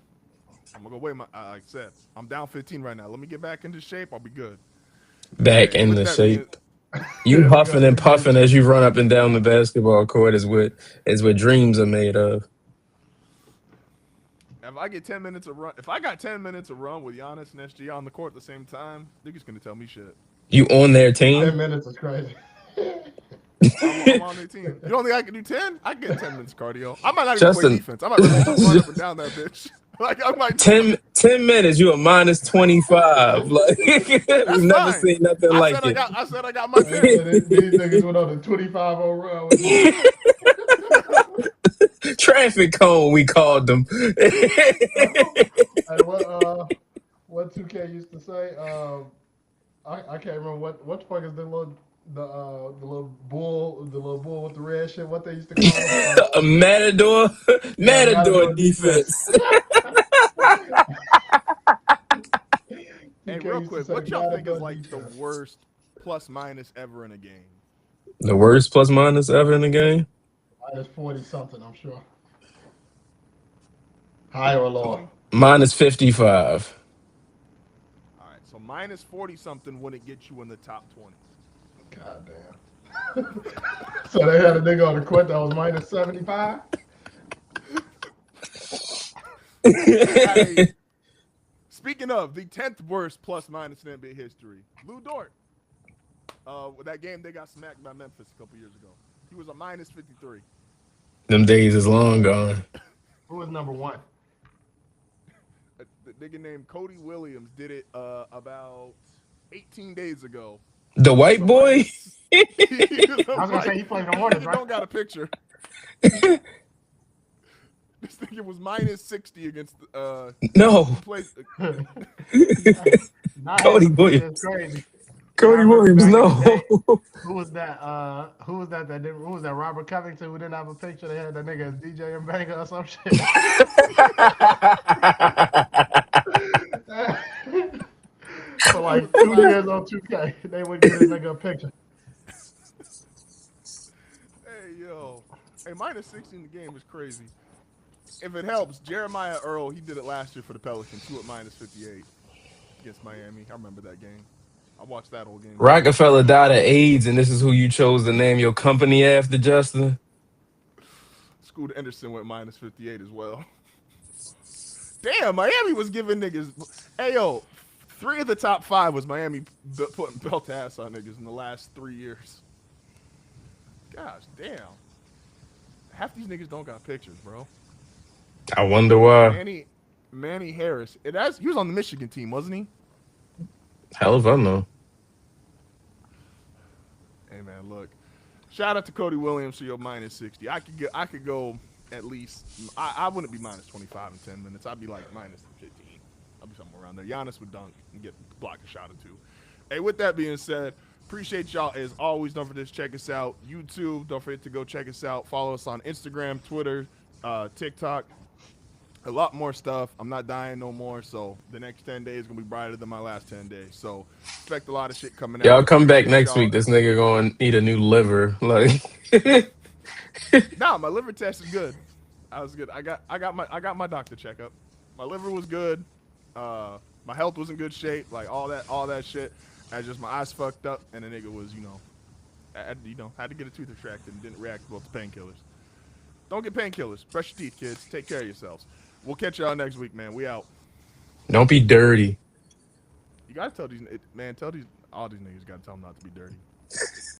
I'm gonna go wait my like I said, I'm down 15 right now. Let me get back into shape, I'll be good. Back And in with the that being shape. You We huffing gonna and we gonna puffing as you run up and down the basketball court is what dreams are made of. if I get 10 minutes of run if I got 10 minutes of run with Giannis and SG on the court at the same time, niggas gonna tell me shit. You on their I'm team? 10 minutes is crazy. I'm on their team. You don't think I can do 10? I can get 10 minutes of cardio. I might not even play Justin. defense. I might really just run up and down that bitch. Like I'm like, 10 minutes, you a minus 25. Like we've that's never fine. seen nothing like it. I said I got my I said 10. these niggas went on a 25-0 run with this shit. Traffic cone, we called them. Hey, what 2K used to say? I can't remember what the fuck is the little bull with the red shit. What they used to call him? A matador, Yeah, matador Matador defense. defense. 'Hey, 2K real used to quick, say what y'all think is Matador like the defense. worst plus minus ever in a game? The worst plus minus ever in the game. Minus 40 something, I'm sure. Higher or lower? Tony? Minus 55. All right, so minus 40 something wouldn't get you in the top 20. God damn. So they had a nigga on the court that was minus 75? Hey, speaking of the 10th worst plus minus in NBA history, Lou Dort. With that game they got smacked by Memphis a couple years ago. He was a minus 53. Them days is long gone. Who was number one? The nigga named Cody Williams did it about 18 days ago. The He was white a boy? minus. I was gonna say he played the Hornets, Nigga right? don't got a picture. This nigga was minus 60 against. No. He played. Not Cody having a picture is Williams. crazy. Yeah, I Cody remember Williams, back in the no. day. Who was that? Who was that? Who was that? Robert Covington, who didn't have a picture. They had that nigga as DJ and Banger or some shit. For like 2 years on 2K, they would get his nigga a picture. Hey yo, hey minus 60 in the game is crazy. If it helps, Jeremiah Earl, he did it last year for the Pelicans. He went minus 58 against Miami. I remember that game. I watched that whole game too. Rockefeller died of AIDS, and this is who you chose to name your company after, Justin? Scoot Anderson went minus 58 as well. Damn, Miami was giving niggas. Hey yo, 3 of the top 5 was Miami putting belt ass on niggas in the last 3 years. Gosh, damn. Half these niggas don't got pictures, bro. I wonder why. Manny Harris. He was on the Michigan team, wasn't he? Hell if I know. Hey man, look. Shout out to Cody Williams for your minus 60. I could go at least. I wouldn't be minus 25 in 10 minutes. I'd be like minus 15. I'll be somewhere around there. Giannis would dunk and block a shot or two. Hey, with that being said, appreciate y'all as always. Don't forget to check us out YouTube. Don't forget to go check us out. Follow us on Instagram, Twitter, TikTok. A lot more stuff. I'm not dying no more, so the next 10 days is gonna be brighter than my last 10 days. So expect a lot of shit coming out. Y'all come back Appreciate next y'all. week. This nigga gonna need a new liver. Like Nah, my liver test is good. I was good. I got my doctor checkup. My liver was good. My health was in good shape. Like all that shit. I just my eyes fucked up, and the nigga was had to get a tooth extracted and didn't react well to painkillers. Don't get painkillers. Brush your teeth, kids. Take care of yourselves. We'll catch y'all next week, man. We out. don't be dirty. You gotta tell these man. Tell all these niggas. Gotta tell them not to be dirty.